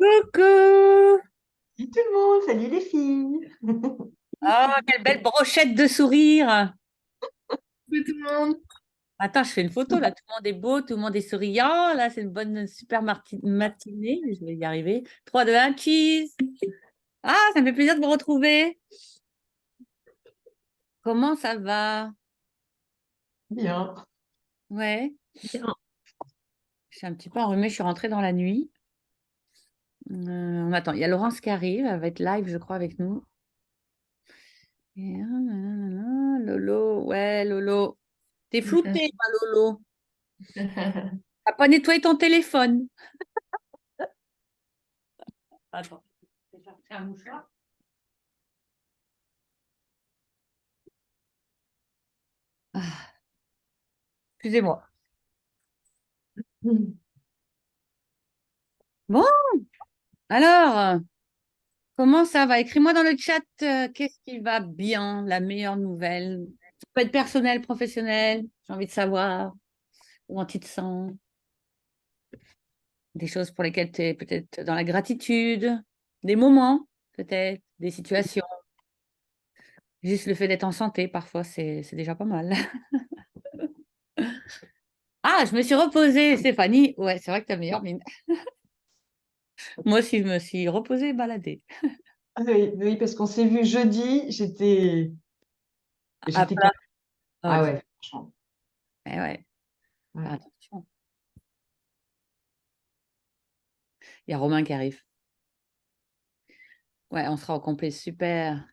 Coucou! Salut tout le monde, salut les filles. Oh, quelle belle brochette de sourire! Salut tout le monde. Attends, je fais une photo là. Tout le monde est beau, tout le monde est souriant. Là, c'est une bonne, super matinée. Je vais y arriver. 3, 2, 1, cheese! Ah, ça me fait plaisir de vous retrouver. Comment ça va? Bien. Ouais, Bien. je suis un petit peu enrhumée. Je suis rentrée dans la nuit. On attend. Il y a Laurence qui arrive. Elle va être live, je crois, avec nous. Et, Lolo, ouais, Lolo. T'es flouté, ma Lolo. T'as pas nettoyé ton téléphone. Attends, je vais chercher un mouchoir. Ah, excusez-moi. Bon, alors, comment ça va? Écris-moi dans le chat, qu'est-ce qui va bien, la meilleure nouvelle. Ça peut être personnel, professionnel, j'ai envie de savoir comment tu te sens, des choses pour lesquelles tu es peut-être dans la gratitude, des moments, peut-être, des situations. Juste le fait d'être en santé, parfois, c'est déjà pas mal. Ah, je me suis reposée, Stéphanie. Ouais, c'est vrai que tu as meilleure mine. Moi aussi, je me suis reposée et baladée. Ah oui, oui, parce qu'on s'est vu jeudi, j'étais À j'étais plat. KO. Ah, Ah ouais, franchement. eh ouais, Ouais. attention. Il y a Romain qui arrive. Ouais, on sera au complet. Super.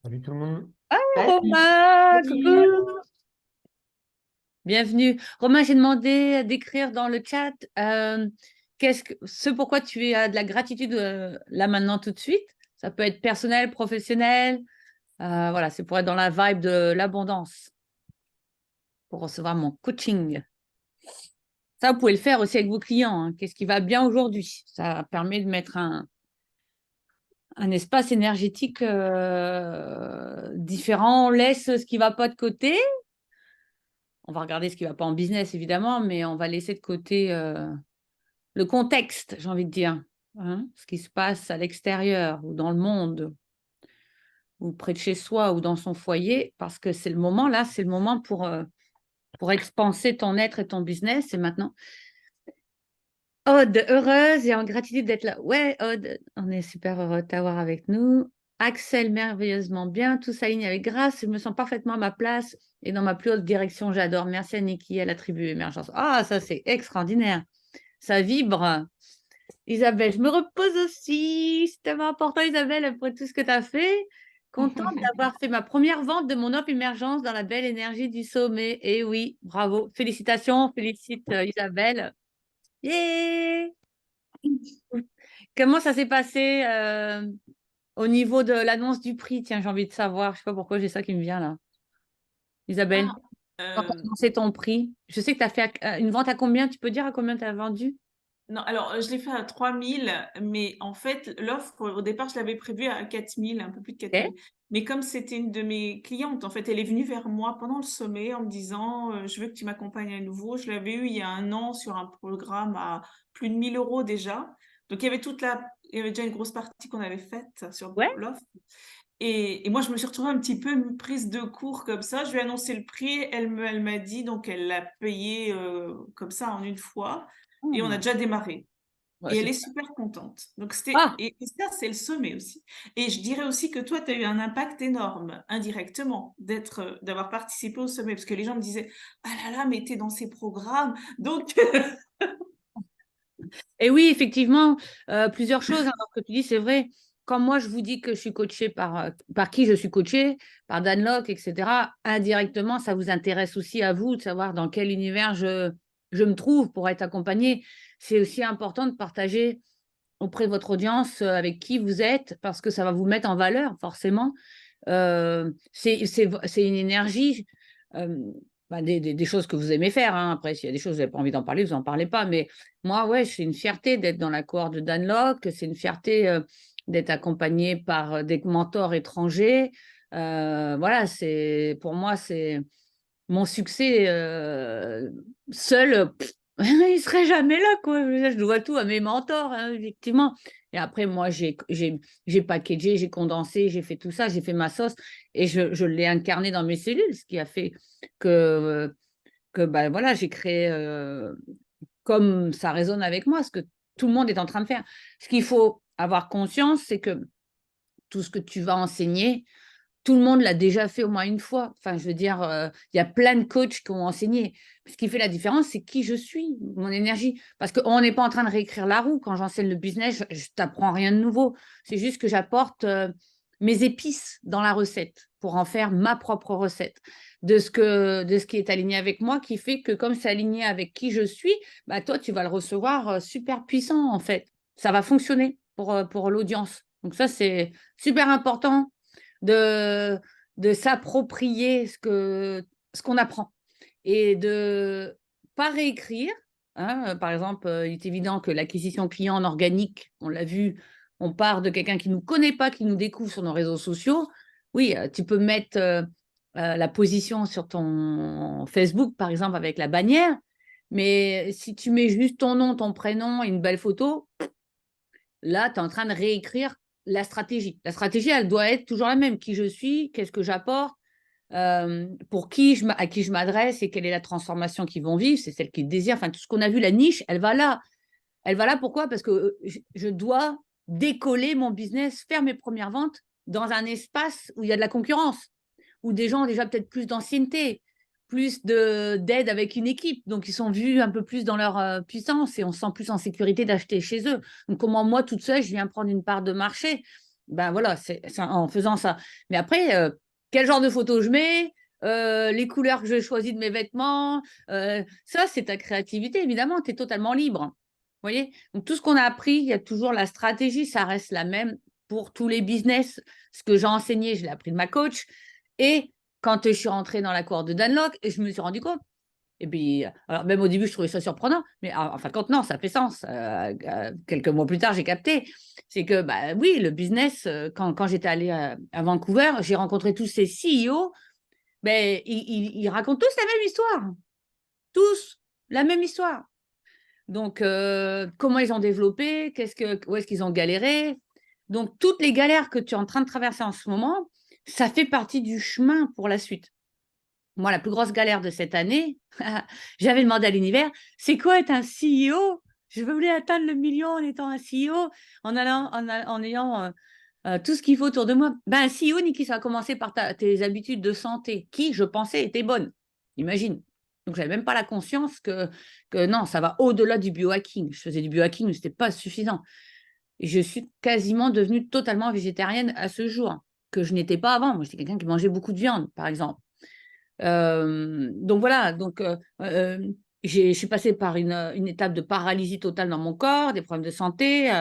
Salut tout le monde. Ah, Salut. Romain, Salut. coucou. Bienvenue. Romain, j'ai demandé d'écrire dans le chat ce pourquoi tu as de la gratitude là maintenant tout de suite. Ça peut être personnel, professionnel. Voilà, c'est pour être dans la vibe de l'abondance, pour recevoir mon coaching. Ça, vous pouvez le faire aussi avec vos clients, hein. Qu'est-ce qui va bien aujourd'hui? Ça permet de mettre un espace énergétique différent. On laisse ce qui ne va pas de côté. On va regarder ce qui ne va pas en business, évidemment, mais on va laisser de côté le contexte, j'ai envie de dire, hein, ce qui se passe à l'extérieur ou dans le monde ou près de chez soi ou dans son foyer, parce que c'est le moment, là, c'est le moment pour expanser ton être et ton business. Et maintenant, Aude, heureuse et en gratitude d'être là. Ouais, Aude, on est super heureux de t'avoir avec nous. Axel, merveilleusement bien. Tout s'aligne avec grâce. Je me sens parfaitement à ma place et dans ma plus haute direction. J'adore. Merci à Niki, à la tribu Émergence. Ah, ça, c'est extraordinaire. Ça vibre. Isabelle, je me repose aussi. C'est tellement important, Isabelle, après tout ce que tu as fait. Contente d'avoir fait ma première vente de mon offre émergence dans la belle énergie du sommet. Et oui, bravo. Félicitations. Félicite Isabelle. Yeah! Comment ça s'est passé au niveau de l'annonce du prix? Tiens, j'ai envie de savoir. Je sais pas pourquoi j'ai ça qui me vient là. Isabelle, Ah, quand tu as euh, annoncé ton prix, je sais que tu as fait une vente à combien? Tu peux dire à combien tu as vendu? non, alors je l'ai fait à 3000, mais en fait, l'offre, au départ, je l'avais prévue à 4000, un peu plus de quatre Ok. mille. Mais comme c'était une de mes clientes, en fait, elle est venue vers moi pendant le sommet en me disant, je veux que tu m'accompagnes à nouveau. Je l'avais eu il y a un an sur un programme à plus de 1000 € déjà. Donc, il y avait déjà une grosse partie qu'on avait faite sur Ouais. l'offre. Et moi, je me suis retrouvée un petit peu prise de court comme ça. Je lui ai annoncé le prix, elle m'a dit, donc elle l'a payé comme ça en une fois. Et on a Hmm. déjà démarré. Ouais, Et elle c'est- est super contente. Donc Ah, et ça, c'est le sommet aussi. Et je dirais aussi que toi, tu as eu un impact énorme, indirectement, d'avoir participé au sommet. Parce que les gens me disaient, ah là là, mais t'es dans ces programmes. Donc, et oui, effectivement, plusieurs choses, hein, dans ce que tu dis, c'est vrai. Quand moi, je vous dis que je suis coachée par qui je suis coachée, par Dan Lok, etc., indirectement, ça vous intéresse aussi à vous de savoir dans quel univers je me trouve pour être accompagnée. C'est aussi important de partager auprès de votre audience avec qui vous êtes, parce que ça va vous mettre en valeur, forcément. C'est une énergie, euh, bah, des choses que vous aimez faire, hein. Après, s'il y a des choses que vous n'avez pas envie d'en parler, vous n'en parlez pas. Mais moi, ouais, c'est une fierté d'être dans la cohorte de Dan Lok, c'est une fierté d'être accompagnée par des mentors étrangers. Voilà, pour moi, c'est mon succès seul. il serait jamais là, quoi. Je dois tout à mes mentors, hein, effectivement. Et après, moi, j'ai packagé, j'ai condensé, j'ai fait tout ça, j'ai fait ma sauce et je l'ai incarné dans mes cellules, ce qui a fait que bah, voilà, j'ai créé comme ça résonne avec moi, ce que tout le monde est en train de faire. Ce qu'il faut avoir conscience, c'est que tout ce que tu vas enseigner, tout le monde l'a déjà fait au moins une fois. Enfin, je veux dire, il y a plein de coachs qui ont enseigné. Ce qui fait la différence, c'est qui je suis, mon énergie. Parce qu'on n'est pas en train de réécrire la roue. Quand j'enseigne le business, je t'apprends rien de nouveau. C'est juste que j'apporte mes épices dans la recette pour en faire ma propre recette de ce qui est aligné avec moi, qui fait que comme c'est aligné avec qui je suis, bah, toi, tu vas le recevoir super puissant, en fait. Ça va fonctionner pour l'audience. Donc ça, c'est super important de, de s'approprier ce qu'on apprend et de pas réécrire. Hein. Par exemple, il est évident que l'acquisition client en organique, on l'a vu, on part de quelqu'un qui ne nous connaît pas, qui nous découvre sur nos réseaux sociaux. Oui, tu peux mettre la position sur ton Facebook, par exemple, avec la bannière, mais si tu mets juste ton nom, ton prénom et une belle photo, là, tu es en train de réécrire la stratégie. La stratégie, elle doit être toujours la même. Qui je suis, qu'est-ce que j'apporte, pour à qui je m'adresse et quelle est la transformation qu'ils vont vivre, c'est celle qu'ils désirent. Enfin, tout ce qu'on a vu, la niche, elle va là. Elle va là pourquoi? Parce que je dois décoller mon business, faire mes premières ventes dans un espace où il y a de la concurrence, où des gens ont déjà peut-être plus d'ancienneté, plus d'aide avec une équipe. Donc, ils sont vus un peu plus dans leur puissance et on se sent plus en sécurité d'acheter chez eux. Donc, comment moi, toute seule, je viens prendre une part de marché? Ben voilà, c'est en faisant ça. Mais après, quel genre de photos je mets, les couleurs que je choisis de mes vêtements, ça, c'est ta créativité, évidemment, tu es totalement libre. Vous voyez? Donc, tout ce qu'on a appris, il y a toujours la stratégie, ça reste la même pour tous les business. Ce que j'ai enseigné, je l'ai appris de ma coach. Et quand je suis rentrée dans la cohorte de Dan Lok, je me suis rendu compte. Et puis, alors même au début, je trouvais ça surprenant, mais en fin de compte, non, ça fait sens. Quelques mois plus tard, j'ai capté. C'est que, bah, oui, le business, quand j'étais allée à Vancouver, j'ai rencontré tous ces CEO, ben, ils racontent tous la même histoire. Tous la même histoire. Donc, comment ils ont développé, où est-ce qu'ils ont galéré. Donc, toutes les galères que tu es en train de traverser en ce moment, ça fait partie du chemin pour la suite. Moi, la plus grosse galère de cette année, j'avais demandé à l'univers, c'est quoi être un CEO? Je voulais atteindre le million en étant un CEO, en ayant tout ce qu'il faut autour de moi. Ben, un CEO, Niki, ça a commencé par tes habitudes de santé, qui, je pensais, étaient bonnes. Imagine. Donc, je n'avais même pas la conscience que non, ça va au-delà du biohacking. Je faisais du biohacking, mais ce n'était pas suffisant. Et je suis quasiment devenue totalement végétarienne à ce jour, que je n'étais pas avant. Moi, j'étais quelqu'un qui mangeait beaucoup de viande, par exemple. Donc voilà, je suis passée par une étape de paralysie totale dans mon corps, des problèmes de santé,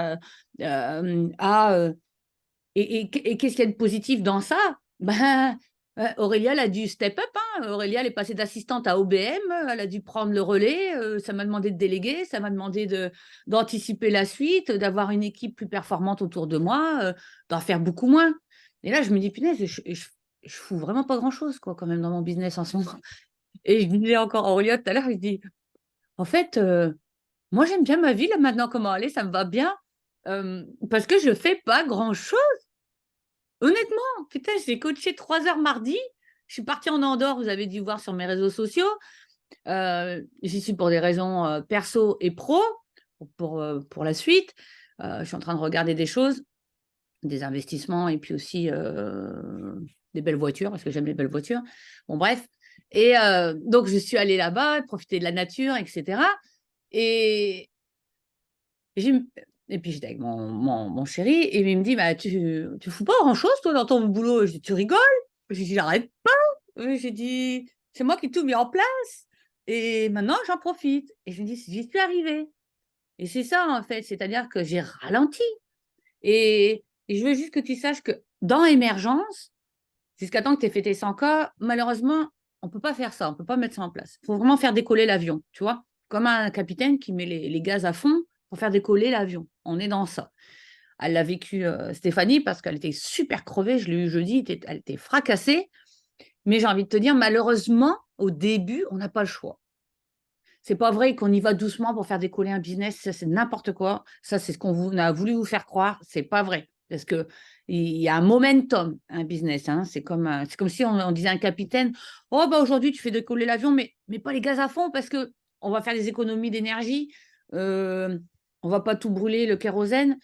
et qu'est-ce qu'il y a de positif dans ça? Ben, Aurélia, elle a dû step up. Hein. Aurélia, elle est passée d'assistante à OBM, elle a dû prendre le relais, ça m'a demandé de déléguer, ça m'a demandé d'anticiper la suite, d'avoir une équipe plus performante autour de moi, d'en faire beaucoup moins. Et là, je me dis, punaise, je fous vraiment pas grand-chose, quoi, quand même, dans mon business en ce moment. Et je disais encore à Aurélia tout à l'heure, je dis, en fait, moi, j'aime bien ma vie, là, maintenant, comment aller, ça me va bien, parce que je fais pas grand-chose. Honnêtement, putain, j'ai coaché 3 heures mardi. Je suis partie en Andorre, vous avez dû voir sur mes réseaux sociaux. J'y suis pour des raisons perso et pro, pour la suite. Je suis en train de regarder des choses, des investissements et puis aussi des belles voitures, parce que j'aime les belles voitures. Bon, bref. Et donc, je suis allée là-bas, profiter de la nature, etc. Et puis j'étais avec mon chéri, et il me dit, bah, tu fous pas grand-chose, toi, dans ton boulot. Je dis, tu rigoles? J'ai dit, j'arrête pas. J'ai dit, c'est moi qui ai tout mis en place. Et maintenant, j'en profite. Et je me dis, j'y suis arrivée. Et c'est ça, en fait. C'est-à-dire que j'ai ralenti. Et je veux juste que tu saches que dans Émergence, jusqu'à temps que tu aies fait tes 100K, malheureusement, on ne peut pas faire ça. On ne peut pas mettre ça en place. Il faut vraiment faire décoller l'avion, tu vois? Comme un capitaine qui met les gaz à fond pour faire décoller l'avion. On est dans ça. Elle l'a vécu, Stéphanie, parce qu'elle était super crevée. Je l'ai eu jeudi, elle était fracassée. Mais j'ai envie de te dire, malheureusement, au début, on n'a pas le choix. C'est pas vrai qu'on y va doucement pour faire décoller un business. Ça, c'est n'importe quoi. Ça, c'est ce qu'on a voulu vous faire croire. C'est pas vrai. Parce qu'il y a un momentum, un business. Hein. C'est comme si on disait à un capitaine, oh, bah, aujourd'hui, tu fais décoller l'avion, mais pas les gaz à fond parce qu'on va faire des économies d'énergie. On va pas tout brûler, le kérosène.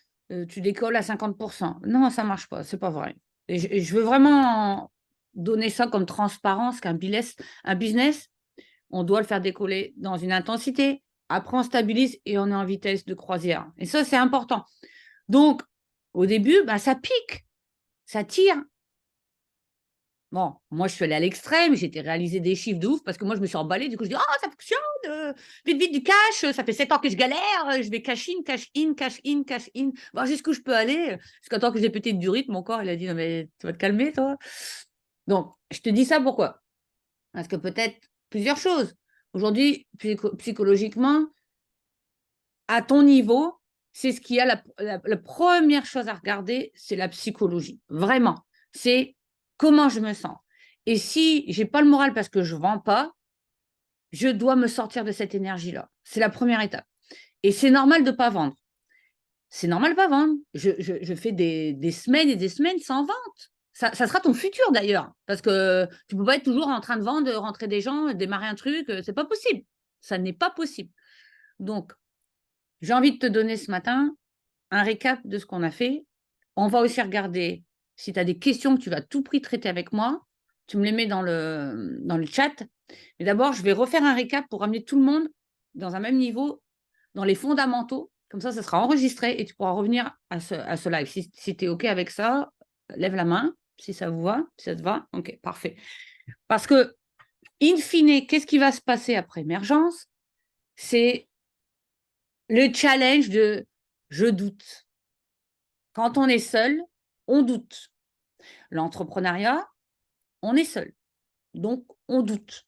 Tu décolles à 50%. Non, ça marche pas. C'est pas vrai. Et je veux vraiment donner ça comme transparence qu'un business, on doit le faire décoller dans une intensité. Après, on stabilise et on est en vitesse de croisière. Et ça, c'est important. Donc, au début, bah, ça pique, ça tire. Bon, moi, je suis allée à l'extrême, j'ai été réaliser des chiffres de ouf parce que moi, je me suis emballée. Du coup, je dis, ah, ça fonctionne, vite, vite, du cash, ça fait 7 ans que je galère, je vais cash in, cash in, cash in, cash in. Voir jusqu'où je peux aller. Jusqu'à temps que j'ai pété du rythme, mon corps, il a dit, non, mais tu vas te calmer, toi. Donc, je te dis ça pourquoi? Parce que peut-être plusieurs choses. Aujourd'hui, psychologiquement, à ton niveau, c'est ce qu'il y a la première chose à regarder, c'est la psychologie. Vraiment. C'est comment je me sens. Et si je n'ai pas le moral parce que je ne vends pas, je dois me sortir de cette énergie-là. C'est la première étape. Et c'est normal de ne pas vendre. C'est normal de ne pas vendre. Je fais des semaines et des semaines sans vente. Ça sera ton futur d'ailleurs. Parce que tu ne peux pas être toujours en train de vendre, rentrer des gens, démarrer un truc. Ce n'est pas possible. Ça n'est pas possible. Donc, j'ai envie de te donner ce matin un récap de ce qu'on a fait. On va aussi regarder si tu as des questions que tu vas à tout prix traiter avec moi. Tu me les mets dans le chat. Mais d'abord, je vais refaire un récap pour ramener tout le monde dans un même niveau, dans les fondamentaux. Comme ça sera enregistré et tu pourras revenir à ce live. Si tu es OK avec ça, lève la main si ça vous va, si ça te va. OK, parfait. Parce que, in fine, qu'est-ce qui va se passer après émergence? C'est le challenge de je doute. Quand on est seul, on doute. L'entrepreneuriat, on est seul. Donc, on doute.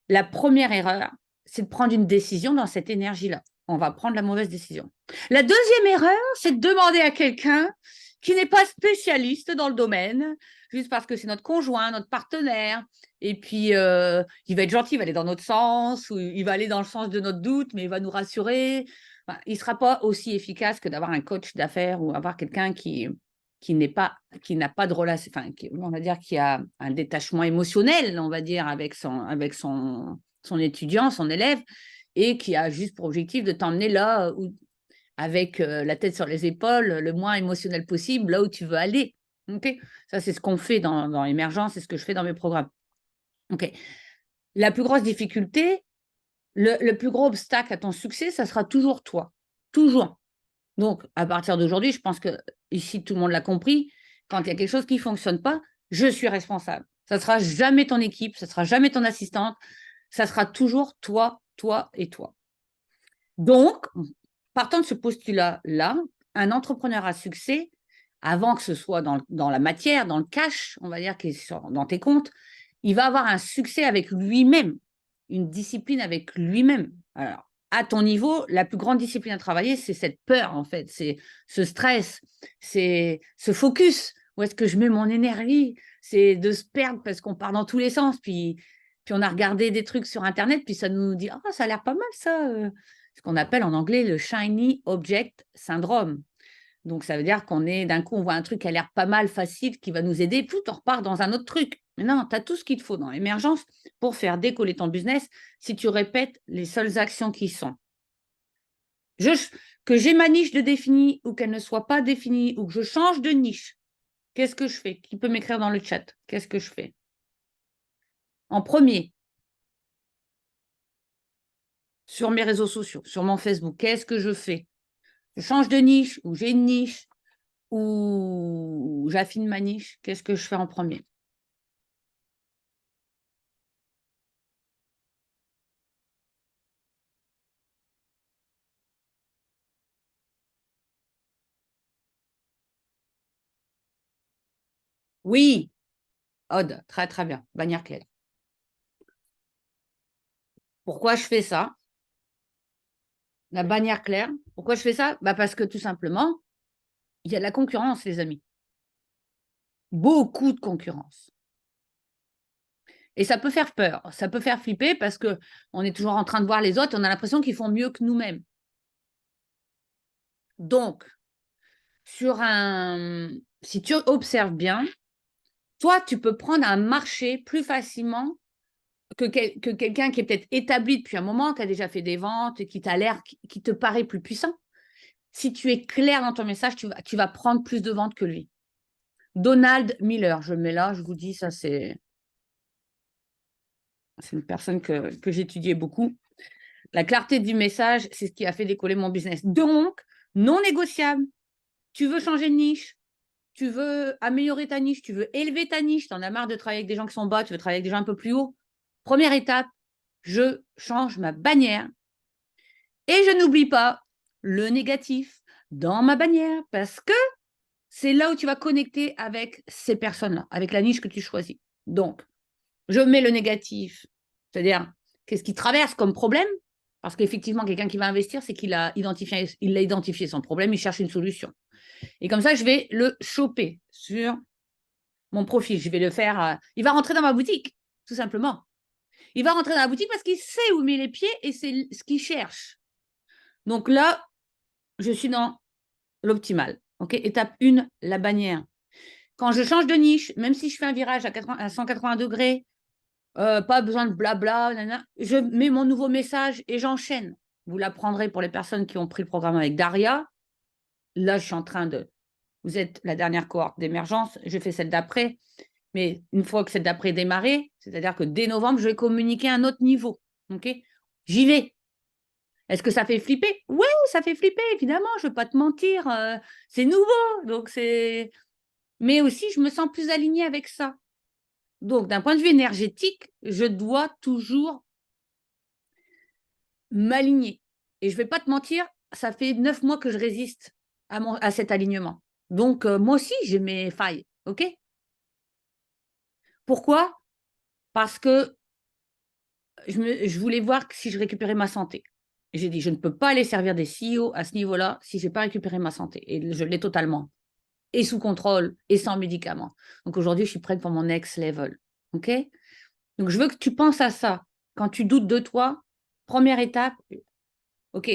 La première erreur, c'est de prendre une décision dans cette énergie-là. On va prendre la mauvaise décision. La deuxième erreur, c'est de demander à quelqu'un qui n'est pas spécialiste dans le domaine, juste parce que c'est notre conjoint, notre partenaire, et puis il va être gentil, il va aller dans notre sens, ou il va aller dans le sens de notre doute, mais il va nous rassurer. Enfin, il ne sera pas aussi efficace que d'avoir un coach d'affaires ou avoir quelqu'un qui n'a pas de relation, enfin, on va dire qui a un détachement émotionnel, on va dire, avec son étudiant, son élève, et qui a juste pour objectif de t'emmener là où, avec la tête sur les épaules, le moins émotionnel possible, là où tu veux aller. Okay, ça, c'est ce qu'on fait dans Émergence, c'est ce que je fais dans mes programmes. Okay. La plus grosse difficulté, le plus gros obstacle à ton succès, ça sera toujours toi. Toujours. Donc, à partir d'aujourd'hui, je pense que ici, tout le monde l'a compris, quand il y a quelque chose qui ne fonctionne pas, je suis responsable. Ça ne sera jamais ton équipe, ça ne sera jamais ton assistante, ça sera toujours toi, toi et toi. Donc, partant de ce postulat-là, un entrepreneur à succès, avant que ce soit dans la matière, dans le cash, on va dire, qui est dans tes comptes, il va avoir un succès avec lui-même, une discipline avec lui-même. Alors, à ton niveau, la plus grande discipline à travailler, c'est cette peur, en fait, c'est ce stress, c'est ce focus. Où est-ce que je mets mon énergie? C'est de se perdre parce qu'on part dans tous les sens. Puis on a regardé des trucs sur Internet, puis ça nous dit, ah, ça a l'air pas mal, ça. Ce qu'on appelle en anglais le Shiny Object Syndrome. Donc, ça veut dire qu'on est, d'un coup, on voit un truc qui a l'air pas mal facile, qui va nous aider, puis on repart dans un autre truc. Mais non, tu as tout ce qu'il te faut dans l'émergence pour faire décoller ton business si tu répètes les seules actions qui sont. Que j'ai ma niche de définie ou qu'elle ne soit pas définie ou que je change de niche, qu'est-ce que je fais? Qui peut m'écrire dans le chat? Qu'est-ce que je fais? En premier, sur mes réseaux sociaux, sur mon Facebook, qu'est-ce que je fais? Je change de niche ou j'ai une niche ou j'affine ma niche, qu'est-ce que je fais en premier? Oui, Aude, très très bien, bannière claire. Pourquoi je fais ça? La bannière claire, pourquoi je fais ça? Parce que tout simplement, il y a de la concurrence, les amis. Beaucoup de concurrence. Et ça peut faire peur, ça peut faire flipper parce qu'on est toujours en train de voir les autres, on a l'impression qu'ils font mieux que nous-mêmes. Donc, si tu observes bien, toi, tu peux prendre un marché plus facilement que quelqu'un qui est peut-être établi depuis un moment, qui a déjà fait des ventes, qui t'a l'air, qui te paraît plus puissant. Si tu es clair dans ton message, tu vas prendre plus de ventes que lui. Donald Miller, je le mets là, je vous dis, ça c'est une personne que j'étudiais beaucoup. La clarté du message, c'est ce qui a fait décoller mon business. Donc, non négociable. Tu veux changer de niche, tu veux améliorer ta niche, tu veux élever ta niche, tu en as marre de travailler avec des gens qui sont bas, tu veux travailler avec des gens un peu plus hauts. Première étape, je change ma bannière et je n'oublie pas le négatif dans ma bannière parce que c'est là où tu vas connecter avec ces personnes-là, avec la niche que tu choisis. Donc, je mets le négatif, c'est-à-dire qu'est-ce qui traverse comme problème, parce qu'effectivement, quelqu'un qui va investir, c'est qu'il a identifié son problème, il cherche une solution. Et comme ça, je vais le choper sur mon profil. Je vais le faire. Il va rentrer dans ma boutique, tout simplement. Il va rentrer dans la boutique parce qu'il sait où met les pieds et c'est ce qu'il cherche. Donc là, je suis dans l'optimal. Okay, étape 1, la bannière. Quand je change de niche, même si je fais un virage à 180 degrés, pas besoin de blabla, nanana, je mets mon nouveau message et j'enchaîne. Vous l'apprendrez pour les personnes qui ont pris le programme avec Daria. Là, je suis en train de... Vous êtes la dernière cohorte d'émergence, je fais celle d'après. Mais une fois que celle d'après est démarrée, c'est-à-dire que dès novembre, je vais communiquer à un autre niveau. Okay, j'y vais. Est-ce que ça fait flipper? Oui, ça fait flipper, évidemment, je ne vais pas te mentir. C'est nouveau, donc c'est... Mais aussi, je me sens plus alignée avec ça. Donc, d'un point de vue énergétique, je dois toujours m'aligner. Et je ne vais pas te mentir, ça fait 9 mois que je résiste à cet alignement. Donc, moi aussi, j'ai mes failles. OK? Pourquoi? Parce que je voulais voir si je récupérais ma santé. J'ai dit, je ne peux pas aller servir des CEO à ce niveau-là si je n'ai pas récupéré ma santé. Et je l'ai totalement. Et sous contrôle, et sans médicaments. Donc, aujourd'hui, je suis prête pour mon next level. OK? Donc, je veux que tu penses à ça. Quand tu doutes de toi, première étape, OK,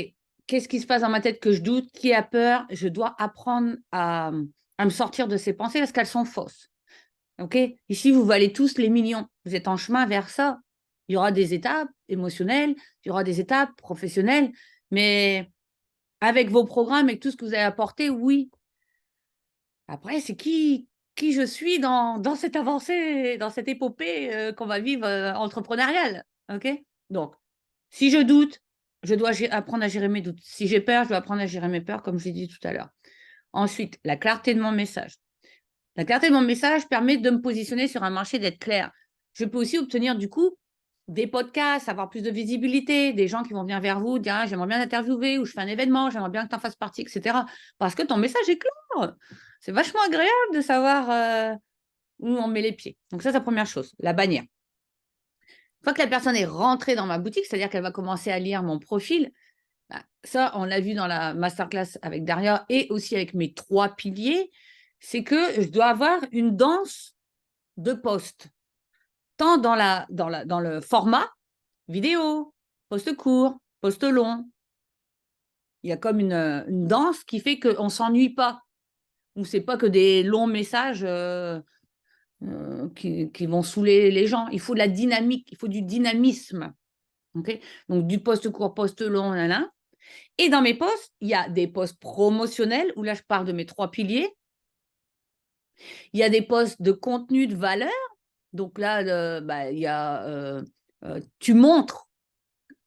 qu'est-ce qui se passe dans ma tête que je doute? Qui a peur? Je dois apprendre à me sortir de ces pensées parce qu'elles sont fausses. OK? Ici, vous valez tous les millions. Vous êtes en chemin vers ça. Il y aura des étapes émotionnelles, il y aura des étapes professionnelles, mais avec vos programmes et tout ce que vous avez apporté, oui. Après, c'est qui je suis dans cette avancée, dans cette épopée qu'on va vivre entrepreneuriale. OK? Donc, si je doute, je dois apprendre à gérer mes doutes. Si j'ai peur, je dois apprendre à gérer mes peurs, comme je l'ai dit tout à l'heure. Ensuite, la clarté de mon message. La clarté de mon message permet de me positionner sur un marché, d'être clair. Je peux aussi obtenir du coup des podcasts, avoir plus de visibilité, des gens qui vont venir vers vous, dire ah, j'aimerais bien t'interviewer ou je fais un événement, j'aimerais bien que tu en fasses partie, etc. Parce que ton message est clair. C'est vachement agréable de savoir où on met les pieds. Donc ça, c'est la première chose, la bannière. Une fois que la personne est rentrée dans ma boutique, c'est-à-dire qu'elle va commencer à lire mon profil, bah, ça, on l'a vu dans la masterclass avec Daria et aussi avec mes 3 piliers, c'est que je dois avoir une danse de posts, tant dans le format vidéo, post court, post long. Il y a comme une danse qui fait qu'on ne s'ennuie pas. Ou ce n'est pas que des longs messages qui vont saouler les gens. Il faut de la dynamique, il faut du dynamisme. Okay, donc, du post court, post long, là. Et dans mes posts, il y a des posts promotionnels, où là, je parle de mes 3 piliers. Il y a des posts de contenu de valeur. Donc là, il y a tu montres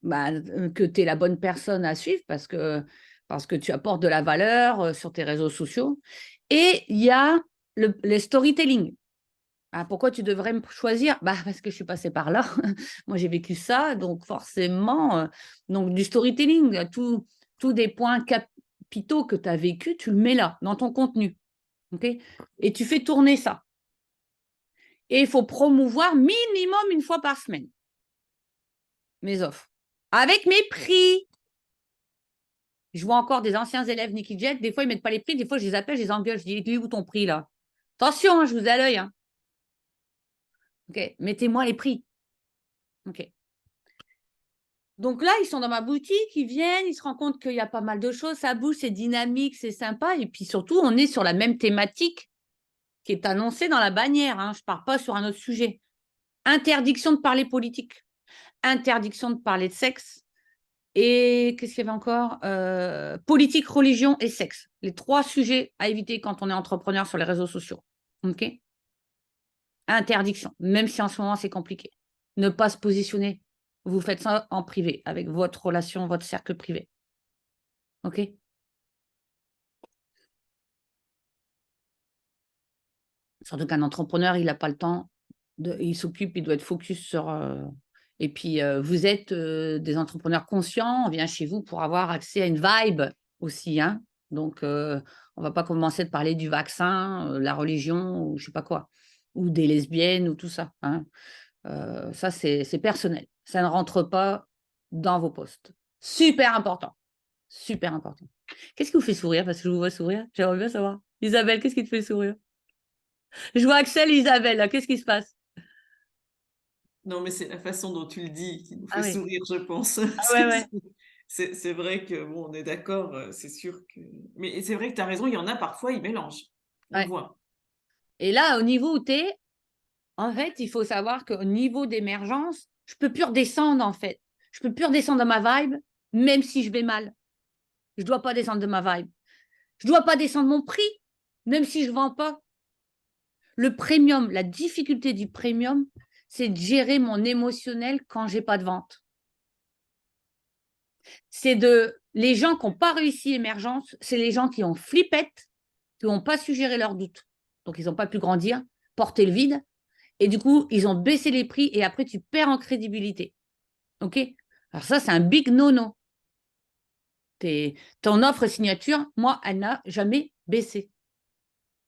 que tu es la bonne personne à suivre parce que tu apportes de la valeur sur tes réseaux sociaux. Et il y a le storytelling. Pourquoi tu devrais me choisir? Parce que je suis passée par là. Moi, j'ai vécu ça, donc forcément, donc du storytelling, tous des points capitaux que tu as vécu, tu le mets là, dans ton contenu. Okay, et tu fais tourner ça. Et il faut promouvoir minimum une fois par semaine mes offres. Avec mes prix. Je vois encore des anciens élèves Nikki Jet, des fois, ils ne mettent pas les prix, des fois, je les appelle, je les engueule, je dis, où ton prix, là? Attention, je vous ai à l'œil. OK, mettez-moi les prix. OK. Donc là, ils sont dans ma boutique, ils viennent, ils se rendent compte qu'il y a pas mal de choses, ça bouge, c'est dynamique, c'est sympa. Et puis surtout, on est sur la même thématique qui est annoncée dans la bannière. Hein. Je ne pars pas sur un autre sujet. Interdiction de parler politique, interdiction de parler de sexe. Et qu'est-ce qu'il y avait encore politique, religion et sexe. Les 3 sujets à éviter quand on est entrepreneur sur les réseaux sociaux. OK? Interdiction, même si en ce moment c'est compliqué. Ne pas se positionner. Vous faites ça en privé, avec votre relation, votre cercle privé. OK? Surtout qu'un entrepreneur, il n'a pas le temps. Il s'occupe, il doit être focus sur. Et puis, vous êtes des entrepreneurs conscients. On vient chez vous pour avoir accès à une vibe aussi. Hein. Donc, on ne va pas commencer de parler du vaccin, la religion, ou je ne sais pas quoi, ou des lesbiennes, ou tout ça. Hein. Ça, c'est personnel. Ça ne rentre pas dans vos postes. Super important. Super important. Qu'est-ce qui vous fait sourire? Parce que je vous vois sourire. J'aimerais bien savoir. Isabelle, qu'est-ce qui te fait sourire? Je vois Axel et Isabelle, là. Qu'est-ce qui se passe? Non, mais c'est la façon dont tu le dis qui nous Ah fait oui. sourire, je pense. Ah ouais, ouais. C'est vrai que, bon, on est d'accord, c'est sûr que mais c'est vrai que tu as raison, il y en a parfois, ils mélangent. On le Ouais. voit. Et là, au niveau où tu es, en fait, il faut savoir qu'au niveau d'émergence, je ne peux plus redescendre, en fait. Je ne peux plus redescendre dans ma vibe, même si je vais mal. Je ne dois pas descendre de ma vibe. Je ne dois pas descendre mon prix, même si je ne vends pas. Le premium, la difficulté du premium, c'est de gérer mon émotionnel quand j'ai pas de vente. C'est les gens qui n'ont pas réussi émergence, c'est les gens qui ont flippette, qui n'ont pas su gérer leurs doutes. Donc, ils n'ont pas pu grandir, porter le vide. Et du coup, ils ont baissé les prix et après, tu perds en crédibilité. OK? Alors ça, c'est un big no-no. Ton offre signature, moi, elle n'a jamais baissé.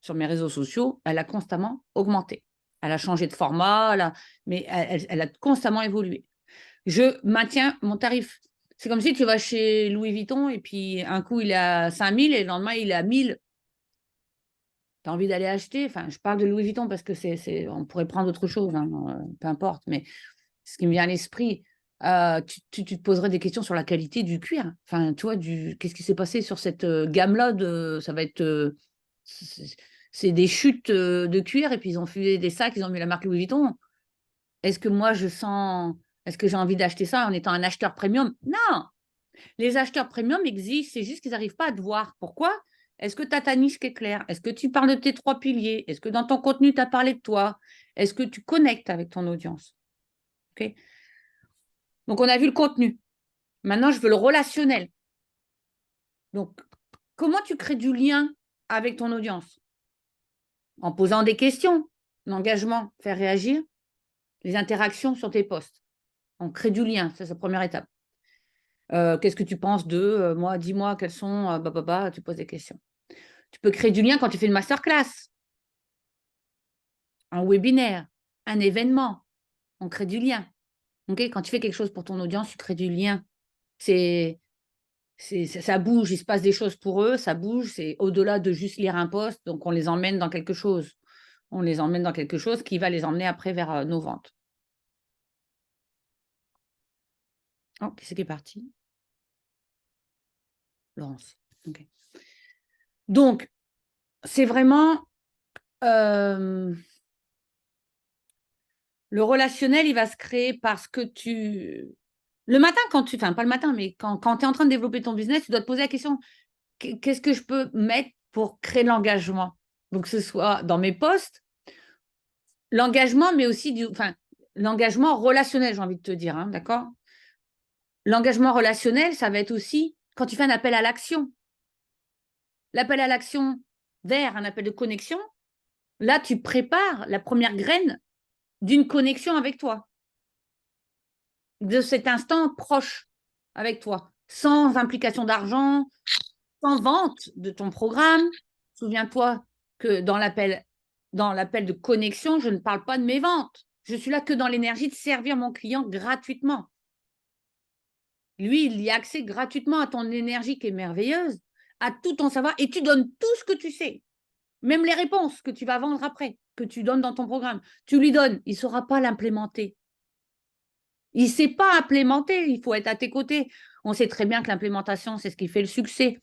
Sur mes réseaux sociaux, elle a constamment augmenté. Elle a changé de format, mais elle a constamment évolué. Je maintiens mon tarif. C'est comme si tu vas chez Louis Vuitton et puis un coup, il est à 5 000 et le lendemain, il est à 1 000. Tu as envie d'aller acheter. Enfin, je parle de Louis Vuitton parce que on pourrait prendre autre chose, hein, peu importe. Mais ce qui me vient à l'esprit, tu te poserais des questions sur la qualité du cuir. Enfin, tu vois, qu'est-ce qui s'est passé sur cette gamme-là ça va être. C'est des chutes de cuir et puis ils ont fait des sacs, ils ont mis la marque Louis Vuitton. Est-ce que moi, est-ce que j'ai envie d'acheter ça en étant un acheteur premium? Non! Les acheteurs premium existent, c'est juste qu'ils n'arrivent pas à te voir. Pourquoi? Est-ce que tu as ta niche qui est claire? Est-ce que tu parles de tes 3 piliers? Est-ce que dans ton contenu, tu as parlé de toi? Est-ce que tu connectes avec ton audience? Okay. Donc, on a vu le contenu. Maintenant, je veux le relationnel. Donc, comment tu crées du lien avec ton audience? En posant des questions, l'engagement, faire réagir, les interactions sur tes posts. On crée du lien, c'est sa première étape. Qu'est-ce que tu penses de moi? Dis-moi quels sont, tu poses des questions. Tu peux créer du lien quand tu fais une masterclass, un webinaire, un événement. On crée du lien. Okay, quand tu fais quelque chose pour ton audience, tu crées du lien. Ça bouge, il se passe des choses pour eux, ça bouge, c'est au-delà de juste lire un post, donc on les emmène dans quelque chose. On les emmène dans quelque chose qui va les emmener après vers nos ventes. Oh, qui c'est qui est parti? Laurence. Okay. Donc, c'est vraiment le relationnel, il va se créer parce que le matin, enfin pas le matin, mais quand tu es en train de développer ton business, tu dois te poser la question, qu'est-ce que je peux mettre pour créer de l'engagement? Donc, que ce soit dans mes posts, l'engagement, mais aussi l'engagement relationnel, j'ai envie de te dire, hein, d'accord? L'engagement relationnel, ça va être aussi quand tu fais un appel à l'action. L'appel à l'action vers un appel de connexion, là, tu prépares la première graine d'une connexion avec toi, de cet instant proche avec toi, sans implication d'argent, sans vente de ton programme. Souviens-toi que dans l'appel de connexion, je ne parle pas de mes ventes. Je suis là que dans l'énergie de servir mon client gratuitement. Lui, il y a accès gratuitement à ton énergie qui est merveilleuse, à tout ton savoir, et tu donnes tout ce que tu sais, même les réponses que tu vas vendre après, que tu donnes dans ton programme. Tu lui donnes, il ne saura pas l'implémenter. Il ne sait pas implémenter, il faut être à tes côtés. On sait très bien que l'implémentation, c'est ce qui fait le succès.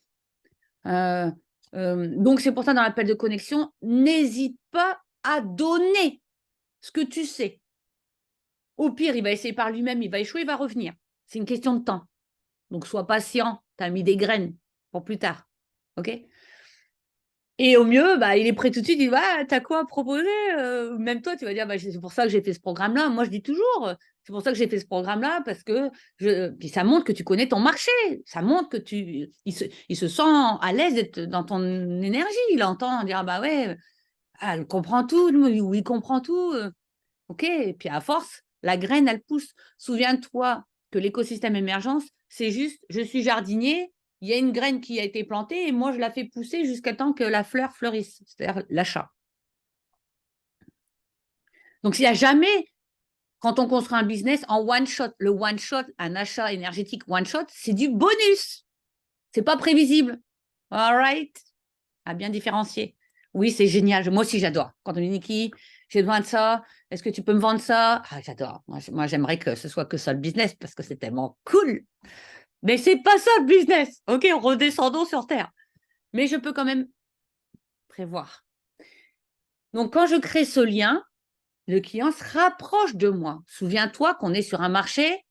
Donc, c'est pour ça, dans l'appel de connexion, n'hésite pas à donner ce que tu sais. Au pire, il va essayer par lui-même, il va échouer, il va revenir. C'est une question de temps. Donc, sois patient. Tu as mis des graines pour plus tard. OK? Et au mieux, il est prêt tout de suite, il dit « t'as quoi à proposer ?» Même toi, tu vas dire « c'est pour ça que j'ai fait ce programme-là. » Moi, je dis toujours « c'est pour ça que j'ai fait ce programme-là parce que puis ça montre que tu connais ton marché. Ça montre que il se sent à l'aise d'être dans ton énergie. Il entend dire « bah ouais, elle comprend tout, ou il comprend tout. OK ?» Et puis à force, la graine, elle pousse. Souviens-toi que l'écosystème émergence, c'est juste « je suis jardinier ». Il y a une graine qui a été plantée et moi, je la fais pousser jusqu'à temps que la fleur fleurisse, c'est-à-dire l'achat. Donc, s'il n'y a jamais, quand on construit un business, en one-shot, le one-shot, un achat énergétique one-shot, c'est du bonus. Ce n'est pas prévisible. All right? À bien différencier. Oui, c'est génial. Moi aussi, j'adore. Quand on dit « Niki, j'ai besoin de ça. Est-ce que tu peux me vendre ça ?» J'adore. Moi, j'aimerais que ce soit que ça le business parce que c'est tellement cool. Mais c'est pas ça le business. OK, redescendons sur Terre. Mais je peux quand même prévoir. Donc, quand je crée ce lien, le client se rapproche de moi. Souviens-toi qu'on est sur un marché.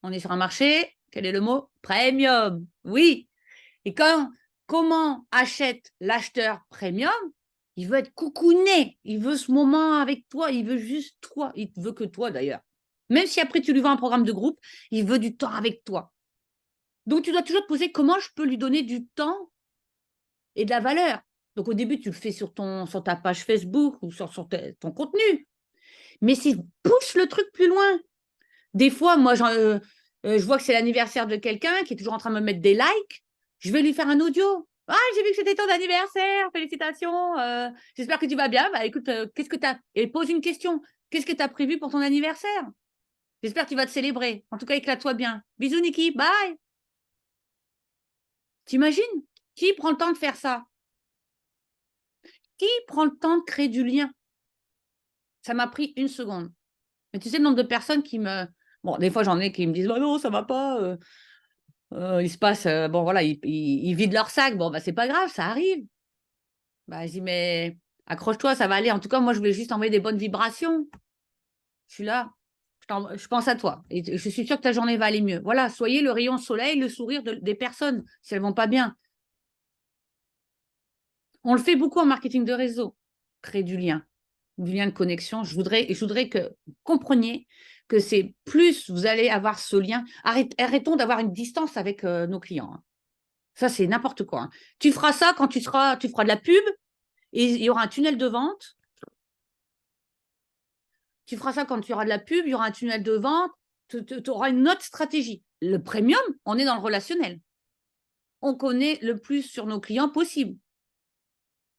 On est sur un marché, quel est le mot? Premium. Oui. Et comment achète l'acheteur premium? Il veut être coucouné. Il veut ce moment avec toi. Il veut juste toi. Il veut que toi, d'ailleurs. Même si après, tu lui vends un programme de groupe, il veut du temps avec toi. Donc, tu dois toujours te poser comment je peux lui donner du temps et de la valeur. Donc, au début, tu le fais sur ta page Facebook ou sur ton contenu. Mais pousse le truc plus loin. Des fois, moi, je vois que c'est l'anniversaire de quelqu'un qui est toujours en train de me mettre des likes. Je vais lui faire un audio. « Ah, j'ai vu que c'était ton anniversaire. Félicitations. J'espère que tu vas bien. Écoute, qu'est-ce que tu as… » Et pose une question. « Qu'est-ce que tu as prévu pour ton anniversaire? J'espère que tu vas te célébrer. En tout cas, éclate-toi bien. Bisous, Niki. Bye. » T'imagines? Qui prend le temps de faire ça? Qui prend le temps de créer du lien? Ça m'a pris 1 seconde. Mais tu sais, le nombre de personnes qui me… Bon, des fois, j'en ai qui me disent « non, ça ne va pas. Il se passe… bon, voilà, ils vident leur sac. Bon, c'est pas grave, ça arrive. » Je dis « mais accroche-toi, ça va aller. En tout cas, moi, je voulais juste envoyer des bonnes vibrations. Je suis là. Je pense à toi. Et je suis sûre que ta journée va aller mieux. Voilà, soyez le rayon soleil, le sourire des personnes, si elles ne vont pas bien. » On le fait beaucoup en marketing de réseau. Créer du lien de connexion. Je voudrais que vous compreniez que c'est plus vous allez avoir ce lien. Arrêtons d'avoir une distance avec nos clients. Ça, c'est n'importe quoi. Tu feras ça quand tu feras de la pub et il y aura un tunnel de vente. Tu feras ça quand tu auras de la pub, il y aura un tunnel de vente. Tu auras une autre stratégie. Le premium, on est dans le relationnel. On connaît le plus sur nos clients possible.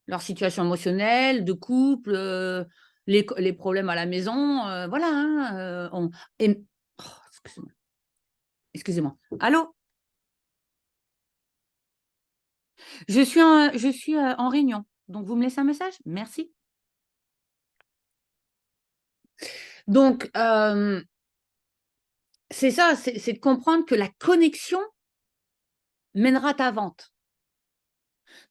Leur situation émotionnelle, de couple, les problèmes à la maison, voilà. Excusez-moi. Allô? Je suis en réunion, donc vous me laissez un message? Merci. Donc, c'est ça, c'est de comprendre que la connexion mènera ta vente.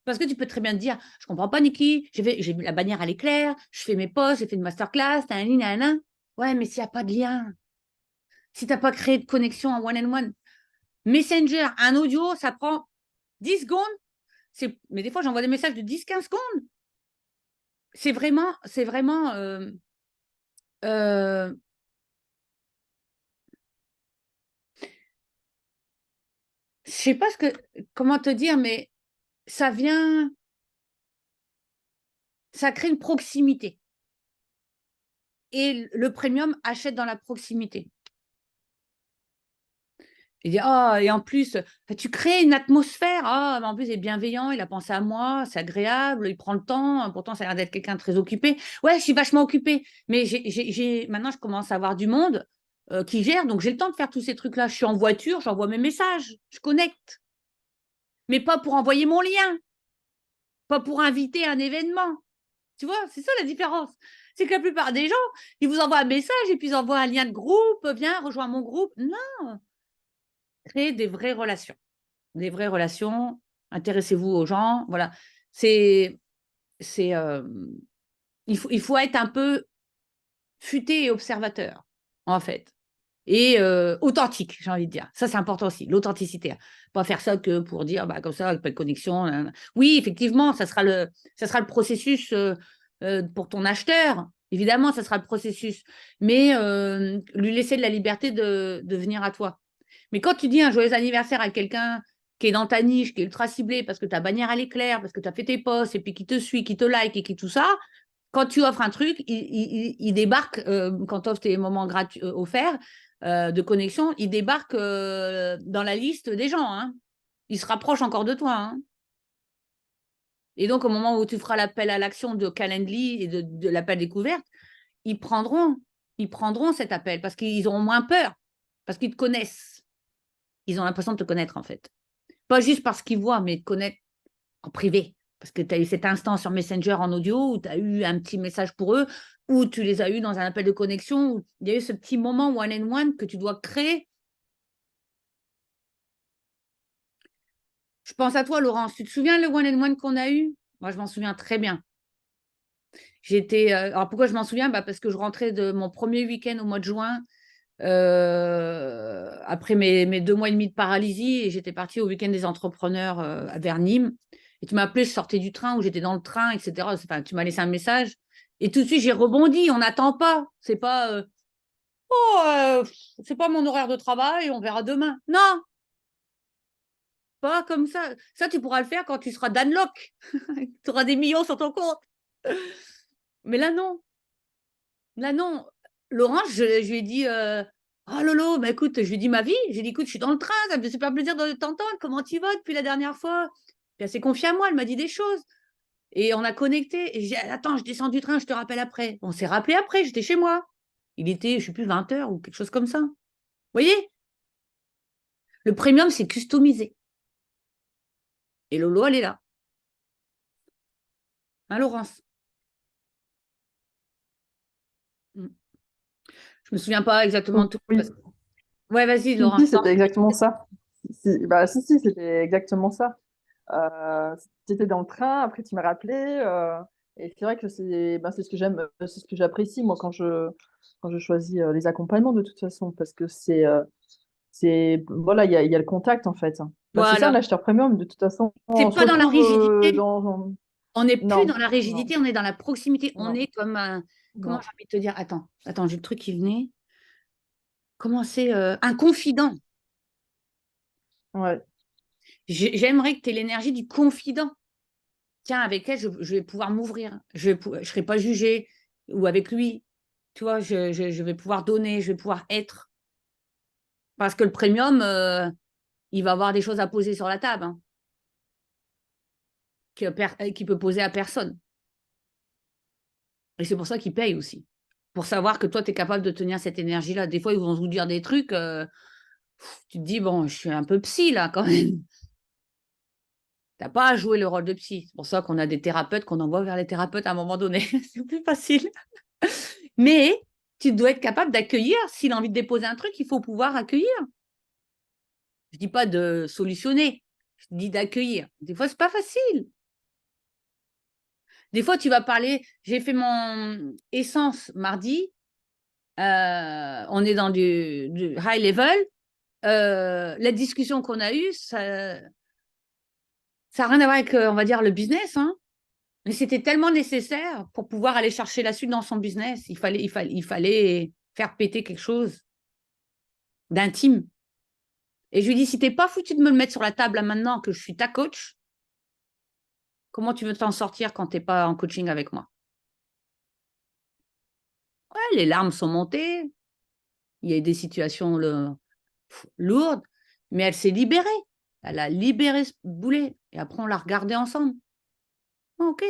Parce que tu peux très bien te dire, je ne comprends pas, Niki, j'ai la bannière à l'éclair, je fais mes posts, j'ai fait une masterclass, nanana. Ouais, mais s'il n'y a pas de lien, si tu n'as pas créé de connexion en one-on-one, Messenger, un audio, ça prend 10 secondes. Mais des fois, j'envoie des messages de 10-15 secondes. C'est vraiment je ne sais pas comment te dire, mais ça crée une proximité. Et le premium achète dans la proximité. Il dit, et en plus, tu crées une atmosphère. En plus, il est bienveillant, il a pensé à moi, c'est agréable, il prend le temps. Pourtant, ça a l'air d'être quelqu'un de très occupé. Ouais, je suis vachement occupée. Mais maintenant, je commence à avoir du monde qui gère. Donc, j'ai le temps de faire tous ces trucs-là. Je suis en voiture, j'envoie mes messages, je connecte. Mais pas pour envoyer mon lien. Pas pour inviter un événement. Tu vois, c'est ça la différence. C'est que la plupart des gens, ils vous envoient un message et puis ils envoient un lien de groupe, viens, rejoins mon groupe. Non, créez des vraies relations. Des vraies relations, intéressez-vous aux gens. Voilà. C'est, il faut être un peu futé et observateur, en fait. Et authentique, j'ai envie de dire. Ça, c'est important aussi, l'authenticité. Pas faire ça que pour dire, bah, comme ça, pas de connexion. Oui, effectivement, ça sera le processus pour ton acheteur. Évidemment, ça sera le processus. Mais lui laisser de la liberté de venir à toi. Mais quand tu dis un joyeux anniversaire à quelqu'un qui est dans ta niche, qui est ultra ciblé, parce que ta bannière, elle est claire, parce que tu as fait tes posts, et puis qui te suit, qui te like, et qui tout ça, quand tu offres un truc, il débarque, quand tu offres tes moments gratuits offerts, de connexion, il débarque dans la liste des gens. Hein. Il se rapproche encore de toi. Hein. Et donc, au moment où tu feras l'appel à l'action de Calendly et de l'appel découverte, ils prendront cet appel parce qu'ils auront moins peur, parce qu'ils te connaissent. Ils ont l'impression de te connaître, en fait. Pas juste parce qu'ils voient, mais de connaître en privé. Parce que tu as eu cet instant sur Messenger en audio où tu as eu un petit message pour eux, ou tu les as eu dans un appel de connexion, où il y a eu ce petit moment one-on-one que tu dois créer. Je pense à toi, Laurence. Tu te souviens le one-on-one qu'on a eu? Moi, je m'en souviens très bien. Alors, pourquoi je m'en souviens? Parce que je rentrais de mon premier week-end au mois de juin, après mes 2 mois et demi de paralysie, et j'étais partie au week-end des entrepreneurs vers Nîmes. Et tu m'as appelé, je sortais du train, où j'étais dans le train, etc. Enfin, tu m'as laissé un message. Et tout de suite, j'ai rebondi. On n'attend pas. C'est pas, c'est pas mon horaire de travail, on verra demain. Non, pas comme ça. Ça, tu pourras le faire quand tu seras Dan Lok. Tu auras des millions sur ton compte. Mais là, non. Là, non. Laurence, je lui ai dit, oh Lolo, bah, écoute, je lui ai dit ma vie. J'ai dit, écoute, je suis dans le train, ça me fait super plaisir de t'entendre. Comment tu vas depuis la dernière fois? Puis elle s'est confiée à moi, elle m'a dit des choses. Et on a connecté. Et j'ai dit, attends, je descends du train, je te rappelle après. On s'est rappelé après, j'étais chez moi. Il était, je ne sais plus, 20 h ou quelque chose comme ça. Vous voyez? Le premium, c'est customisé. Et Lolo, elle est là. Hein, Laurence? Je me souviens pas exactement de tout. Oui, Ouais, vas-y, si, Laurence. c'était exactement ça. Si, c'était exactement ça. Tu étais dans le train, après tu m'as rappelé, et c'est vrai que c'est ce que j'aime, c'est ce que j'apprécie moi quand je choisis les accompagnements de toute façon, parce que voilà, il y a le contact en fait. C'est ça Voilà. l'acheteur premium, de toute façon, C'est on se pas dans la retrouve rigidité. On n'est plus non, dans la non, rigidité, on est dans la proximité. On non, est comme un. Comment non, j'ai envie de te dire? Attends, j'ai le truc qui venait. Comment c'est un confident. ouais, J'aimerais que tu aies l'énergie du confident. Tiens, avec elle, je vais pouvoir m'ouvrir. Je ne serai pas jugée. Ou avec lui. Tu vois, je vais pouvoir donner, je vais pouvoir être. Parce que le premium, il va avoir des choses à poser sur la table hein, qui peut poser à personne. Et c'est pour ça qu'il paye aussi. Pour savoir que toi, tu es capable de tenir cette énergie-là. Des fois, ils vont vous dire des trucs. Tu te dis, bon, je suis un peu psy là quand même. Tu n'as pas à jouer le rôle de psy. C'est pour ça qu'on a des thérapeutes qu'on envoie vers les thérapeutes à un moment donné. C'est plus facile. Mais tu dois être capable d'accueillir. S'il a envie de déposer un truc, il faut pouvoir accueillir. Je ne dis pas de solutionner. Je dis d'accueillir. Des fois, ce n'est pas facile. Des fois, tu vas parler. J'ai fait mon essence mardi. On est dans du high level. La discussion qu'on a eue, ça n'a rien à voir avec, on va dire, le business. Hein. Mais c'était tellement nécessaire pour pouvoir aller chercher la suite dans son business. Il fallait faire péter quelque chose d'intime. Et je lui dis, si tu n'es pas foutu de me le mettre sur la table là maintenant que je suis ta coach, comment tu veux t'en sortir quand tu n'es pas en coaching avec moi? Ouais, les larmes sont montées. Il y a eu des situations lourdes, mais elle s'est libérée. Elle a libéré ce boulet. Et après, on l'a regardé ensemble. Oh, ok,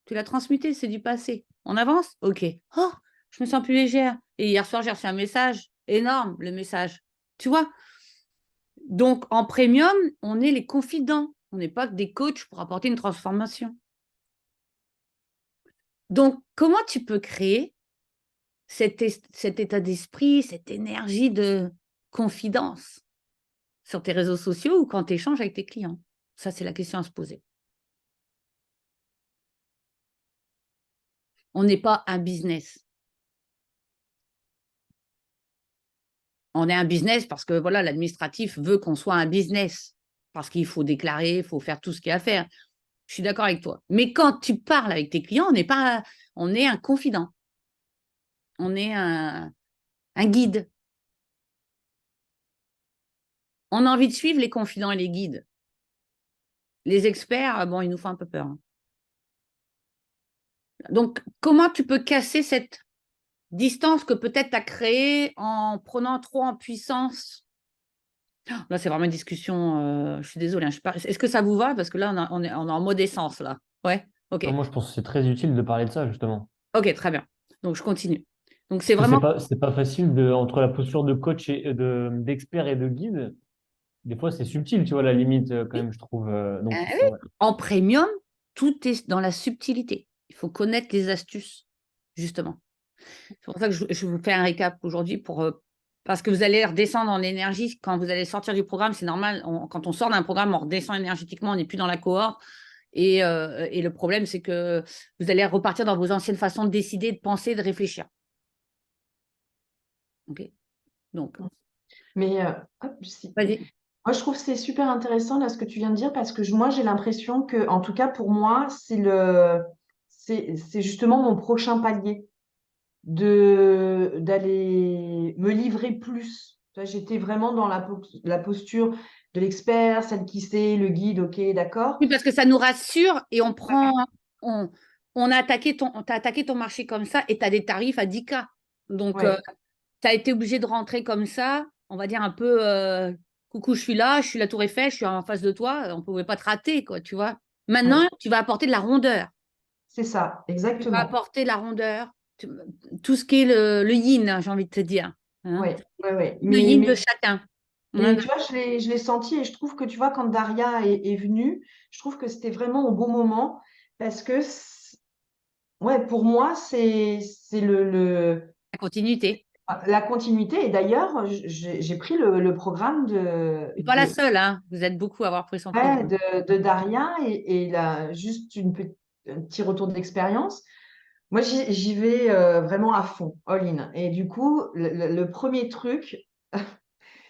tu l'as transmuté, c'est du passé. On avance? Ok. Oh, je me sens plus légère. Et hier soir, j'ai reçu un message. Énorme, le message. Tu vois? Donc, en premium, on est les confidents. On n'est pas que des coachs pour apporter une transformation. Donc, comment tu peux créer cet état d'esprit, cette énergie de confidence sur tes réseaux sociaux ou quand tu échanges avec tes clients? Ça, c'est la question à se poser. On n'est pas un business. On est un business parce que voilà, l'administratif veut qu'on soit un business, parce qu'il faut déclarer, il faut faire tout ce qu'il y a à faire. Je suis d'accord avec toi. Mais quand tu parles avec tes clients, on est un confident. On est un guide. On a envie de suivre les confidents et les guides. Les experts, bon, ils nous font un peu peur. Donc, comment tu peux casser cette distance que peut-être tu as créée en prenant trop en puissance? Là, c'est vraiment une discussion. Je suis désolée. Est-ce que ça vous va? Parce que là, on est en mode essence, là. Ouais, ok. Non, moi, je pense que c'est très utile de parler de ça, justement. Ok, très bien. Donc, je continue. Donc, c'est Parce que vraiment. c'est pas facile entre la posture de coach et d'expert et de guide. Des fois, c'est subtil, tu vois, la limite, quand même, je trouve. Donc, Oui. ouais. En premium, tout est dans la subtilité. Il faut connaître les astuces, justement. C'est pour ça que je vous fais un récap aujourd'hui parce que vous allez redescendre en énergie quand vous allez sortir du programme. C'est normal. Quand on sort d'un programme, on redescend énergétiquement, on n'est plus dans la cohorte. Et le problème, c'est que vous allez repartir dans vos anciennes façons de décider, de penser, de réfléchir. OK. Donc, Mais vas-y. moi, je trouve que c'est super intéressant là ce que tu viens de dire parce que moi, j'ai l'impression que, en tout cas pour moi, c'est justement mon prochain palier d'aller me livrer plus. Tu vois, j'étais vraiment dans la posture de l'expert, celle qui sait, le guide, ok, d'accord. Oui, parce que ça nous rassure et on a t'as attaqué ton marché comme ça et tu as des tarifs à 10K. Donc, Ouais. tu as été obligé de rentrer comme ça, on va dire un peu coucou, je suis la Tour Eiffel, je suis en face de toi, on ne pouvait pas te rater, quoi, tu vois. Maintenant, Ouais. tu vas apporter de la rondeur. C'est ça, Tu vas exactement. apporter la rondeur, tout ce qui est le yin, hein, j'ai envie de te dire. Hein. Ouais, ouais, ouais. Le yin de chacun. Mais Hein. tu vois, je l'ai senti et je trouve que tu vois, quand Daria est venue, je trouve que c'était vraiment au bon moment parce que, ouais, pour moi, c'est La continuité. la continuité. Et d'ailleurs, j'ai pris le programme Tu n'es pas la seule, hein. Vous êtes beaucoup à avoir pris son programme. de Daria et là, juste un petit retour d'expérience. Moi, j'y vais vraiment à fond, all-in. Et du coup, le premier truc,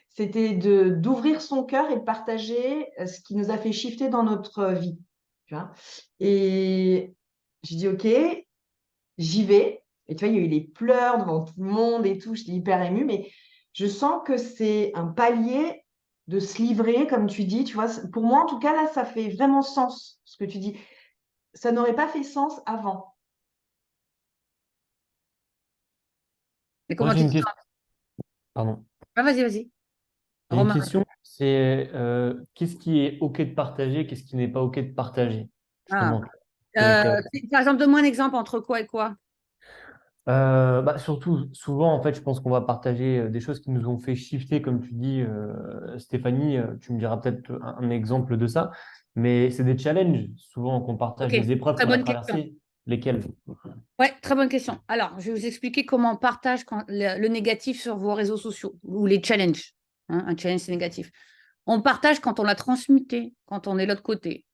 c'était d'ouvrir son cœur et de partager ce qui nous a fait shifter dans notre vie. Tu vois. Et j'ai dit, OK, j'y vais. Et tu vois, il y a eu les pleurs devant tout le monde et tout. J'étais hyper émue, mais je sens que c'est un palier de se livrer, comme tu dis. Tu vois, pour moi, en tout cas, là, ça fait vraiment sens, ce que tu dis. Ça n'aurait pas fait sens avant. Mais Moi, comment j'ai tu une te question. sens? Pardon. Ah, vas-y, vas-y. J'ai une Romain. question, c'est qu'est-ce qui est OK de partager, qu'est-ce qui n'est pas OK de partager, Ah. justement. Connecté à- Par exemple, donne-moi un exemple entre quoi et quoi? Bah, surtout, souvent, en fait, je pense qu'on va partager des choses qui nous ont fait shifter, comme tu dis, Stéphanie, tu me diras peut-être un exemple de ça, mais c'est des challenges, souvent, qu'on partage, Ok, des épreuves très qu'on a bonne question. traversées, lesquelles? Ouais, très bonne question. Alors, je vais vous expliquer comment on partage le négatif sur vos réseaux sociaux ou les challenges. Hein, un challenge, c'est négatif. On partage quand on l'a transmuté, quand on est de l'autre côté.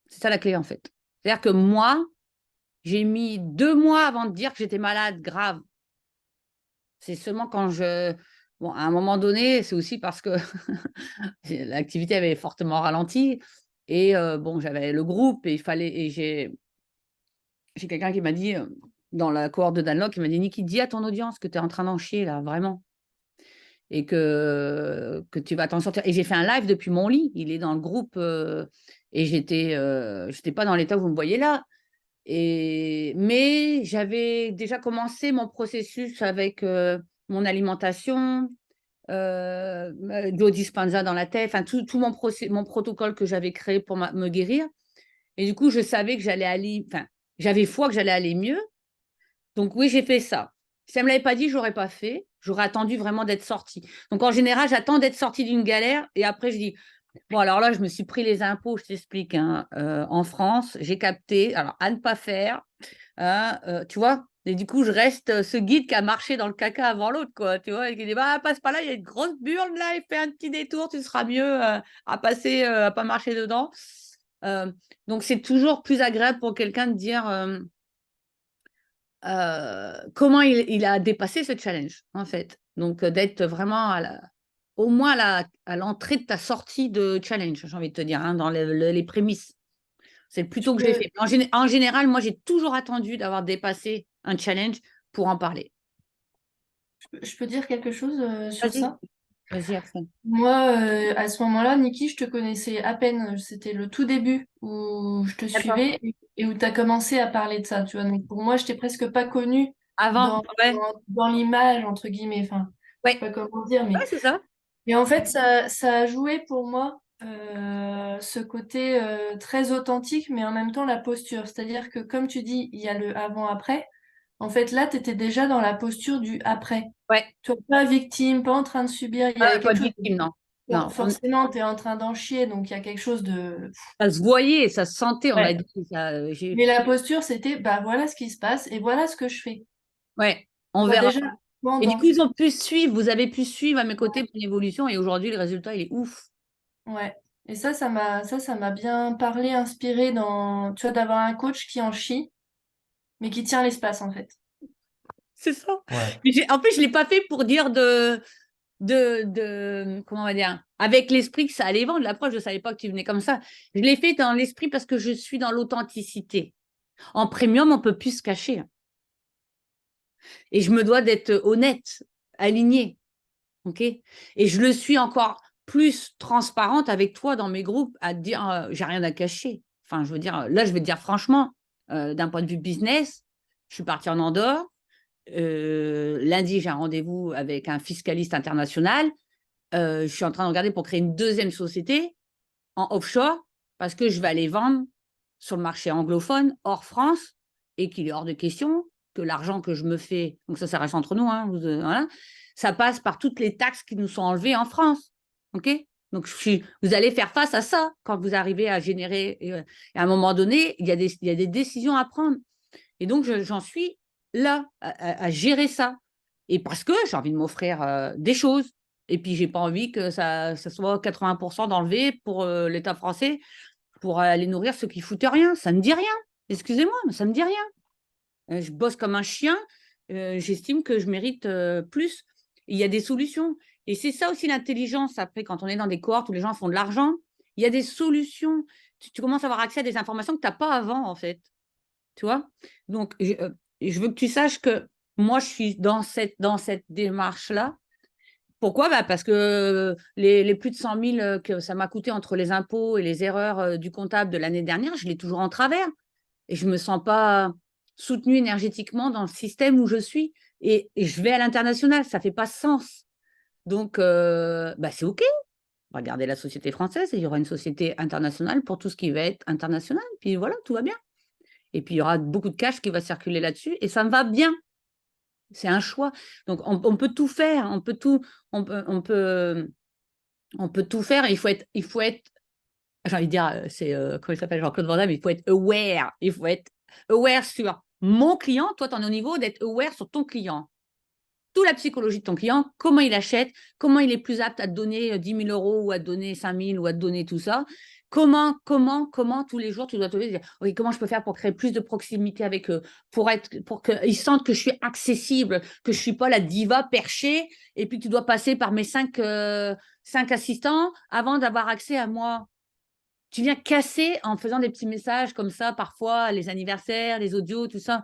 C'est ça la clé, en fait. C'est-à-dire que moi, j'ai mis 2 mois avant de dire que j'étais malade, grave. C'est seulement quand Bon, à un moment donné, c'est aussi parce que l'activité avait fortement ralenti. Et bon, j'avais le groupe et il fallait. Et j'ai quelqu'un qui m'a dit, dans la cohorte de Danlock, il m'a dit: «Niki, dis à ton audience que tu es en train d'en chier là, vraiment et que tu vas t'en sortir» et j'ai fait un live depuis mon lit. Il est dans le groupe, et j'étais pas dans l'état où vous me voyez là mais j'avais déjà commencé mon processus avec, mon alimentation, Joe Dispenza dans la tête, enfin tout mon protocole que j'avais créé pour me guérir et du coup, je savais que j'allais aller enfin, j'avais foi que j'allais aller mieux. Donc oui, j'ai fait ça. Si elle ne me l'avait pas dit, je l'aurais pas fait. J'aurais attendu vraiment d'être sortie. Donc en général, j'attends d'être sortie d'une galère et après je dis: Bon, alors là, je me suis pris les impôts, je t'explique, hein. En France, j'ai capté, alors à ne pas faire, hein, tu vois. Et du coup, je reste ce guide qui a marché dans le caca avant l'autre, quoi, tu vois, et qui dit, bah, passe pas là, il y a une grosse burle là, et fais un petit détour, tu seras mieux à passer, à pas marcher dedans. Donc, c'est toujours plus agréable pour quelqu'un de dire comment il a dépassé ce challenge, en fait. Donc, d'être vraiment au moins à l'entrée de ta sortie de challenge, j'ai envie de te dire, hein, dans les prémices. C'est plutôt que je l'ai fait. En général, moi, j'ai toujours attendu d'avoir dépassé un challenge pour en parler. Je peux dire quelque chose sur Vas-y, ça? vas-y, Axel. Moi, à ce moment-là, Niki, je te connaissais à peine. C'était le tout début où je te D'accord. suivais et où tu as commencé à parler de ça, tu vois. Donc pour moi, je t'ai presque pas connue Avant, ouais, dans l'image, entre guillemets. Enfin, je sais ouais, pas comment dire, mais... ouais, c'est ça. Et en fait, ça a joué pour moi ce côté très authentique, mais en même temps la posture. C'est-à-dire que, comme tu dis, il y a le avant-après. En fait, là, tu étais déjà dans la posture du après. Ouais, Tu n'es pas victime, pas en train de subir. Il y avait pas quelque de chose victime, non. Bon, Non, forcément, tu es en train d'en chier, donc il y a quelque chose de... ça se voyait, ça se sentait, on m'a Ouais. dit. Ça, Mais la posture, c'était, bah voilà ce qui se passe et voilà ce que je fais. ouais, on Bah, verra. déjà, Et du coup, pendant. ils ont pu suivre, vous avez pu suivre à mes côtés mon évolution, et aujourd'hui, le résultat, il est ouf. Ouais. Et ça m'a bien parlé, inspiré dans, tu vois, d'avoir un coach qui en chie, mais qui tient l'espace, en fait. C'est ça. Ouais. En plus, je ne l'ai pas fait pour dire comment on va dire, avec l'esprit que ça allait vendre. La preuve, je ne savais pas que tu venais comme ça. Je l'ai fait dans l'esprit parce que je suis dans l'authenticité. En premium, on ne peut plus se cacher. Et je me dois d'être honnête, alignée. OK? Et je le suis encore plus transparente avec toi dans mes groupes à te dire, j'ai rien à cacher. Enfin, je veux dire, là, je vais te dire franchement, d'un point de vue business, je suis partie en Andorre. Lundi, j'ai un rendez-vous avec un fiscaliste international. Je suis en train de regarder pour créer une deuxième société en offshore parce que je vais aller vendre sur le marché anglophone hors France et qu'il est hors de question que l'argent que je me fais, donc ça reste entre nous, hein, voilà, ça passe par toutes les taxes qui nous sont enlevées en France. OK? Donc, vous allez faire face à ça quand vous arrivez à générer. Et à un moment donné, il y a des décisions à prendre. Et donc, j'en suis là, à gérer ça. Et parce que j'ai envie de m'offrir des choses. Et puis, j'ai pas envie que ça soit 80% d'enlevé pour l'État français pour aller nourrir ceux qui foutent rien. Ça ne me dit rien. Excusez-moi, mais ça ne me dit rien. Je bosse comme un chien. J'estime que je mérite plus. Il y a des solutions. Et c'est ça aussi l'intelligence. Après, quand on est dans des cohortes où les gens font de l'argent, il y a des solutions. Tu commences à avoir accès à des informations que tu n'as pas avant, en fait. Tu vois? Donc, je veux que tu saches que moi, je suis dans cette démarche-là. Pourquoi? Bah parce que les plus de 100 000 que ça m'a coûté entre les impôts et les erreurs du comptable de l'année dernière, je l'ai toujours en travers. Et je ne me sens pas soutenue énergétiquement dans le système où je suis. Et je vais à l'international, ça ne fait pas sens. Donc, bah, c'est OK. Regardez la société française, il y aura une société internationale pour tout ce qui va être international. Puis voilà, tout va bien. Et puis, il y aura beaucoup de cash qui va circuler là-dessus et ça me va bien. C'est un choix. Donc, on peut tout faire. On peut tout faire. Il faut être j'ai envie de dire, comment il s'appelle, Jean-Claude Van Damme, il faut être aware. Il faut être aware sur mon client. Toi, tu en es au niveau d'être aware sur ton client. Toute la psychologie de ton client, comment il achète, comment il est plus apte à te donner 10 000 euros ou à te donner 5 000 ou à te donner tout ça. Comment, tous les jours, tu dois te dire, oui, comment je peux faire pour créer plus de proximité avec eux, pour qu'ils sentent que je suis accessible, que je ne suis pas la diva perchée, et puis tu dois passer par mes 5 assistants avant d'avoir accès à moi. Tu viens casser en faisant des petits messages comme ça, parfois, les anniversaires, les audios, tout ça.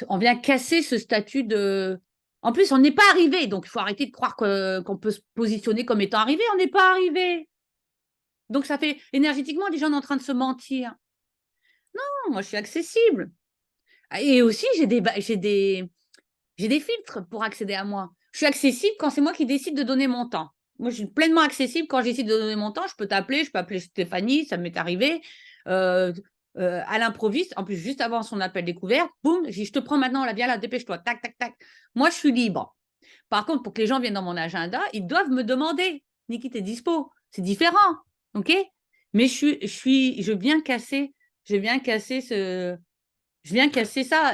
On vient casser ce statut de... En plus, on n'est pas arrivé, donc il faut arrêter de croire qu'on peut se positionner comme étant arrivé. On n'est pas arrivé. Donc, ça fait énergétiquement, les gens sont en train de se mentir. Non, moi, je suis accessible. Et aussi, j'ai des filtres pour accéder à moi. Je suis accessible quand c'est moi qui décide de donner mon temps. Moi, je suis pleinement accessible quand je décide de donner mon temps. Je peux t'appeler, je peux appeler Stéphanie, ça m'est arrivé. À l'improviste, en plus, juste avant son appel découvert, boum, je te prends maintenant, là, viens là, dépêche-toi, tac, tac, tac. Moi, je suis libre. Par contre, pour que les gens viennent dans mon agenda, ils doivent me demander, Niki, t'es dispo? C'est différent, ok? Mais je viens casser ça.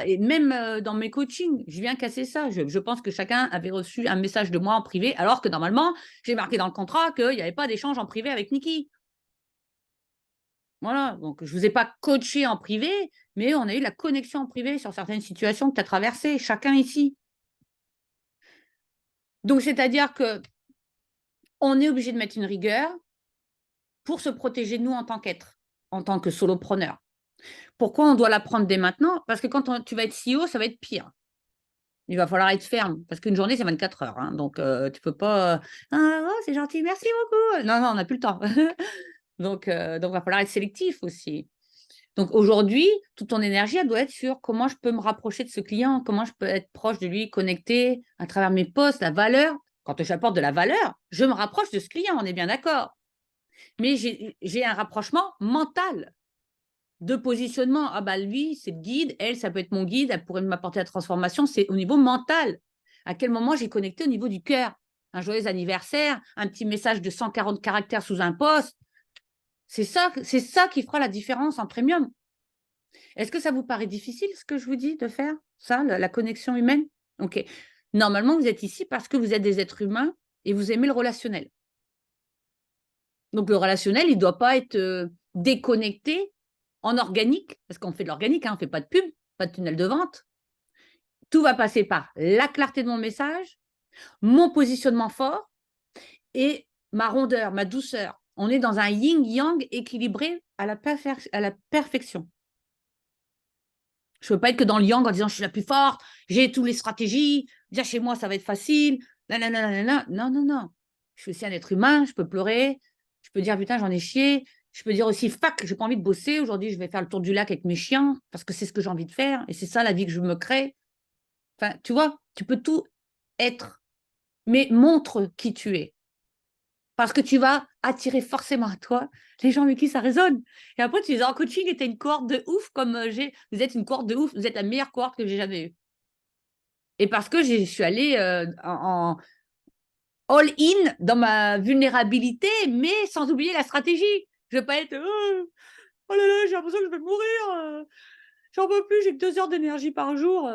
Et même dans mes coachings, je viens casser ça. Je pense que chacun avait reçu un message de moi en privé, alors que normalement, j'ai marqué dans le contrat qu'il n'y avait pas d'échange en privé avec Niki. Voilà, donc je ne vous ai pas coaché en privé, mais on a eu la connexion en privé sur certaines situations que tu as traversées, chacun ici. Donc, c'est-à-dire qu'on est obligé de mettre une rigueur pour se protéger de nous en tant qu'être, en tant que solopreneur. Pourquoi on doit la prendre dès maintenant? Parce que quand tu vas être CEO, ça va être pire. Il va falloir être ferme, parce qu'une journée, c'est 24 heures. Hein, donc, tu ne peux pas... Ah, oh, c'est gentil, merci beaucoup. Non, on n'a plus le temps. donc, il va falloir être sélectif aussi. Donc, aujourd'hui, toute ton énergie, elle doit être sur comment je peux me rapprocher de ce client, comment je peux être proche de lui, connecté à travers mes posts, la valeur. Quand j'apporte de la valeur, je me rapproche de ce client, on est bien d'accord. Mais j'ai un rapprochement mental de positionnement. Ah bah lui, c'est le guide, elle, ça peut être mon guide, elle pourrait m'apporter la transformation, c'est au niveau mental. À quel moment j'ai connecté au niveau du cœur? Un joyeux anniversaire, un petit message de 140 caractères sous un post. C'est ça qui fera la différence en premium. Est-ce que ça vous paraît difficile, ce que je vous dis, de faire ça, la connexion humaine? Ok. Normalement, vous êtes ici parce que vous êtes des êtres humains et vous aimez le relationnel. Donc, le relationnel, il ne doit pas être déconnecté en organique, parce qu'on fait de l'organique, hein, on ne fait pas de pub, pas de tunnel de vente. Tout va passer par la clarté de mon message, mon positionnement fort et ma rondeur, ma douceur. On est dans un yin-yang équilibré à la perfection. Je ne veux pas être que dans le yang en disant je suis la plus forte, j'ai toutes les stratégies, viens chez moi, ça va être facile. Non. Je suis aussi un être humain, je peux pleurer, je peux dire putain, j'en ai chié. Je peux dire aussi fuck, j'ai pas envie de bosser. Aujourd'hui, je vais faire le tour du lac avec mes chiens parce que c'est ce que j'ai envie de faire et c'est ça la vie que je me crée. Enfin, tu vois, tu peux tout être, mais montre qui tu es. Parce que tu vas attirer forcément à toi les gens avec qui ça résonne. Et après, tu es en coaching et tu as une cohorte de ouf comme vous êtes une cohorte de ouf, vous êtes la meilleure cohorte que j'ai jamais eue. Et parce que je suis allée en all-in dans ma vulnérabilité, mais sans oublier la stratégie. Je ne veux pas être oh là là, j'ai l'impression que je vais mourir. J'en peux plus, j'ai que 2 heures d'énergie par jour.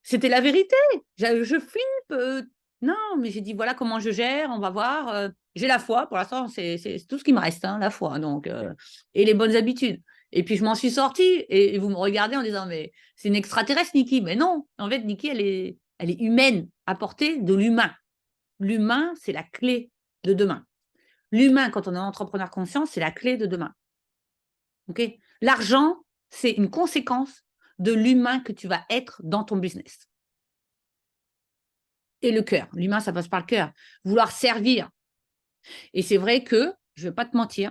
C'était la vérité. Je flippe. Non, mais j'ai dit voilà comment je gère, on va voir. J'ai la foi, pour l'instant, c'est tout ce qui me reste, hein, la foi. Donc, et les bonnes habitudes. Et puis, je m'en suis sortie. Et vous me regardez en disant mais c'est une extraterrestre, Niki. Mais non, en fait, Niki, elle est humaine, à portée de l'humain. L'humain, c'est la clé de demain. L'humain, quand on est entrepreneur conscient, c'est la clé de demain. Okay? L'argent, c'est une conséquence de l'humain que tu vas être dans ton business. Et le cœur. L'humain, ça passe par le cœur. Vouloir servir. Et c'est vrai que, je ne vais pas te mentir,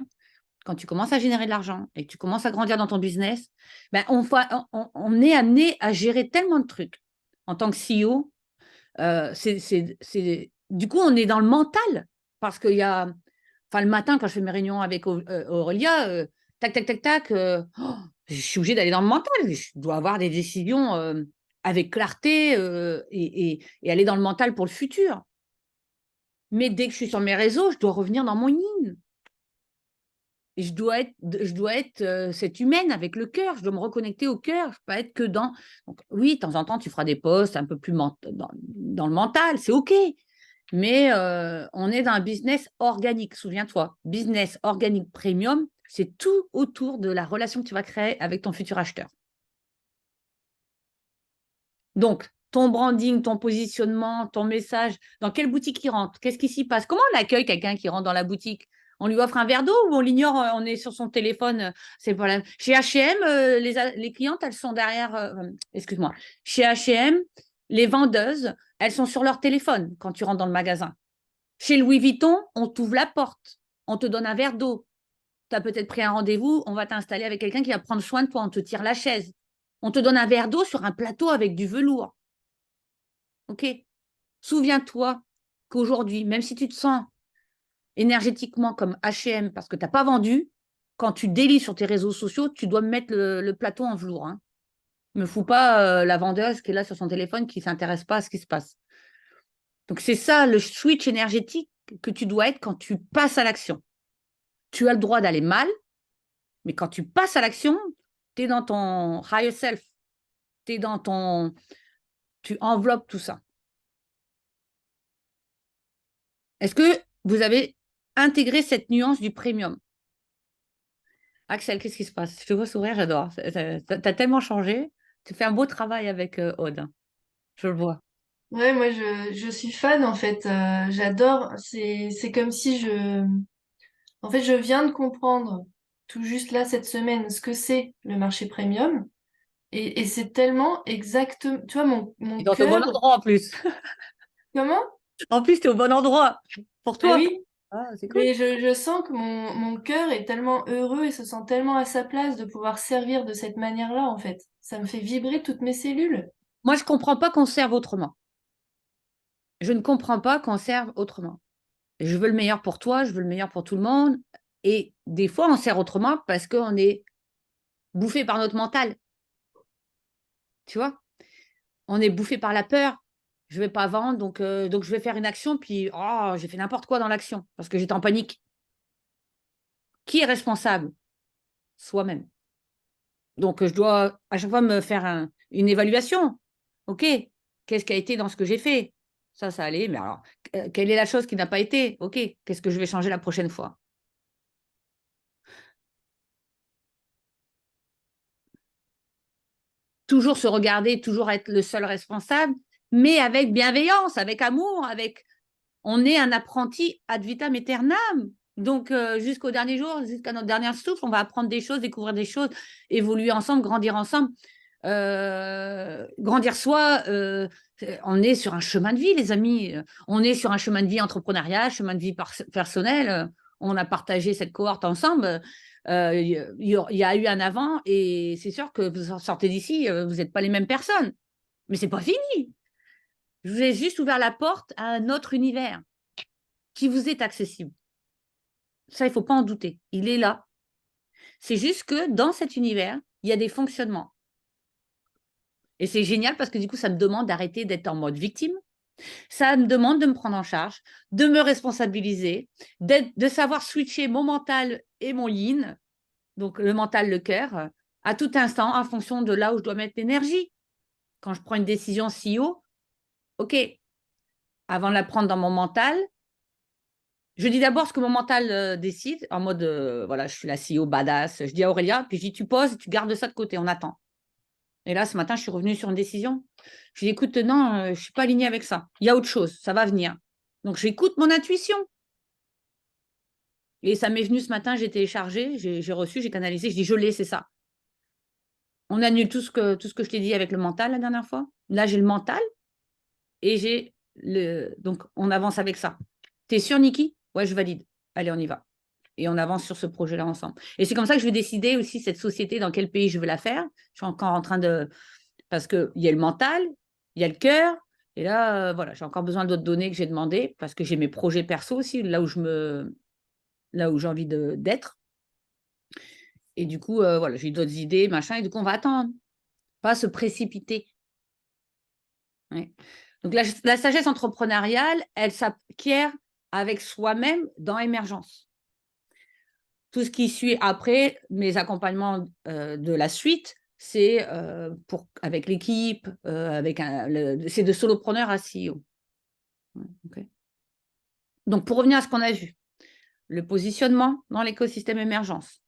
quand tu commences à générer de l'argent et que tu commences à grandir dans ton business, ben on est amené à gérer tellement de trucs. En tant que CEO, du coup, on est dans le mental. Parce qu'il y a... Enfin, le matin, quand je fais mes réunions avec Aurélia, tac, je suis obligée d'aller dans le mental. Je dois avoir des décisions avec clarté et aller dans le mental pour le futur. Mais dès que je suis sur mes réseaux, je dois revenir dans mon yin. Et je dois être cette humaine avec le cœur. Je dois me reconnecter au cœur. Je ne peux pas être que dans... Donc, oui, de temps en temps, tu feras des posts un peu plus dans le mental. C'est OK. Mais on est dans un business organique, souviens-toi. Business organique premium, c'est tout autour de la relation que tu vas créer avec ton futur acheteur. Donc, ton branding, ton positionnement, ton message, dans quelle boutique il rentre? Qu'est-ce qui s'y passe? Comment on accueille quelqu'un qui rentre dans la boutique? On lui offre un verre d'eau ou on l'ignore, on est sur son téléphone? C'est pas la... Chez H&M, les clientes, elles sont derrière... excuse-moi. Chez H&M, les vendeuses, elles sont sur leur téléphone quand tu rentres dans le magasin. Chez Louis Vuitton, on t'ouvre la porte, on te donne un verre d'eau. Tu as peut-être pris un rendez-vous, on va t'installer avec quelqu'un qui va prendre soin de toi, on te tire la chaise. On te donne un verre d'eau sur un plateau avec du velours. OK? Souviens-toi qu'aujourd'hui, même si tu te sens énergétiquement comme H&M parce que tu n'as pas vendu, quand tu délis sur tes réseaux sociaux, tu dois me mettre le plateau en velours. Hein. Ne me fous pas la vendeuse qui est là sur son téléphone qui ne s'intéresse pas à ce qui se passe. Donc, c'est ça le switch énergétique que tu dois être quand tu passes à l'action. tu as le droit d'aller mal, mais quand tu passes à l'action, tu es dans ton higher self, tu enveloppes tout ça. Est-ce que vous avez intégré cette nuance du premium? Axel, qu'est-ce qui se passe? Je te vois sourire, j'adore. Tu as tellement changé. Tu fais un beau travail avec Aude. Je le vois. Ouais, moi je suis fan en fait. J'adore. C'est comme si en fait, je viens de comprendre tout juste là cette semaine ce que c'est le marché premium. Et c'est tellement exact. Tu vois, mon Et dans au bon cœur. endroit en plus. Comment? En plus, tu es au bon endroit pour Ben toi. oui, Ah, c'est cool. mais je sens que mon cœur est tellement heureux et se sent tellement à sa place de pouvoir servir de cette manière-là, en fait. Ça me fait vibrer toutes mes cellules. Moi, je ne comprends pas qu'on serve autrement. Je ne comprends pas qu'on serve autrement. Je veux le meilleur pour toi, je veux le meilleur pour tout le monde. Et des fois, on sert autrement parce qu'on est bouffé par notre mental. Tu vois? On est bouffé par la peur. Je ne vais pas vendre, donc je vais faire une action, puis oh, j'ai fait n'importe quoi dans l'action parce que j'étais en panique. Qui est responsable? Soi-même. Donc, je dois à chaque fois me faire une évaluation. OK, qu'est-ce qui a été dans ce que j'ai fait? Ça allait, mais alors, quelle est la chose qui n'a pas été? OK, qu'est-ce que je vais changer la prochaine fois? Toujours se regarder, toujours être le seul responsable, mais avec bienveillance, avec amour, on est un apprenti ad vitam aeternam. Donc, jusqu'au dernier jour, jusqu'à notre dernier souffle, on va apprendre des choses, découvrir des choses, évoluer ensemble, grandir ensemble. Grandir soi, on est sur un chemin de vie, les amis. On est sur un chemin de vie entrepreneurial, chemin de vie personnel. On a partagé cette cohorte ensemble. Il y a eu un avant et c'est sûr que vous sortez d'ici, vous n'êtes pas les mêmes personnes. Mais c'est pas fini. Je vous ai juste ouvert la porte à un autre univers qui vous est accessible. Ça, il ne faut pas en douter. Il est là. C'est juste que dans cet univers, il y a des fonctionnements. Et c'est génial parce que du coup, ça me demande d'arrêter d'être en mode victime. Ça me demande de me prendre en charge, de me responsabiliser, de savoir switcher mon mental et mon yin, donc le mental, le cœur, à tout instant en fonction de là où je dois mettre l'énergie. Quand je prends une décision CEO, OK, avant de la prendre dans mon mental, je dis d'abord ce que mon mental décide, en mode, voilà, je suis la CEO badass. Je dis à Aurélia, puis je dis, tu poses, tu gardes ça de côté, on attend. Et là, ce matin, je suis revenue sur une décision. Je dis, écoute, non, je ne suis pas alignée avec ça. Il y a autre chose, ça va venir. Donc, j'écoute mon intuition. Et ça m'est venu ce matin, j'ai téléchargé, j'ai reçu, j'ai canalisé, je dis, je l'ai, c'est ça. On annule tout ce que je t'ai dit avec le mental la dernière fois. Là, j'ai le mental et j'ai le... Donc, on avance avec ça. T'es sûr, Niki? Ouais, je valide. Allez, on y va. Et on avance sur ce projet-là ensemble. Et c'est comme ça que je vais décider aussi cette société, dans quel pays je veux la faire. Je suis encore en train de... Parce qu'il y a le mental, il y a le cœur. Et là, voilà, j'ai encore besoin d'autres données que j'ai demandées parce que j'ai mes projets perso aussi, là où j'ai envie d'être. Et du coup, voilà, j'ai d'autres idées, machin. Et du coup, on va attendre. Pas se précipiter. Ouais. Donc, la sagesse entrepreneuriale, elle s'acquiert avec soi-même dans l'émergence. Tout ce qui suit après, mes accompagnements de la suite, c'est avec l'équipe, c'est de solopreneur à CEO. Okay. Donc, pour revenir à ce qu'on a vu, le positionnement dans l'écosystème émergence.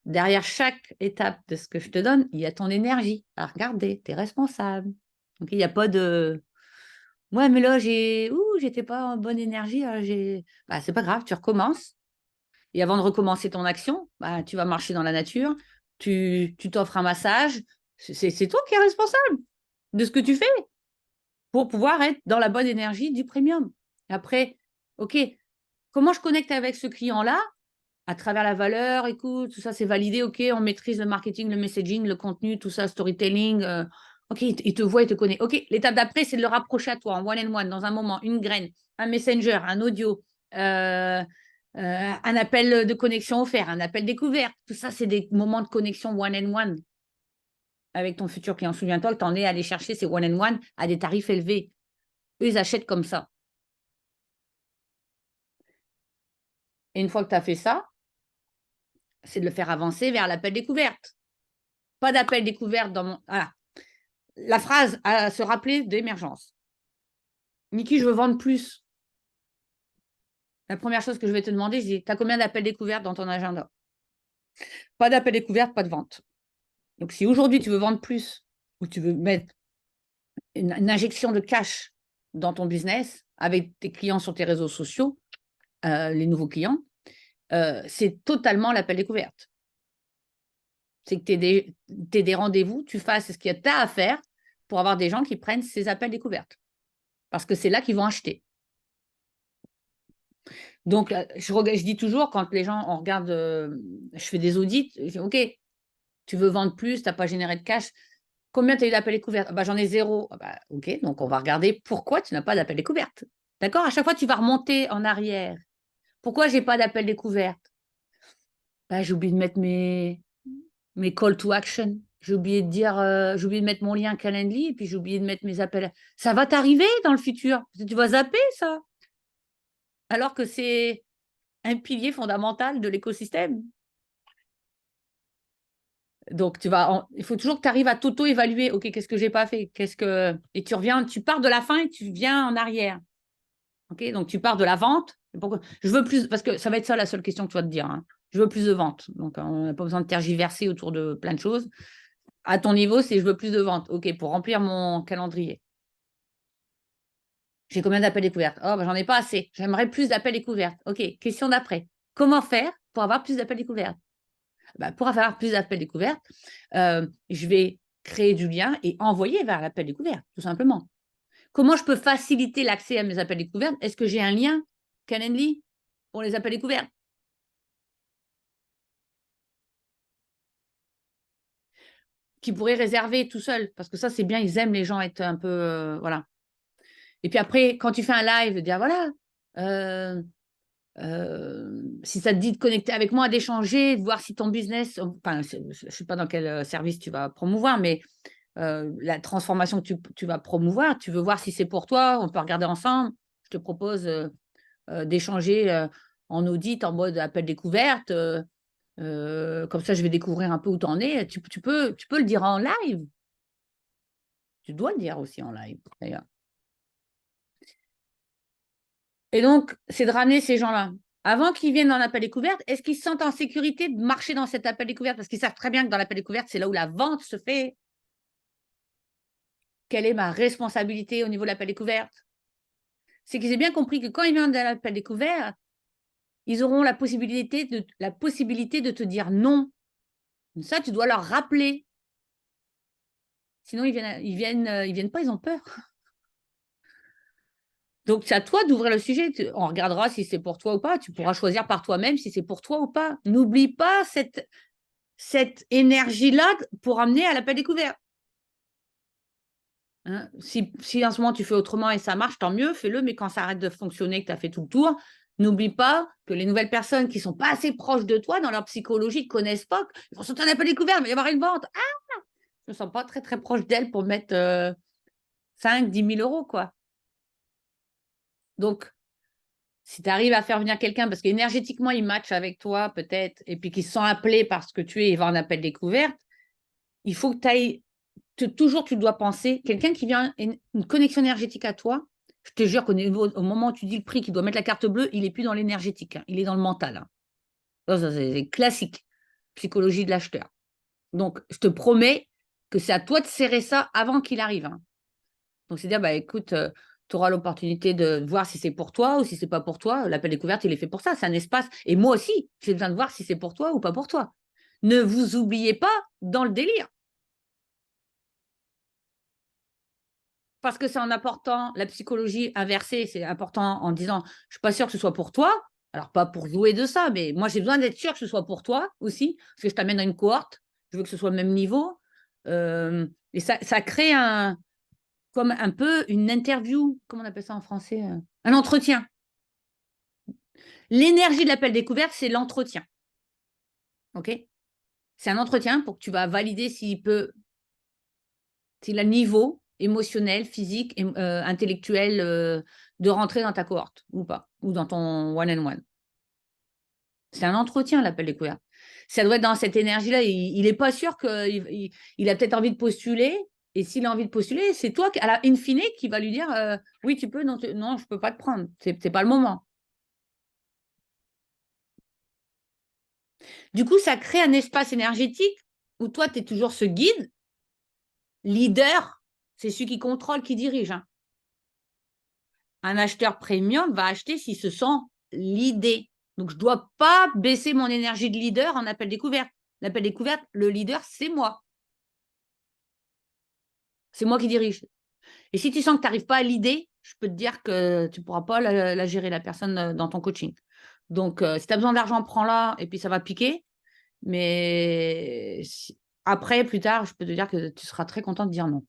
Derrière chaque étape de ce que je te donne, il y a ton énergie à regarder, tu es responsable. Donc, il n'y a pas de... Ouais, mais là, j'étais pas en bonne énergie. Bah, c'est pas grave, tu recommences. Et avant de recommencer ton action, bah, tu vas marcher dans la nature, tu t'offres un massage. C'est toi qui es responsable de ce que tu fais pour pouvoir être dans la bonne énergie du premium. Après, OK, comment je connecte avec ce client-là? À travers la valeur, écoute, tout ça, c'est validé. OK, on maîtrise le marketing, le messaging, le contenu, tout ça, storytelling. OK, il te voit, il te connaît. OK, l'étape d'après, c'est de le rapprocher à toi en one-on-one, dans un moment, une graine, un messenger, un audio, un appel de connexion offert, un appel découverte. Tout ça, c'est des moments de connexion one-on-one avec ton futur client. Souviens-toi que tu en es allé chercher ces one-on-one à des tarifs élevés. Eux, ils achètent comme ça. Et une fois que tu as fait ça, c'est de le faire avancer vers l'appel découverte. Pas d'appel découverte dans mon... Voilà. La phrase à se rappeler d'émergence. Niki, je veux vendre plus. La première chose que je vais te demander, je dis, tu as combien d'appels découvertes dans ton agenda? Pas d'appel découverte, pas de vente. Donc, si aujourd'hui, tu veux vendre plus ou tu veux mettre une injection de cash dans ton business avec tes clients sur tes réseaux sociaux, les nouveaux clients, c'est totalement l'appel découverte. C'est que tu aies des rendez-vous, tu fasses ce qu'il y a à faire pour avoir des gens qui prennent ces appels découvertes. Parce que c'est là qu'ils vont acheter. Donc, je dis toujours, quand les gens, on regarde, je fais des audits, je dis, OK, tu veux vendre plus, tu n'as pas généré de cash, combien tu as eu d'appels découvertes? J'en ai 0. OK, donc on va regarder pourquoi tu n'as pas d'appel découverte. D'accord? À chaque fois, tu vas remonter en arrière. Pourquoi je n'ai pas d'appel découverte? J'ai oublié de mettre mes call to action. J'ai oublié de dire, j'ai oublié de mettre mon lien Calendly et puis j'ai oublié de mettre mes appels. Ça va t'arriver dans le futur. Tu vas zapper ça. Alors que c'est un pilier fondamental de l'écosystème. Donc, il faut toujours que tu arrives à t'auto-évaluer. OK, qu'est-ce que je n'ai pas fait? Et tu reviens, tu pars de la fin et tu viens en arrière. OK, donc tu pars de la vente. Je veux plus, parce que ça va être ça la seule question que tu vas te dire. Hein. Je veux plus de ventes. Donc, on n'a pas besoin de tergiverser autour de plein de choses. À ton niveau, c'est je veux plus de ventes. OK, pour remplir mon calendrier. J'ai combien d'appels découvertes? J'en ai pas assez. J'aimerais plus d'appels découvertes. OK, question d'après. Comment faire pour avoir plus d'appels découvertes? Pour avoir plus d'appels découvertes, je vais créer du lien et envoyer vers l'appel découverte, tout simplement. Comment je peux faciliter l'accès à mes appels découvertes? Est-ce que j'ai un lien Calendly pour les appels découvertes? Qui pourrait réserver tout seul, parce que ça, c'est bien, ils aiment les gens être un peu... voilà. Et puis après, quand tu fais un live, dire voilà, si ça te dit de connecter avec moi, d'échanger, de voir si ton business, enfin, je ne sais pas dans quel service tu vas promouvoir, mais la transformation que tu vas promouvoir, tu veux voir si c'est pour toi, on peut regarder ensemble. Je te propose d'échanger en audit, en mode appel découverte. Comme ça, je vais découvrir un peu où tu en es. Tu peux le dire en live. Tu dois le dire aussi en live, d'ailleurs. Et donc, c'est de ramener ces gens-là. Avant qu'ils viennent dans l'appel découverte, est-ce qu'ils se sentent en sécurité de marcher dans cet appel découverte? Parce qu'ils savent très bien que dans l'appel découverte, c'est là où la vente se fait. Quelle est ma responsabilité au niveau de l'appel découverte? C'est qu'ils aient bien compris que quand ils viennent dans l'appel découverte, ils auront la possibilité de te dire non. Ça, tu dois leur rappeler. Sinon, ils viennent pas, ils ont peur. Donc, c'est à toi d'ouvrir le sujet. On regardera si c'est pour toi ou pas. Tu pourras choisir par toi-même si c'est pour toi ou pas. N'oublie pas cette énergie-là pour amener à l'appel découverte. Hein, si en ce moment tu fais autrement et ça marche, tant mieux, fais-le. Mais quand ça arrête de fonctionner, que tu as fait tout le tour, n'oublie pas que les nouvelles personnes qui ne sont pas assez proches de toi, dans leur psychologie, ne connaissent pas, ils vont sauter un appel découvert, il va y avoir une vente. Ah, je ne me sens pas très, très proche d'elle pour mettre 5, 10 000 euros, quoi. Donc, si tu arrives à faire venir quelqu'un, parce qu'énergétiquement, il match avec toi, peut-être, et puis qu'ils se sent appelés parce que tu es, il va en appel découverte, il faut que tu ailles, toujours, tu dois penser, quelqu'un qui vient, une connexion énergétique à toi, je te jure au moment où tu dis le prix, qu'il doit mettre la carte bleue, il n'est plus dans l'énergétique, hein, il est dans le mental. Hein. Ça, c'est classique, psychologie de l'acheteur. Donc, je te promets que c'est à toi de serrer ça avant qu'il arrive. Hein. Donc, c'est dire, écoute, tu auras l'opportunité de voir si c'est pour toi ou si c'est pas pour toi. L'appel découverte, il est fait pour ça. C'est un espace. Et moi aussi, j'ai besoin de voir si c'est pour toi ou pas pour toi. Ne vous oubliez pas dans le délire. Parce que c'est en apportant la psychologie inversée, c'est important en disant, je ne suis pas sûre que ce soit pour toi. Alors, pas pour jouer de ça, mais moi, j'ai besoin d'être sûre que ce soit pour toi aussi, parce que je t'amène dans une cohorte. Je veux que ce soit le même niveau. Et ça crée comme un peu une interview, comment on appelle ça en français? Un entretien. L'énergie de l'appel découverte, c'est l'entretien. OK? C'est un entretien pour que tu vas valider s'il a le niveau émotionnel, physique, intellectuel de rentrer dans ta cohorte ou pas, ou dans ton one-on-one. C'est un entretien, l'appel découverte. Ça doit être dans cette énergie-là. Il n'est pas sûr qu'il a peut-être envie de postuler. Et s'il a envie de postuler, c'est toi, à la in fine, qui va lui dire oui, tu peux, non, non, je ne peux pas te prendre. C'est pas le moment. Du coup, ça crée un espace énergétique où toi, tu es toujours ce guide. Leader, c'est celui qui contrôle, qui dirige. Hein. Un acheteur premium va acheter s'il se sent leadé. Donc, je ne dois pas baisser mon énergie de leader en appel découverte. L'appel découverte, le leader, c'est moi. C'est moi qui dirige. Et si tu sens que tu n'arrives pas à l'idée, je peux te dire que tu ne pourras pas la gérer, la personne, dans ton coaching. Donc, si tu as besoin d'argent, prends-la et puis ça va piquer. Mais après, plus tard, je peux te dire que tu seras très content de dire non.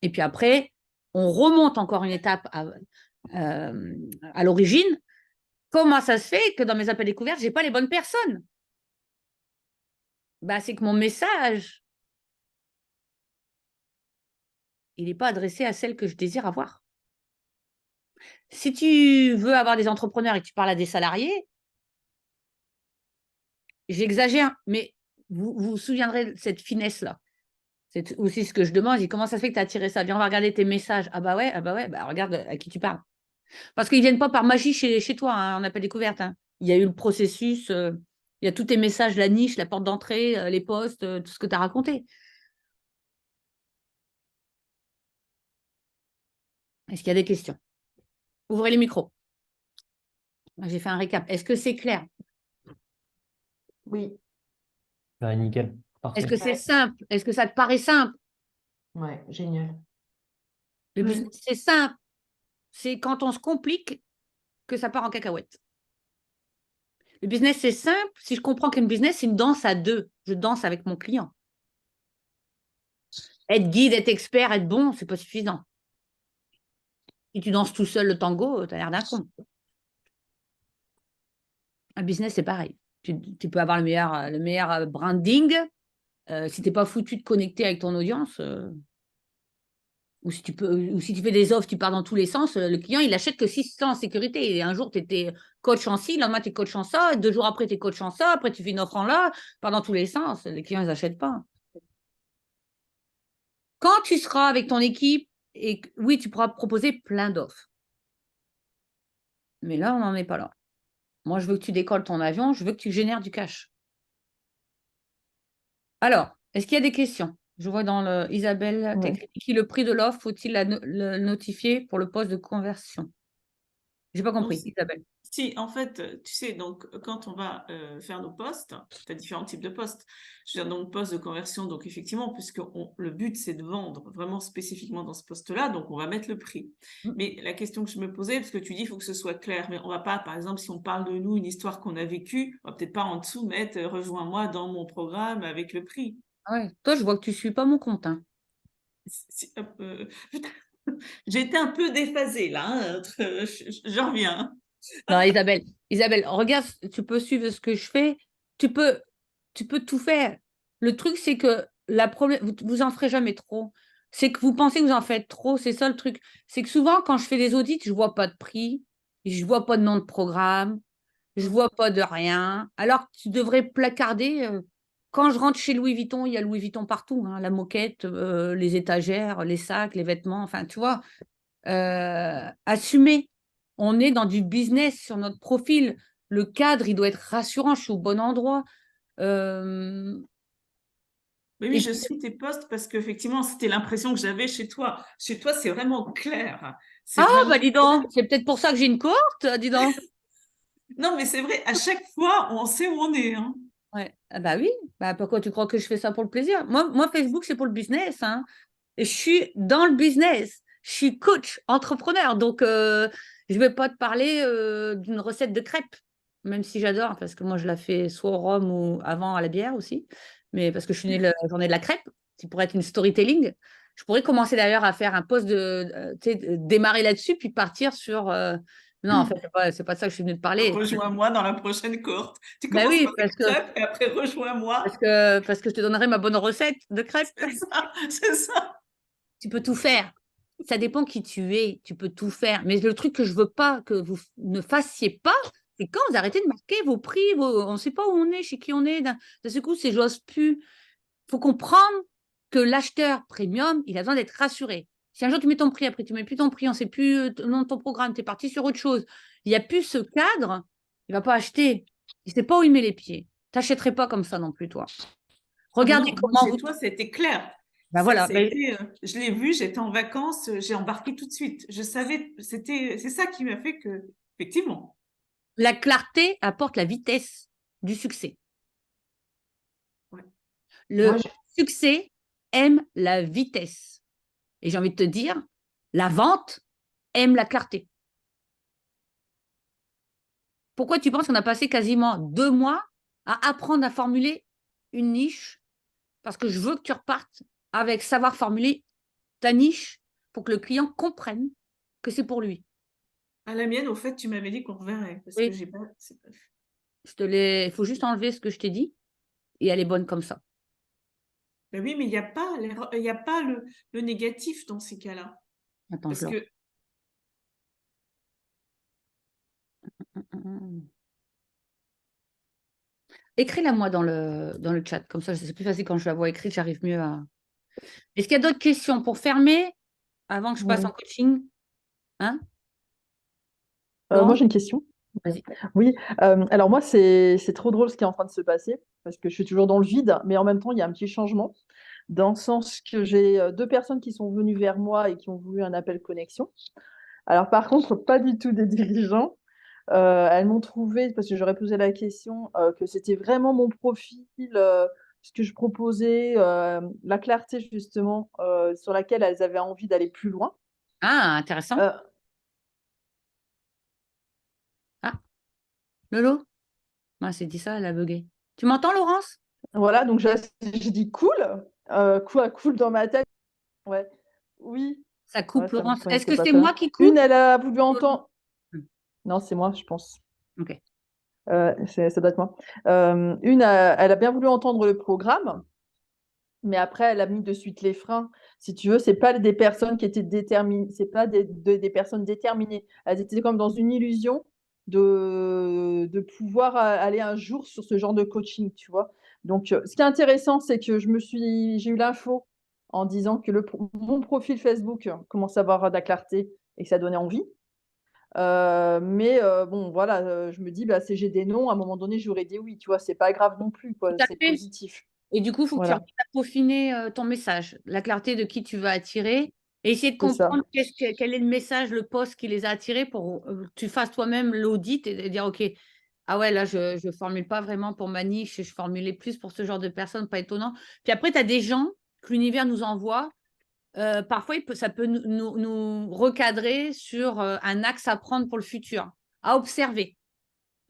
Et puis après, on remonte encore une étape à l'origine. Comment ça se fait que dans mes appels découvertes, je n'ai pas les bonnes personnes? Bah, c'est que mon message, il n'est pas adressé à celles que je désire avoir. Si tu veux avoir des entrepreneurs et que tu parles à des salariés, j'exagère, mais vous vous souviendrez de cette finesse-là. C'est aussi ce que je demande. Comment ça se fait que tu as attiré ça? Viens, on va regarder tes messages. Ah bah ouais, bah regarde à qui tu parles. Parce qu'ils ne viennent pas par magie chez toi, hein, en appel découverte. Hein. Il y a eu le processus, il y a tous tes messages, la niche, la porte d'entrée, les posts, tout ce que tu as raconté. Est-ce qu'il y a des questions? Ouvrez les micros. J'ai fait un récap. Est-ce que c'est clair? Oui, Ouais, nickel. Parfait. Est-ce que c'est simple? Est-ce que ça te paraît simple? ouais, génial. Le Mm. business, c'est simple. C'est quand on se complique que ça part en cacahuète. Le business, c'est simple. Si je comprends qu'une business, c'est une danse à deux. Je danse avec mon client. Être guide, être expert, être bon, c'est pas suffisant. Si tu danses tout seul le tango, tu as l'air d'un con. Un business, c'est pareil. Tu peux avoir le meilleur branding. Si tu n'es pas foutu de connecter avec ton audience, ou si tu fais des offres, tu pars dans tous les sens, le client, il achète que si c'est en sécurité. Et un jour, tu étais coach en ci, le lendemain, tu es coach en ça, 2 jours après, tu es coach en ça, après, tu fais une offre en là, tu pars dans tous les sens. Les clients, ils n'achètent pas. Quand tu seras avec ton équipe, et oui, tu pourras proposer plein d'offres. Mais là, on n'en est pas là. Moi, je veux que tu décolles ton avion, je veux que tu génères du cash. Alors, est-ce qu'il y a des questions? Je vois dans le Isabelle, Ouais. qui le prix de l'offre, faut-il le notifier pour le poste de conversion? J'ai pas compris, Isabelle. Si, en fait, tu sais, donc quand on va faire nos postes, tu as différents types de postes. Je veux dire, donc poste de conversion, donc effectivement, puisque le but c'est de vendre vraiment spécifiquement dans ce poste-là, donc on va mettre le prix. Mais la question que je me posais, parce que tu dis il faut que ce soit clair, mais on va pas, par exemple, si on parle de nous, une histoire qu'on a vécue, on va peut-être pas en dessous mettre rejoins-moi dans mon programme avec le prix. Ah ouais. Toi, je vois que tu suis pas mon compte. Hein. J'ai été un peu déphasée là, hein, je reviens. Non, Isabelle, regarde, tu peux suivre ce que je fais. Tu peux tout faire. Le truc, c'est que vous en ferez jamais trop. C'est que vous pensez que vous en faites trop. C'est ça le truc. C'est que souvent, quand je fais des audits, je vois pas de prix, je vois pas de nom de programme, je vois pas de rien. Alors que tu devrais placarder. Quand je rentre chez Louis Vuitton, il y a Louis Vuitton partout. Hein, la moquette, les étagères, les sacs, les vêtements. Enfin, tu vois, assumer. On est dans du business sur notre profil. Le cadre, il doit être rassurant. Je suis au bon endroit. Oui, Et je suis tes posts parce qu'effectivement, c'était l'impression que j'avais chez toi. Chez toi, c'est vraiment clair. C'est vraiment... bah dis donc, c'est peut-être pour ça que j'ai une cohorte, dis donc. Non, mais c'est vrai, à chaque fois, on sait où on est. Hein. Ouais. Ah bah oui, bah pourquoi tu crois que je fais ça pour le plaisir? Moi, Facebook, c'est pour le business. Hein. Et je suis dans le business. Je suis coach, entrepreneur. Donc, je ne vais pas te parler d'une recette de crêpes, même si j'adore, parce que moi, je la fais soit au rhum ou avant à la bière aussi. Mais parce que je suis née la journée de la crêpe, qui pourrait être une storytelling. Je pourrais commencer d'ailleurs à faire un post tu sais, démarrer là-dessus, puis partir sur. Non, en fait, c'est pas de ça que je suis venue te parler. Rejoins-moi dans la prochaine cohorte. Tu Ben commences oui, par les crêpes et après rejoins-moi. parce que je te donnerai ma bonne recette de crêpes. C'est ça. Tu peux tout faire. Ça dépend qui tu es. Tu peux tout faire. Mais le truc que je veux pas que vous ne fassiez pas, c'est quand vous arrêtez de marquer vos prix, on ne sait pas où on est, chez qui on est. D'un seul coup, c'est j'ose plus. Il faut comprendre que l'acheteur premium, il a besoin d'être rassuré. Si un jour tu mets ton prix, après tu ne mets plus ton prix, on ne sait plus le nom de ton programme, tu es parti sur autre chose, il n'y a plus ce cadre, il ne va pas acheter. Il ne sait pas où il met les pieds. Tu n'achèterais pas comme ça non plus, toi. Regardez Non, comment chez vous. toi, c'était clair. Ben Ça, voilà. je l'ai vu, j'étais en vacances, j'ai embarqué tout de suite. Je savais, c'est ça qui m'a fait que, effectivement. La clarté apporte la vitesse du succès. Ouais. Le Moi, succès aime la vitesse. Et j'ai envie de te dire, la vente aime la clarté. Pourquoi tu penses qu'on a passé quasiment 2 mois à apprendre à formuler une niche? Parce que je veux que tu repartes avec savoir formuler ta niche pour que le client comprenne que c'est pour lui. À la mienne, au fait, tu m'avais dit qu'on reverrait parce que Oui. j'ai pas. Il faut juste enlever ce que je t'ai dit et elle est bonne comme ça. Ben oui, mais il n'y a pas, il y a pas le négatif dans ces cas-là. Attends, Parce je le- que Écris-la moi dans le chat, comme ça c'est plus facile quand je la vois écrite, j'arrive mieux à. Est-ce qu'il y a d'autres questions pour fermer avant que je passe en coaching? Hein? Moi, Laurent? j'ai une question. Vas-y. Oui, alors moi, c'est trop drôle ce qui est en train de se passer, parce que je suis toujours dans le vide, mais en même temps, il y a un petit changement, dans le sens que j'ai 2 personnes qui sont venues vers moi et qui ont voulu un appel connexion. Alors par contre, pas du tout des dirigeants. Elles m'ont trouvé, parce que j'aurais posé la question, que c'était vraiment mon profil, ce que je proposais, la clarté justement, sur laquelle elles avaient envie d'aller plus loin. Ah, intéressant. Heu, Ah, Lolo? Ah, c'est dit ça, elle a bugué. Tu m'entends, Laurence? voilà, donc j'ai dit: «Cool», quoi, cool dans ma tête, ouais. Oui, Ça ouais, coupe, ça me Laurence. Est-ce connaissait que pas c'est très bien. moi qui Une, coupe? elle a voulu entendre. Hmm. Non, c'est moi, je pense. Ok. Ça doit être moi. Elle a bien voulu entendre le programme, mais après, elle a mis de suite les freins. Si tu veux, c'est pas des personnes qui étaient déterminées, c'est pas des personnes déterminées. Elles étaient comme dans une illusion de pouvoir aller un jour sur ce genre de coaching, tu vois. Donc, ce qui est intéressant, c'est que j'ai eu l'info en disant que mon profil Facebook commençait à avoir de la clarté et que ça donnait envie. Mais bon, voilà, je me dis, bah, si j'ai des non, à un moment donné, j'aurais des oui, tu vois? C'est pas grave non plus, Tout quoi, à c'est fait. positif. Et du coup, il faut que tu Voilà, arrives à peaufiner ton message, la clarté de qui tu veux attirer, et essayer de c'est ça. comprendre quel est le message, le post qui les a attirés pour que tu fasses toi-même l'audit et dire, OK, ah ouais, là, je ne formule pas vraiment pour ma niche, je formulais plus pour ce genre de personnes, pas étonnant. Puis après, tu as des gens que l'univers nous envoie. Parfois, ça peut nous recadrer sur un axe à prendre pour le futur, à observer.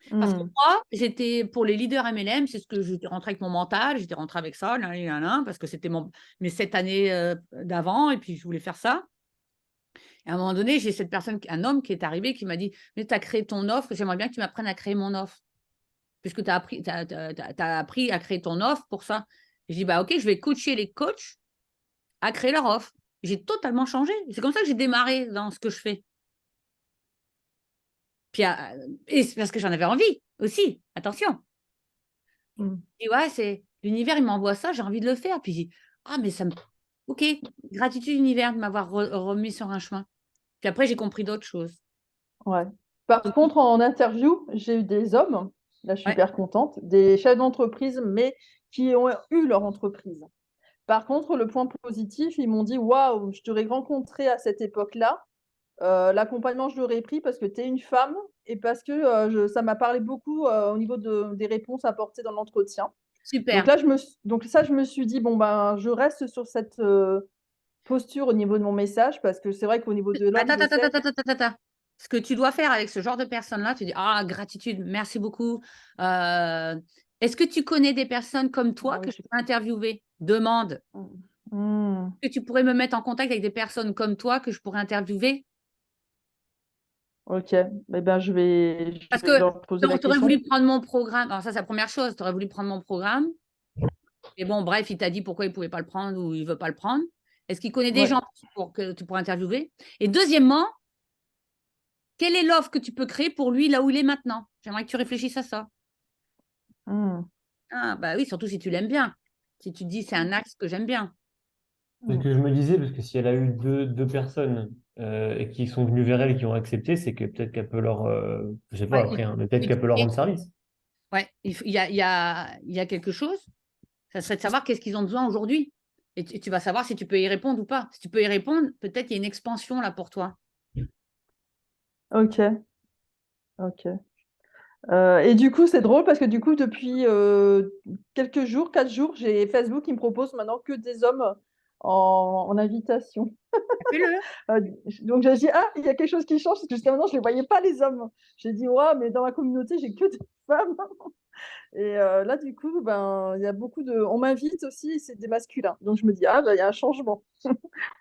Parce que Mmh. moi, j'étais pour les leaders MLM, c'est ce que j'étais rentrée avec mon mental, j'étais rentrée avec ça, parce que c'était mes 7 années d'avant, et puis je voulais faire ça. Et à un moment donné, j'ai cette personne, un homme qui est arrivé, qui m'a dit: «Mais tu as créé ton offre, j'aimerais bien que tu m'apprennes à créer mon offre, puisque tu as appris à créer ton offre pour ça.» Je dis: «Bah, OK, je vais coacher les coachs à créer leur offre.» J'ai totalement changé. C'est comme ça que j'ai démarré dans ce que je fais. Puis, et c'est parce que j'en avais envie aussi, attention. Mmh. Et ouais, c'est l'univers, il m'envoie ça, j'ai envie de le faire. Puis, je dis: «Ah, mais ça me OK, gratitude univers de m'avoir remis sur un chemin.» Puis après, j'ai compris d'autres choses. Ouais. Par Donc contre, en interview, j'ai eu des hommes, là, je suis ouais, hyper contente, des chefs d'entreprise, mais qui ont eu leur entreprise. Par contre, le point positif, ils m'ont dit: «Waouh, je t'aurais rencontré à cette époque-là, l'accompagnement, je l'aurais pris parce que tu es une femme et parce que, ça m'a parlé beaucoup, au niveau des réponses apportées dans l'entretien.» Donc super. là, je me suis dit: «Bon, ben, je reste sur cette, posture au niveau de mon message», parce que c'est vrai qu'au niveau de l'homme, Attends, je attends, attends, sais. attends, attends, attends. Ce que tu dois faire avec ce genre de personnes-là, tu dis: «Ah, gratitude, merci beaucoup. Est-ce que tu connais des personnes comme toi Ah que oui. je peux interviewer?» Demande. Mmh. Mmh. «Est-ce que tu pourrais me mettre en contact avec des personnes comme toi que je pourrais interviewer?» OK. Et ben, je Parce vais que leur poser la tu aurais question. voulu prendre mon programme. Alors ça, c'est la première chose, tu aurais voulu prendre mon programme. Et bon, bref, il t'a dit pourquoi il ne pouvait pas le prendre ou il ne veut pas le prendre. Est-ce qu'il connaît des Ouais. gens que tu pourrais interviewer? Et deuxièmement, quelle est l'offre que tu peux créer pour lui là où il est maintenant? J'aimerais que tu réfléchisses à ça. Hmm. Ah, bah oui, surtout si tu l'aimes bien. Si tu te dis, c'est un axe que j'aime bien. C'est ce que je me disais, parce que si elle a eu deux personnes et qui sont venues vers elle et qui ont accepté, c'est que peut-être qu'elle peut leur, je sais pas Ouais, après, hein, mais peut-être qu'elle peut leur rendre service. ouais, il y a quelque chose. Ça serait de savoir qu'est-ce qu'ils ont besoin aujourd'hui. Et tu vas savoir si tu peux y répondre ou pas. Si tu peux y répondre, peut-être il y a une expansion là pour toi. Ok, ok. Et du coup, c'est drôle parce que du coup, depuis quelques jours, 4 jours, j'ai Facebook qui me propose maintenant que des hommes en invitation. Fais-le. Donc j'ai dit, ah, il y a quelque chose qui change parce que jusqu'à maintenant, je ne les voyais pas les hommes. J'ai dit, ouais, mais dans ma communauté, j'ai que des femmes. Et là, du coup, ben, il y a beaucoup de. On m'invite aussi, et c'est des masculins. Donc je me dis, ah, ben, il y a un changement.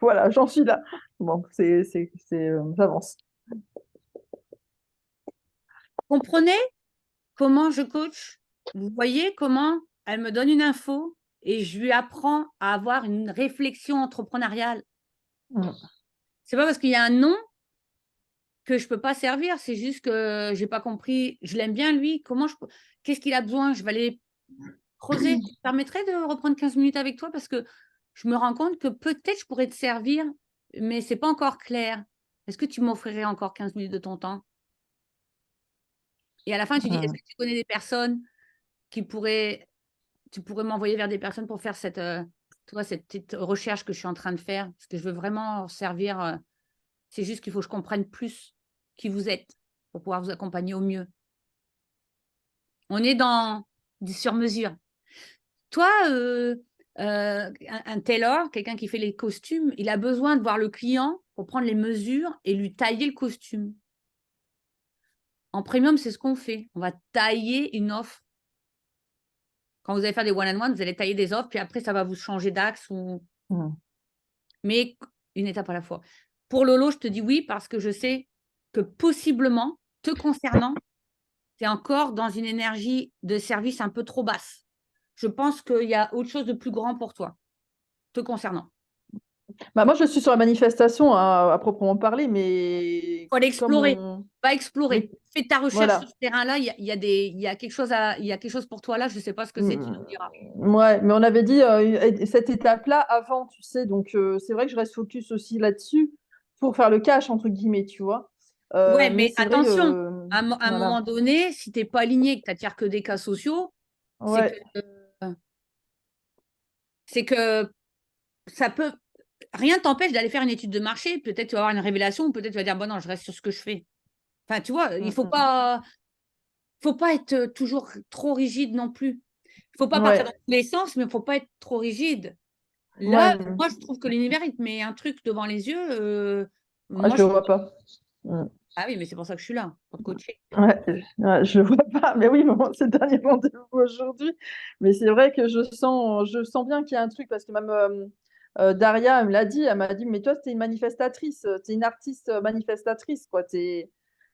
Voilà, j'en suis là. Bon, j'avance. Comprenez comment je coach? Vous voyez comment elle me donne une info et je lui apprends à avoir une réflexion entrepreneuriale. Mm. C'est pas parce qu'il y a un nom que je peux pas servir, c'est juste que j'ai pas compris. Je l'aime bien lui. Qu'est-ce qu'il a besoin? Je vais aller creuser. Ça me permettrait de reprendre 15 minutes avec toi parce que je me rends compte que peut-être je pourrais te servir, mais c'est pas encore clair. Est-ce que tu m'offrirais encore 15 minutes de ton temps? Et à la fin, tu dis, est-ce Mm. que tu connais des personnes qui pourraient, tu pourrais m'envoyer vers des personnes pour faire cette, tu vois, cette petite recherche que je suis en train de faire, parce que je veux vraiment servir. C'est juste qu'il faut que je comprenne plus qui vous êtes pour pouvoir vous accompagner au mieux. On est dans du sur-mesure. Toi, un tailor, quelqu'un qui fait les costumes, il a besoin de voir le client pour prendre les mesures et lui tailler le costume. En premium, c'est ce qu'on fait. On va tailler une offre. Quand vous allez faire des one-on-one, vous allez tailler des offres, puis après, ça va vous changer d'axe. Mm. Mais une étape à la fois. Pour Lolo, je te dis oui parce que je sais que possiblement, te concernant, tu es encore dans une énergie de service un peu trop basse. Je pense qu'il y a autre chose de plus grand pour toi, te concernant. Bah, moi, je suis sur la manifestation à proprement parler, mais Il faut aller comme explorer. on. Va explorer. Mais Fais ta recherche voilà. sur ce terrain-là. Il y a quelque chose pour toi là. Je ne sais pas ce que c'est, tu nous diras. Ouais, mais on avait dit cette étape-là avant, tu sais, donc c'est vrai que je reste focus aussi là-dessus pour faire le cash, entre guillemets, tu vois. Ouais, Mais mais c'est vrai attention, que. à un Voilà. moment donné, si tu n'es pas aligné, que tu n'attires que des cas sociaux, c'est que, Ouais. c'est que ça peut. Rien ne t'empêche d'aller faire une étude de marché. Peut-être tu vas avoir une révélation, ou peut-être tu vas dire, bon, non, je reste sur ce que je fais. Enfin, tu vois, il ne Mm, faut pas être toujours trop rigide non plus. Il ne faut pas partir dans ouais. tous les sens, mais il ne faut pas être trop rigide. Ouais. Là, moi, je trouve que l'univers, il te met un truc devant les yeux. Ah, Moi, je le vois pas. Mm. Ah oui, mais c'est pour ça que je suis là, pour te coacher. Ouais, ouais, je le vois pas. Mais oui, bon, c'est le dernier rendez-vous aujourd'hui. Mais c'est vrai que je sens bien qu'il y a un truc parce que même Daria, elle me l'a dit. Elle m'a dit, mais toi, t'es une manifestatrice, t'es une artiste manifestatrice, quoi.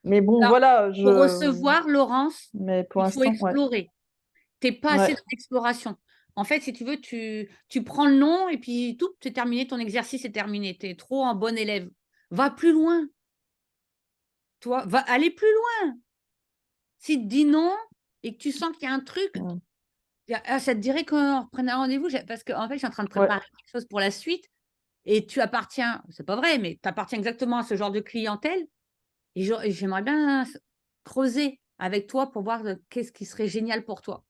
Mais bon, Alors, voilà, pour recevoir, Laurence, mais pour il faut l'instant, ouais. explorer. Tu n'es pas assez Ouais. dans l'exploration. En fait, si tu veux, tu prends le nom et puis tout, c'est terminé, ton exercice est terminé. Tu es trop un bon élève. Va plus loin. Toi, va aller plus loin. Si tu dis non et que tu sens qu'il y a un truc, Mm. ça te dirait qu'on reprenne un rendez-vous parce qu'en fait, je suis en train de Ouais. préparer quelque chose pour la suite et tu appartiens, c'est pas vrai, mais tu appartiens exactement à ce genre de clientèle et j'aimerais bien creuser avec toi pour voir qu'est-ce qui serait génial pour toi.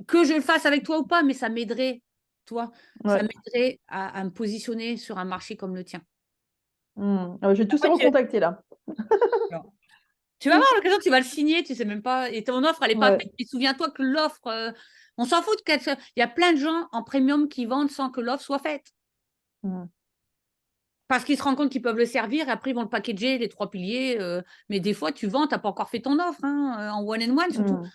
Que je le fasse avec toi ou pas, mais ça m'aiderait, toi, ça Ouais. m'aiderait à me positionner sur un marché comme le tien. Mm. Ah, je vais tous Après, recontacter là. tu vas avoir l'occasion, tu vas le signer, tu sais même pas, et ton offre, elle n'est pas Ouais. faite, mais souviens-toi que l'offre, on s'en fout il y a plein de gens en premium qui vendent sans que l'offre soit faite. Mm. Parce qu'ils se rendent compte qu'ils peuvent le servir, et après ils vont le packager, les 3 piliers. Mais des fois, tu vends, tu n'as pas encore fait ton offre en one-on-one, surtout Mm.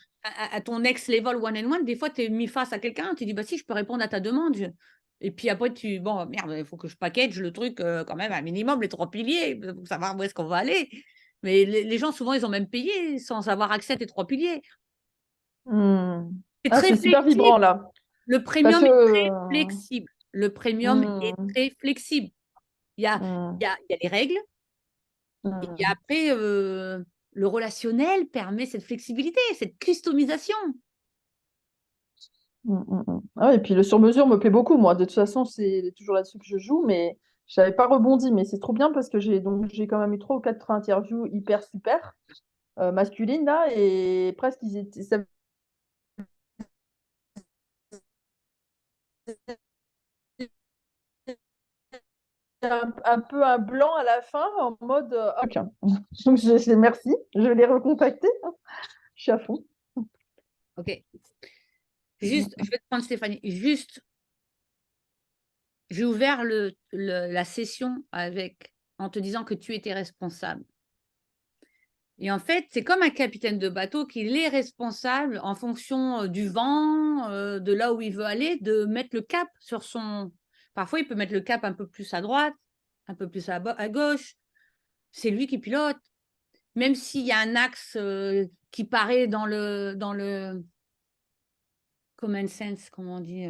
à ton next level one-on-one. Des fois, tu es mis face à quelqu'un, tu dis, bah si, je peux répondre à ta demande. Et puis après, bon, merde, il faut que je package le truc quand même, un minimum, les 3 piliers, pour savoir où est-ce qu'on va aller. Mais les gens, souvent, ils ont même payé sans avoir accès à tes 3 piliers. Mm. C'est Ah, très c'est super flexible. vibrant là. Le Parce premium que. est très flexible. Le premium est Mm. très flexible. Il y a, Mm. il y a les règles. Et Mm. après, le relationnel permet cette flexibilité, cette customisation. Ah ouais, et puis le sur-mesure me plaît beaucoup, moi. De toute façon, c'est toujours là-dessus que je joue, mais je n'avais pas rebondi. Mais c'est trop bien parce que j'ai quand même eu 3 ou 4 interviews hyper super masculines là, et presque ils étaient, ça un peu un blanc à la fin en mode ok. Donc merci, je vais les recontacter. Je suis à fond. Ok. Juste, je vais te prendre Stéphanie. Juste, j'ai ouvert la session en te disant que tu étais responsable. Et en fait, c'est comme un capitaine de bateau qui est responsable en fonction du vent, de là où il veut aller, de mettre le cap sur son. Parfois, il peut mettre le cap un peu plus à droite, un peu plus à gauche. C'est lui qui pilote. Même s'il y a un axe qui paraît dans le common sense, comment on dit,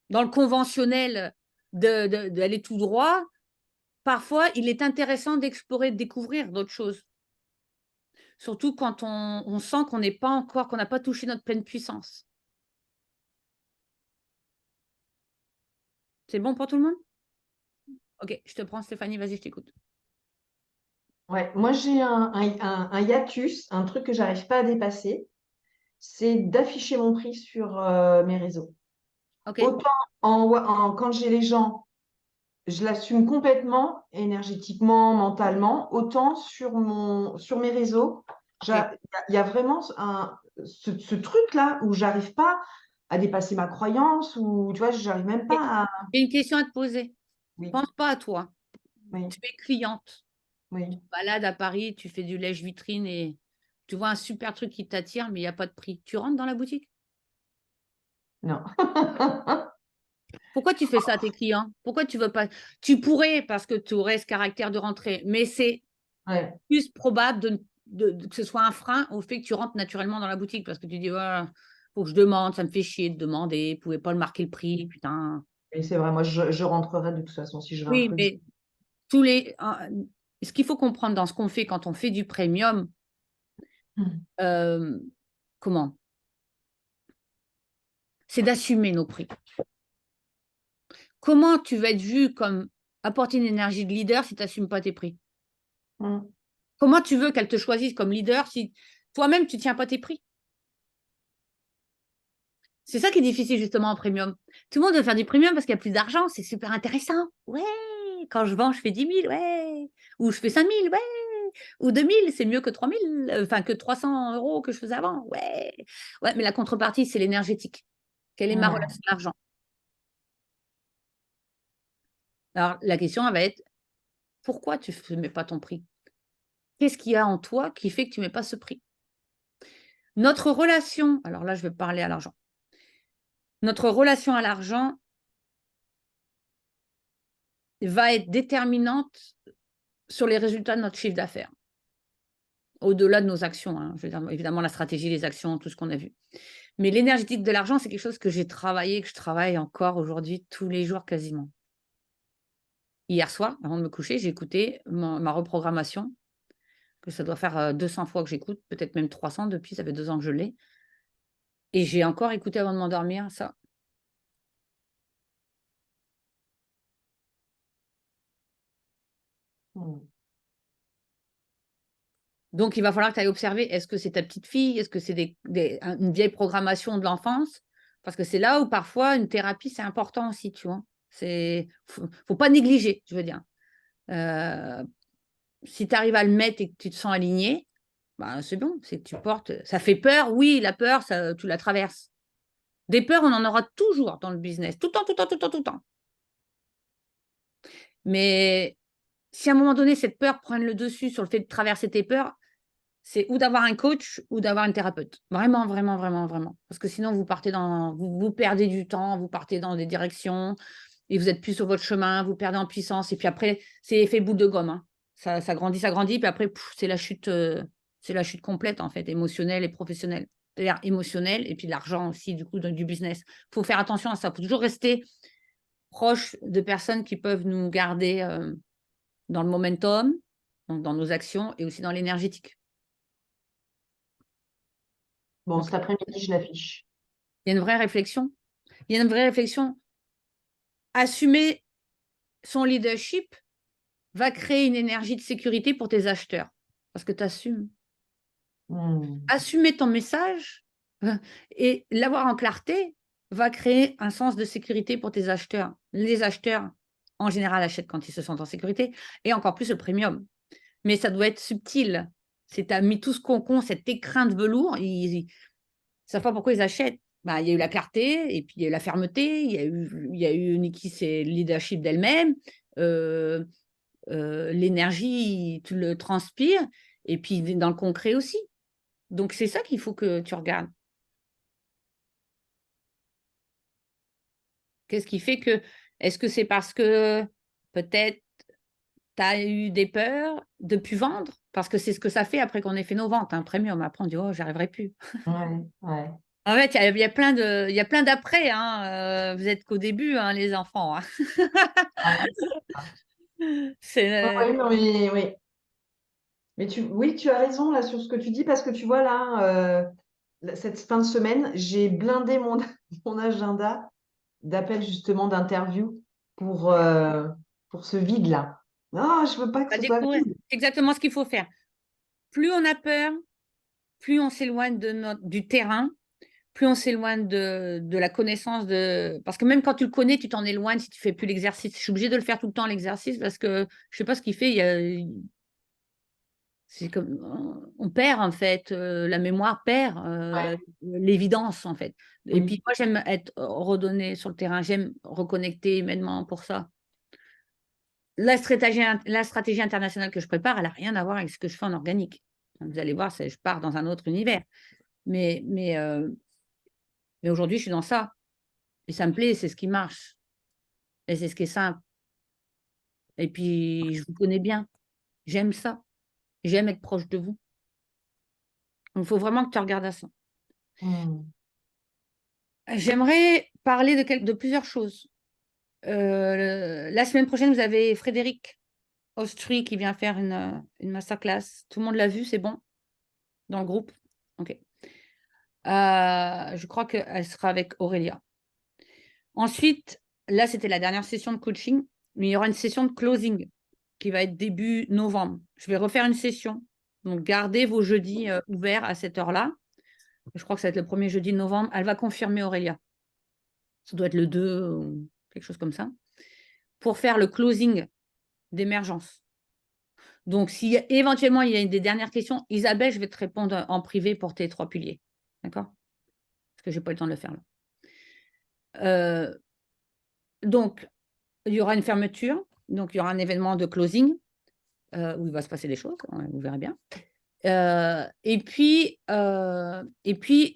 dans le conventionnel d'aller tout droit, parfois, il est intéressant d'explorer, de découvrir d'autres choses. Surtout quand on sent qu'on n'est pas encore, qu'on n'a pas touché notre pleine puissance. C'est bon pour tout le monde? Ok, je te prends Stéphanie, vas-y, je t'écoute. Ouais, moi j'ai un hiatus, un truc que j'arrive pas à dépasser, c'est d'afficher mon prix sur mes réseaux. Ok, Autant quand j'ai les gens, je l'assume complètement, énergétiquement, mentalement, autant sur mes réseaux, il y a vraiment ce truc-là où j'arrive pas à dépasser ma croyance, ou tu vois, j'arrive même pas à. j'ai une question à te poser. Oui, Pense pas à toi. oui, Tu es cliente. oui. Tu te balades à Paris, tu fais du lèche-vitrine et tu vois un super truc qui t'attire, mais il n'y a pas de prix. Tu rentres dans la boutique? Non. Pourquoi tu fais ça à tes clients? Pourquoi tu veux pas? Tu pourrais parce que tu aurais ce caractère de rentrer, mais c'est Ouais, plus probable que ce soit un frein au fait que tu rentres naturellement dans la boutique parce que tu dis, voilà, faut que je demande, ça me fait chier de demander, vous pouvez pas le marquer le prix, putain. et c'est vrai, moi je rentrerai de toute façon si je veux un Oui, truc. mais ce qu'il faut comprendre dans ce qu'on fait quand on fait du premium, euh, comment? C'est d'assumer nos prix. Comment tu vas être vu comme apporter une énergie de leader si tu n'assumes pas tes prix? Mm. Comment tu veux qu'elle te choisisse comme leader si toi-même, tu ne tiens pas tes prix? C'est ça qui est difficile justement en premium. Tout le monde veut faire du premium parce qu'il y a plus d'argent, c'est super intéressant. Ouais, quand je vends, je fais 10 000, ouais. Ou je fais 5 000, ouais. Ou 2 000, c'est mieux que 3 000, enfin que 300 € que je faisais avant, ouais. Ouais, mais la contrepartie, c'est l'énergétique. Quelle est ma Ouais. relation à l'argent? Alors, la question, elle va être, pourquoi tu ne mets pas ton prix? Qu'est-ce qu'il y a en toi qui fait que tu ne mets pas ce prix? Notre relation, alors là, je vais parler à l'argent. Notre relation à l'argent va être déterminante sur les résultats de notre chiffre d'affaires, au-delà de nos actions, hein. Je veux dire, évidemment, la stratégie, les actions, tout ce qu'on a vu. Mais l'énergétique de l'argent, c'est quelque chose que j'ai travaillé, que je travaille encore aujourd'hui, tous les jours quasiment. Hier soir, avant de me coucher, j'ai écouté ma reprogrammation, que ça doit faire 200 fois que j'écoute, peut-être même 300 depuis, ça fait 2 ans que je l'ai. Et j'ai encore écouté avant de m'endormir ça. Mm. Donc, il va falloir que tu ailles observer, est-ce que c'est ta petite fille? Est-ce que c'est une vieille programmation de l'enfance? Parce que c'est là où parfois une thérapie, c'est important aussi, tu vois. Faut pas négliger, je veux dire. Si tu arrives à le mettre et que tu te sens aligné, bah, c'est bon, c'est que tu portes. Ça fait peur, oui, la peur, tu la traverses. Des peurs, on en aura toujours dans le business, tout le temps, tout le temps, tout le temps, tout le temps. Mais si à un moment donné, cette peur prenne le dessus sur le fait de traverser tes peurs, c'est ou d'avoir un coach ou d'avoir une thérapeute. Vraiment, vraiment, vraiment, vraiment. Parce que sinon, vous perdez du temps, vous partez dans des directions et vous êtes plus sur votre chemin, vous perdez en puissance. Et puis après, c'est effet boule de gomme, hein. Ça grandit, puis après, c'est la chute complète, en fait, émotionnelle et professionnelle. C'est-à-dire émotionnelle et puis l'argent aussi, du coup, du business. Il faut faire attention à ça. Il faut toujours rester proche de personnes qui peuvent nous garder dans le momentum, donc dans nos actions et aussi dans l'énergétique. Bon, Donc, cet après-midi, je l'affiche. il y a une vraie réflexion. Il y a une vraie réflexion. Assumer son leadership va créer une énergie de sécurité pour tes acheteurs parce que tu assumes. Assumer ton message et l'avoir en clarté va créer un sens de sécurité pour tes acheteurs. Les acheteurs, en général, achètent quand ils se sentent en sécurité et encore plus le premium. Mais ça doit être subtil. C'est tu as mis tout ce concon, cet écrin de velours, ils ne savent pas pourquoi ils achètent. Bah, il y a eu la clarté, et puis il y a eu la fermeté, il y a eu Nikki, c'est le leadership d'elle-même, l'énergie, tu le transpires, et puis dans le concret aussi. Donc, c'est ça qu'il faut que tu regardes. Qu'est-ce qui fait que, est-ce que c'est parce que peut-être tu as eu des peurs de ne plus vendre? Parce que c'est ce que ça fait après qu'on ait fait nos ventes. Un premium, après on dit, oh, j'arriverai plus. Ouais. En fait, il y a plein d'après. Hein. Vous êtes qu'au début, hein, les enfants. Hein. C'est, Oui, non, oui. Mais oui, tu as raison là sur ce que tu dis parce que tu vois là, cette fin de semaine, j'ai blindé mon agenda d'appels justement d'interview pour ce vide-là. Non, je veux pas que à ce soit découvrir. vide. C'est exactement ce qu'il faut faire. Plus on a peur, plus on s'éloigne du terrain, plus on s'éloigne de la connaissance de. Parce que même quand tu le connais, tu t'en éloignes si tu ne fais plus l'exercice. Je suis obligée de le faire tout le temps, l'exercice, parce que je ne sais pas ce qu'il fait. C'est comme on perd en fait, la mémoire perd l'évidence en fait. Et Oui. puis moi j'aime être redonnée sur le terrain, j'aime reconnecter humainement pour ça. La stratégie internationale que je prépare, elle n'a rien à voir avec ce que je fais en organique. Vous allez voir, je pars dans un autre univers. Mais aujourd'hui, je suis dans ça. Et ça me plaît, c'est ce qui marche. Et c'est ce qui est simple. Et puis, je vous connais bien. J'aime ça. J'aime être proche de vous. Donc, il faut vraiment que tu regardes à ça. J'aimerais parler de plusieurs choses. La semaine prochaine, vous avez Frédéric Ostry qui vient faire une masterclass. Tout le monde l'a vu, c'est bon? Dans le groupe? OK. Je crois qu'elle sera avec Aurélia. Ensuite, là, c'était la dernière session de coaching, mais il y aura une session de closing qui va être début novembre. Je vais refaire une session. Donc, gardez vos jeudis ouverts à cette heure-là. Je crois que ça va être le premier jeudi de novembre. Elle va confirmer Aurélia. Ça doit être le 2 ou quelque chose comme ça. Pour faire le closing d'émergence. Donc, si éventuellement il y a des dernières questions, Isabelle, je vais te répondre en privé pour tes 3 piliers. D'accord? Parce que je n'ai pas eu le temps de le faire là. Donc, il y aura une fermeture. Donc, il y aura un événement de closing où il va se passer des choses. Vous verrez bien. Et puis,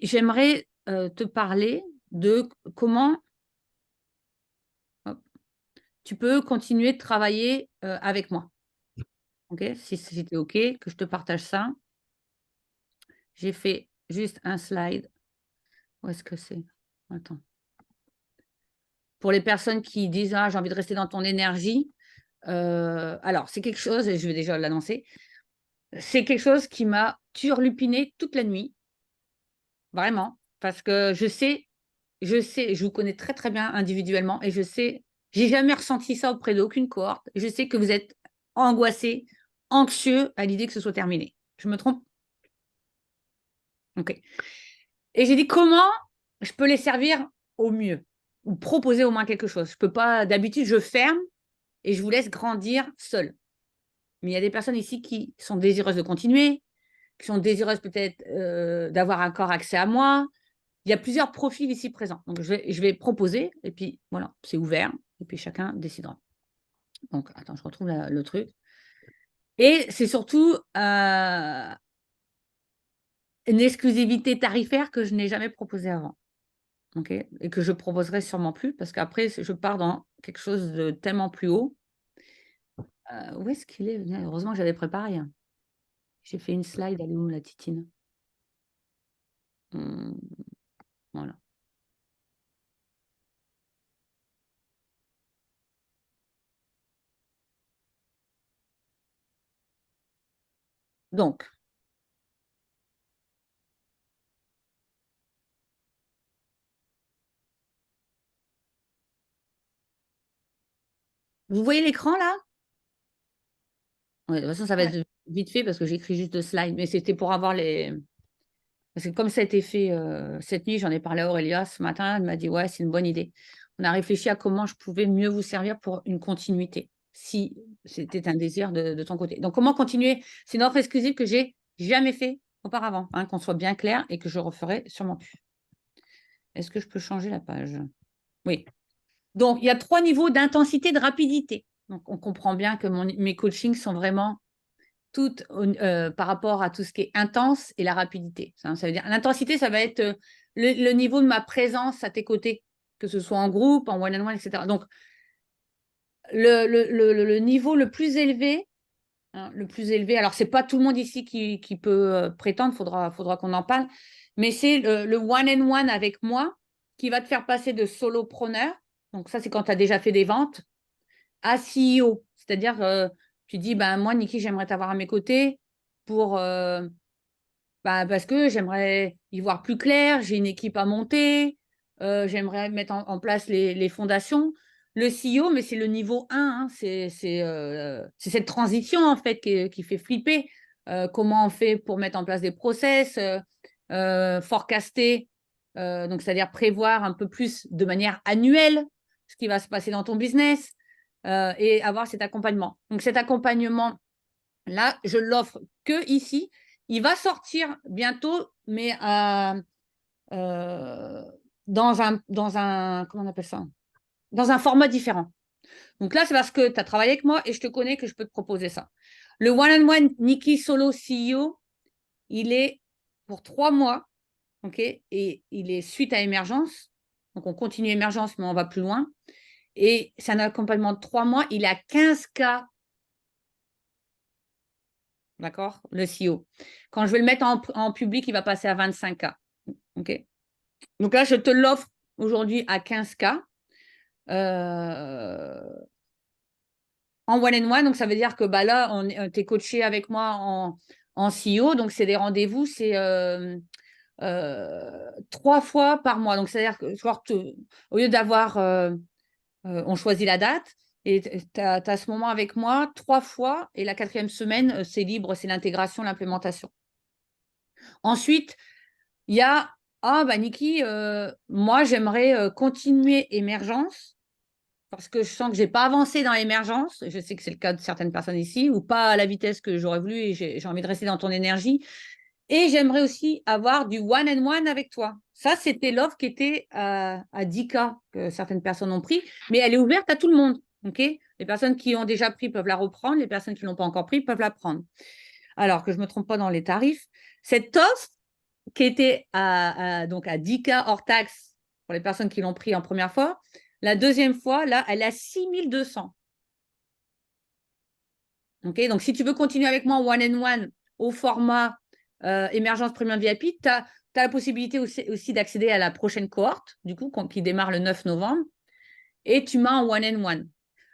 j'aimerais te parler de comment tu peux continuer de travailler avec moi. OK? Si c'était OK, que je te partage ça. J'ai fait juste un slide. Où est-ce que c'est? Attends. Pour les personnes qui disent: «Ah, j'ai envie de rester dans ton énergie», alors c'est quelque chose et je vais déjà l'annoncer. C'est quelque chose qui m'a turlupiné toute la nuit, vraiment, parce que je vous connais très, très bien individuellement et je sais j'ai jamais ressenti ça auprès d'aucune cohorte. Je sais que vous êtes angoissés, anxieux à l'idée que ce soit terminé. Je me trompe? OK. Et j'ai dit: «Comment je peux les servir au mieux? Ou proposer au moins quelque chose?» Je peux pas d'habitude, je ferme et je vous laisse grandir seul. Mais il y a des personnes ici qui sont désireuses de continuer, qui sont désireuses peut-être, d'avoir encore accès à moi. Il y a plusieurs profils ici présents. Donc je vais proposer et puis voilà, c'est ouvert et puis chacun décidera. Donc attends, je retrouve le truc et c'est surtout, une exclusivité tarifaire que je n'ai jamais proposée avant. OK? Et que je proposerai sûrement plus parce qu'après je pars dans quelque chose de tellement plus haut. Où est-ce qu'il est? Heureusement que j'avais préparé, hein. J'ai fait une slide, elle est où la titine? Mmh, voilà. Donc, vous voyez l'écran là? Ouais, de toute façon, ça va Ouais. être vite fait parce que j'écris juste de slides, mais c'était pour avoir les. Parce que comme ça a été fait cette nuit, j'en ai parlé à Aurélia ce matin, elle m'a dit ouais, c'est une bonne idée. On a réfléchi à comment je pouvais mieux vous servir pour une continuité, si c'était un désir de ton côté. Donc, comment continuer? C'est une offre exclusive que j'ai jamais fait auparavant, hein, qu'on soit bien clair et que je referai sûrement plus. Est-ce que je peux changer la page? Oui. Donc, il y a 3 niveaux d'intensité, de rapidité. Donc, on comprend bien que mes coachings sont vraiment toutes par rapport à tout ce qui est intense et la rapidité. Ça veut dire l'intensité, ça va être le niveau de ma présence à tes côtés, que ce soit en groupe, en one-on-one, etc. Donc, le niveau le plus élevé, hein, alors c'est pas tout le monde ici qui peut prétendre, faudra qu'on en parle, mais c'est le one-on-one avec moi qui va te faire passer de solopreneur, donc ça c'est quand tu as déjà fait des ventes, à CEO. C'est-à-dire, tu dis, ben, moi, Niki, j'aimerais t'avoir à mes côtés pour, parce que j'aimerais y voir plus clair, j'ai une équipe à monter, j'aimerais mettre en place les fondations. Le CEO, mais c'est le niveau 1, hein, c'est cette transition, en fait, qui fait flipper. Comment on fait pour mettre en place des process, forecaster, donc c'est-à-dire prévoir un peu plus de manière annuelle ce qui va se passer dans ton business et avoir cet accompagnement. Donc cet accompagnement-là, je l'offre que ici. Il va sortir bientôt, mais comment on appelle ça? Dans un format différent. Donc là, c'est parce que tu as travaillé avec moi et je te connais que je peux te proposer ça. Le one-on-one Niki Solo CEO, il est pour 3 mois, ok, et il est suite à émergence. Donc on continue émergence, mais on va plus loin. Et c'est un accompagnement de 3 mois. Il est à 15K. D'accord? Le CEO. Quand je vais le mettre en public, il va passer à 25K. OK? Donc là, je te l'offre aujourd'hui à 15K en one-on-one. Donc, ça veut dire que bah, là, tu es coaché avec moi en CEO. Donc, c'est des rendez-vous, c'est 3 fois par mois. Donc, c'est-à-dire que au lieu d'avoir, on choisit la date. Et tu as ce moment avec moi 3 fois. Et la 4e semaine, c'est libre, c'est l'intégration, l'implémentation. Ensuite, il y a Niki, moi, j'aimerais continuer émergence parce que je sens que je n'ai pas avancé dans l'émergence. Je sais que c'est le cas de certaines personnes ici ou pas à la vitesse que j'aurais voulu et j'ai envie de rester dans ton énergie. Et j'aimerais aussi avoir du one-on-one avec toi. Ça, c'était l'offre qui était à 10K que certaines personnes ont pris, mais elle est ouverte à tout le monde. Okay, les personnes qui ont déjà pris peuvent la reprendre, les personnes qui ne l'ont pas encore pris peuvent la prendre. Alors que je ne me trompe pas dans les tarifs. Cette offre qui était donc à 10K hors taxe pour les personnes qui l'ont pris en première fois, la deuxième fois, là, elle est à 6200. Okay, donc, si tu veux continuer avec moi en one-on-one au format émergence premium VIP, tu as la possibilité aussi d'accéder à la prochaine cohorte, du coup, qui démarre le 9 novembre, et tu m'as en one-on-one.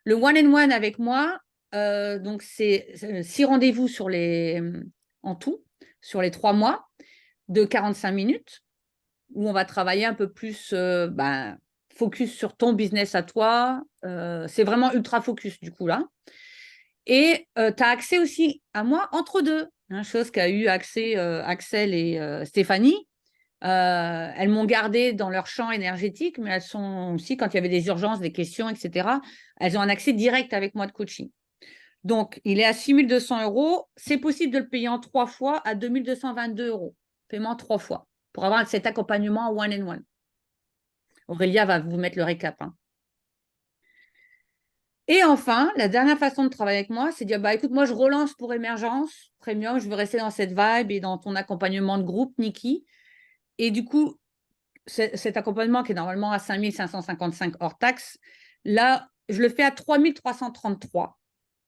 Le one-on-one avec moi, donc c'est 6 rendez-vous en tout, sur les 3 mois, de 45 minutes, où on va travailler un peu plus focus sur ton business à toi. C'est vraiment ultra focus, du coup, là. Et tu as accès aussi à moi entre deux, hein, chose qu'a eu accès Axel et Stéphanie. Elles m'ont gardé dans leur champ énergétique, mais elles sont aussi, quand il y avait des urgences, des questions, etc., elles ont un accès direct avec moi de coaching. Donc, il est à 6200 €. C'est possible de le payer en 3 fois à 2222 €. Paiement 3 fois pour avoir cet accompagnement one-on-one. Aurélia va vous mettre le récap. Hein. Et enfin, la dernière façon de travailler avec moi, c'est de dire, bah, écoute, moi, je relance pour Émergence Premium, je veux rester dans cette vibe et dans ton accompagnement de groupe, Niki. Et du coup, cet accompagnement qui est normalement à 5555 hors taxe, là, je le fais à 3333.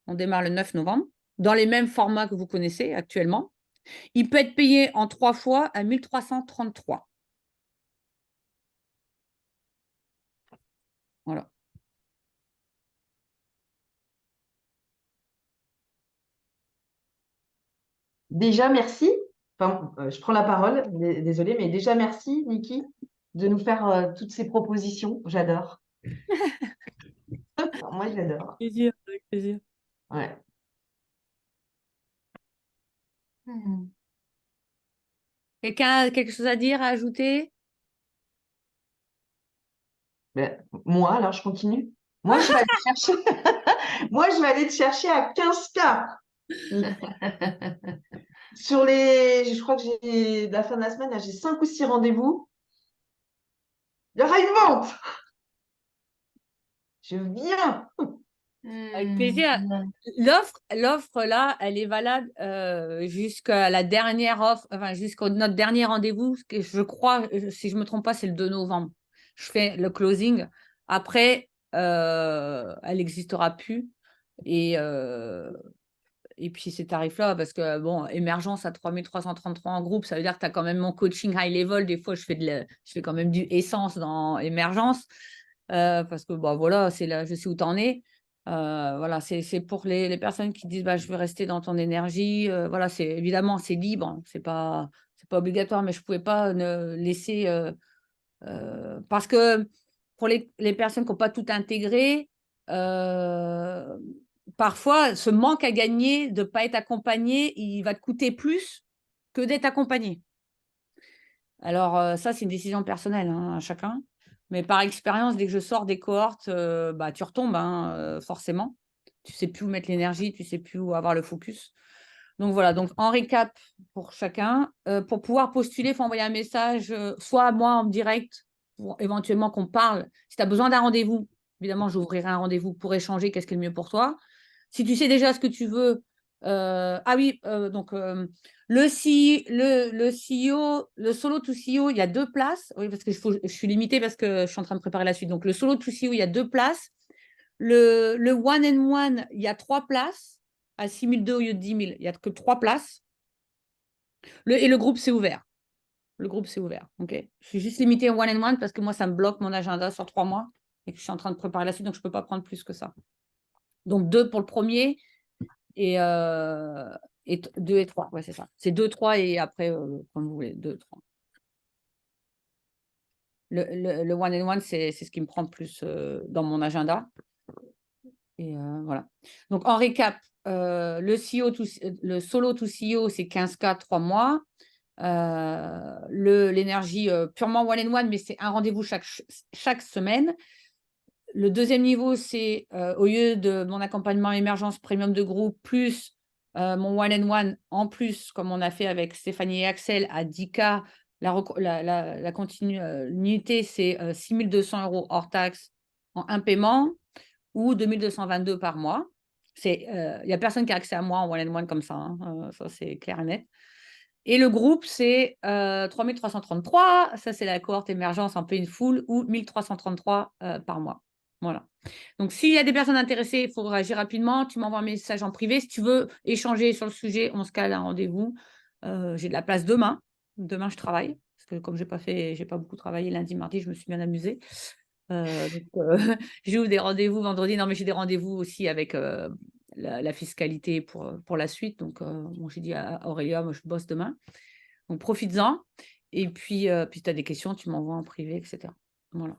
On démarre le 9 novembre, dans les mêmes formats que vous connaissez actuellement. Il peut être payé en 3 fois à 1333. Voilà. déjà, merci. Enfin, je prends la parole, désolée, mais déjà, merci, Niki, de nous faire toutes ces propositions. J'adore. Moi, j'adore. Plaisir, avec plaisir. Ouais. Hmm. Quelqu'un a quelque chose à dire, à ajouter? Ben, moi, alors, je continue. Moi, je vais aller te chercher. Moi, je vais aller te chercher à 15K. Je crois que j'ai, la fin de la semaine, là, j'ai 5 ou 6 rendez-vous. Il y aura une vente. Je viens. Avec plaisir. Hmm. L'offre là, elle est valable jusqu'à la dernière offre, enfin jusqu'au notre dernier rendez-vous, que je crois, si je me trompe pas, c'est le 2 novembre. Je fais le closing. Après, elle n'existera plus. Et puis ces tarifs-là, parce que bon, émergence à 3333 en groupe, ça veut dire que tu as quand même mon coaching high level. Des fois, je fais quand même du essence dans émergence. Parce que bon, voilà, c'est là, je sais où tu en es. Voilà, c'est pour les personnes qui disent bah, je veux rester dans ton énergie. Voilà, évidemment, c'est libre, c'est pas obligatoire, mais je ne pouvais pas ne laisser. Parce que pour les personnes qui n'ont pas tout intégré, parfois, ce manque à gagner de ne pas être accompagné, il va te coûter plus que d'être accompagné. Alors, ça, c'est une décision personnelle à chacun. Mais par expérience, dès que je sors des cohortes, bah, tu retombes forcément. Tu ne sais plus où mettre l'énergie, tu ne sais plus où avoir le focus. Donc voilà, donc en récap pour chacun, pour pouvoir postuler, il faut envoyer un message, soit à moi en direct, pour éventuellement qu'on parle. Si tu as besoin d'un rendez-vous, évidemment, j'ouvrirai un rendez-vous pour échanger qu'est-ce qui est le mieux pour toi. Si tu sais déjà ce que tu veux, ah oui, donc le CEO, le solo to CEO, il y a 2 places. Oui, parce que je suis limitée parce que je suis en train de préparer la suite. Donc le solo to CEO, il y a 2 places. Le one and one, il y a 3 places à 6 200 au lieu de 10 000. Il n'y a que 3 places. Et le groupe, c'est ouvert. Le groupe, c'est ouvert. OK. Je suis juste limitée au one and one parce que moi, ça me bloque mon agenda sur 3 mois et que je suis en train de préparer la suite, donc je ne peux pas prendre plus que ça. Donc 2 pour le premier et 2 et 3. Ouais, c'est ça. C'est 2, 3 et après, comme vous voulez, 2, 3. Le one and one, c'est ce qui me prend le plus dans mon agenda. Et voilà. Donc, en récap, le solo to CEO, c'est 15K, 3 mois. L'énergie purement one and one, mais c'est un rendez-vous chaque semaine. Le deuxième niveau, c'est au lieu de mon accompagnement émergence premium de groupe, plus mon one and one, en plus, comme on a fait avec Stéphanie et Axel, à 10K, la continuité, c'est 6 200 € hors taxe en un paiement ou 2 222 par mois. Il n'y a personne qui a accès à moi en one and one comme ça, ça c'est clair et net. Et le groupe, c'est 3 333, ça c'est la cohorte émergence en pay in full, ou 1 333 par mois. Voilà. Donc, s'il y a des personnes intéressées, il faut réagir rapidement. Tu m'envoies un message en privé. Si tu veux échanger sur le sujet, on se cale un rendez-vous. J'ai de la place demain. Demain, je travaille. Parce que comme je n'ai pas beaucoup travaillé lundi, mardi, je me suis bien amusée. J'ai eu des rendez-vous vendredi. Non, mais j'ai des rendez-vous aussi avec la fiscalité pour la suite. Donc, bon, j'ai dit à Aurélia, moi, je bosse demain. Donc, profites-en. Et puis si tu as des questions, tu m'envoies en privé, etc. Voilà.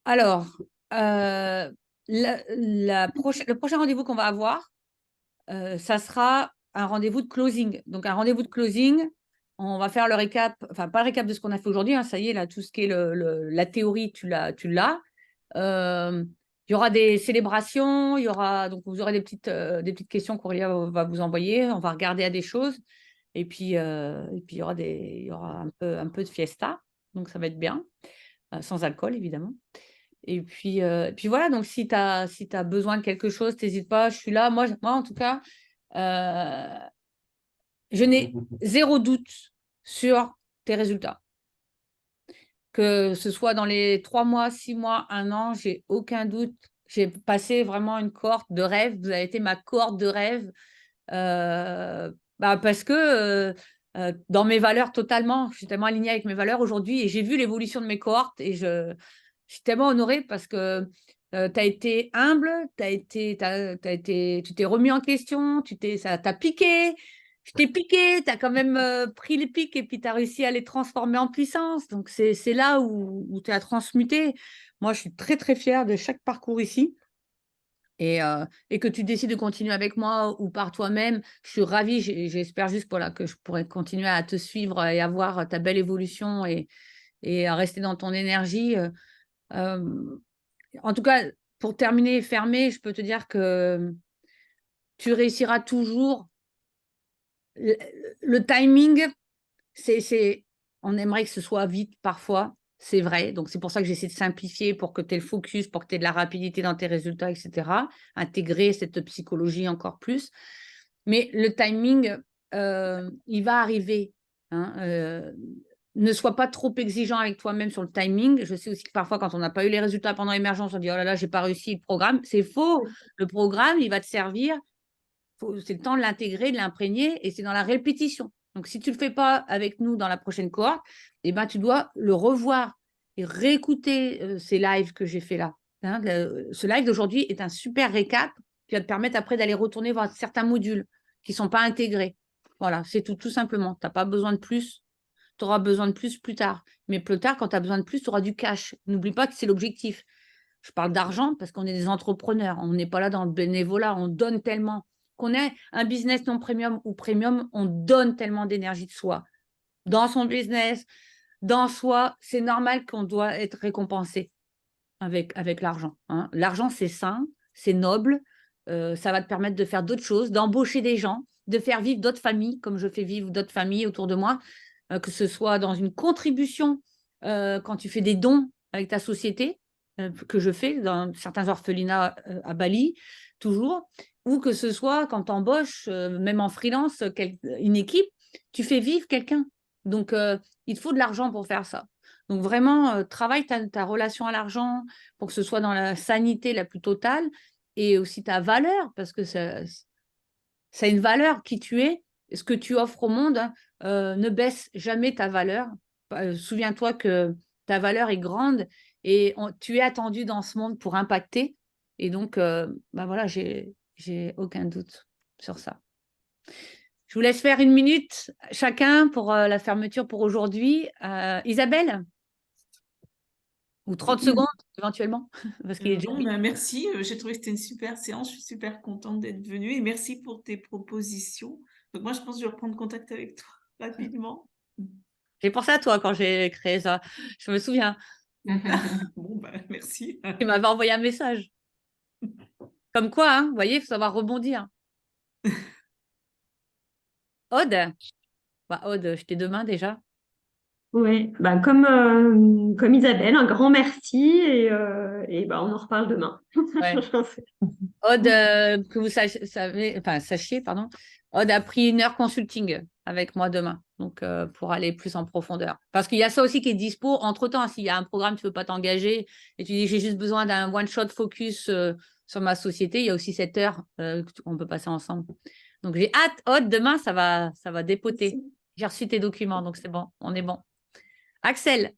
Alors, le prochain rendez-vous qu'on va avoir, ça sera un rendez-vous de closing. Donc, un rendez-vous de closing, on va faire le récap, enfin, pas le récap de ce qu'on a fait aujourd'hui, ça y est, là, tout ce qui est la théorie, tu l'as. Il y aura des célébrations, donc vous aurez des petites questions qu'Aurélia va vous envoyer, on va regarder à des choses, et puis il y aura un peu de fiesta, donc ça va être bien, sans alcool, évidemment. Et puis voilà, donc si tu as besoin de quelque chose, n'hésite pas, je suis là. Moi en tout cas, je n'ai 0 doute sur tes résultats. Que ce soit dans les 3 mois, 6 mois, 1 an, j'ai aucun doute. J'ai passé vraiment une cohorte de rêve. Vous avez été ma cohorte de rêve parce que dans mes valeurs totalement, je suis tellement alignée avec mes valeurs aujourd'hui et j'ai vu l'évolution de mes cohortes et je suis tellement honorée parce que as été humble, tu t'es remis en question, ça t'a piqué, je t'ai piqué, tu as quand même pris les pics et puis tu as réussi à les transformer en puissance. Donc, c'est là où tu as transmuté. Moi, je suis très, très fière de chaque parcours ici. Et que tu décides de continuer avec moi ou par toi-même, je suis ravie. J'espère juste voilà, que je pourrai continuer à te suivre et à voir ta belle évolution et à rester dans ton énergie. En tout cas, pour terminer et fermer, je peux te dire que tu réussiras toujours. Le timing, on aimerait que ce soit vite parfois, c'est vrai. Donc, c'est pour ça que j'essaie de simplifier pour que tu aies le focus, pour que tu aies de la rapidité dans tes résultats, etc. Intégrer cette psychologie encore plus. Mais le timing, il va arriver. Hein, ne sois pas trop exigeant avec toi-même sur le timing. Je sais aussi que parfois, quand on n'a pas eu les résultats pendant l'émergence, on dit « Oh là là, j'ai pas réussi le programme ». C'est faux. Le programme, il va te servir. C'est le temps de l'intégrer, de l'imprégner, et c'est dans la répétition. Donc, si tu ne le fais pas avec nous dans la prochaine cohorte, eh ben, tu dois le revoir et réécouter ces lives que j'ai fait là. Hein, ce live d'aujourd'hui est un super récap qui va te permettre après d'aller retourner voir certains modules qui ne sont pas intégrés. Voilà, c'est tout simplement. Tu n'as pas besoin de plus. Tu auras besoin de plus tard. Mais plus tard, quand tu as besoin de plus, tu auras du cash. N'oublie pas que c'est l'objectif. Je parle d'argent parce qu'on est des entrepreneurs. On n'est pas là dans le bénévolat. On donne tellement. Qu'on ait un business non premium ou premium, on donne tellement d'énergie de soi. Dans son business, dans soi, c'est normal qu'on doit être récompensé avec l'argent. Hein. L'argent, c'est sain, c'est noble. Ça va te permettre de faire d'autres choses, d'embaucher des gens, de faire vivre d'autres familles, comme je fais vivre d'autres familles autour de moi, que ce soit dans une contribution, quand tu fais des dons avec ta société, que je fais dans certains orphelinats à Bali, toujours, ou que ce soit quand tu embauches, même en freelance, une équipe, tu fais vivre quelqu'un. Donc, il te faut de l'argent pour faire ça. Donc, vraiment, travaille ta relation à l'argent pour que ce soit dans la sanité la plus totale et aussi ta valeur, parce que ça a une valeur qui tu es. Ce que tu offres au monde, ne baisse jamais ta valeur. Souviens-toi que ta valeur est grande et tu es attendu dans ce monde pour impacter. Et donc, bah voilà, j'ai aucun doute sur ça. Je vous laisse faire 1 minute chacun pour la fermeture pour aujourd'hui. Isabelle? Ou 30 secondes, éventuellement, parce qu'il est déjà Non, merci. J'ai trouvé que c'était une super séance. Je suis super contente d'être venue et merci pour tes propositions. Donc, moi, je pense que je vais reprendre contact avec toi rapidement. J'ai pensé à toi quand j'ai créé ça. Je me souviens. Bon, merci. Tu m'avais envoyé un message. Comme quoi, hein, vous voyez, il faut savoir rebondir. Aude? Bah, Aude, je t'ai demain déjà. Oui, bah comme Isabelle, un grand merci et bah, on en reparle demain. Ouais. Aude, que vous sachiez, pardon, Aude a pris 1 heure consulting avec moi demain, donc pour aller plus en profondeur. Parce qu'il y a ça aussi qui est dispo. Entre-temps, s'il y a un programme, tu ne veux pas t'engager et tu dis j'ai juste besoin d'un one-shot focus sur ma société, il y a aussi 7 heures qu'on peut passer ensemble. Donc j'ai hâte, Aude, demain, ça va dépoter. J'ai reçu tes documents, donc c'est bon, on est bon. Axel?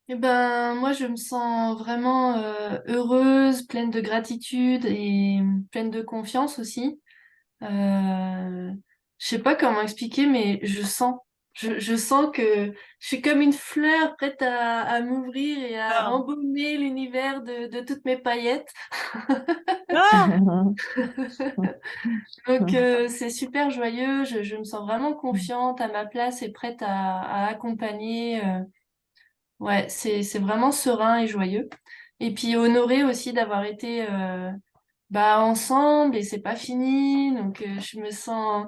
Eh ben, moi, je me sens vraiment heureuse, pleine de gratitude et pleine de confiance aussi. Je sais pas comment expliquer, mais je sens que je suis comme une fleur prête à m'ouvrir et à embaumer l'univers de toutes mes paillettes. Donc, c'est super joyeux. Je me sens vraiment confiante à ma place et prête à accompagner. Ouais, c'est vraiment serein et joyeux. Et puis honorée aussi d'avoir été ensemble et c'est pas fini. Donc je me sens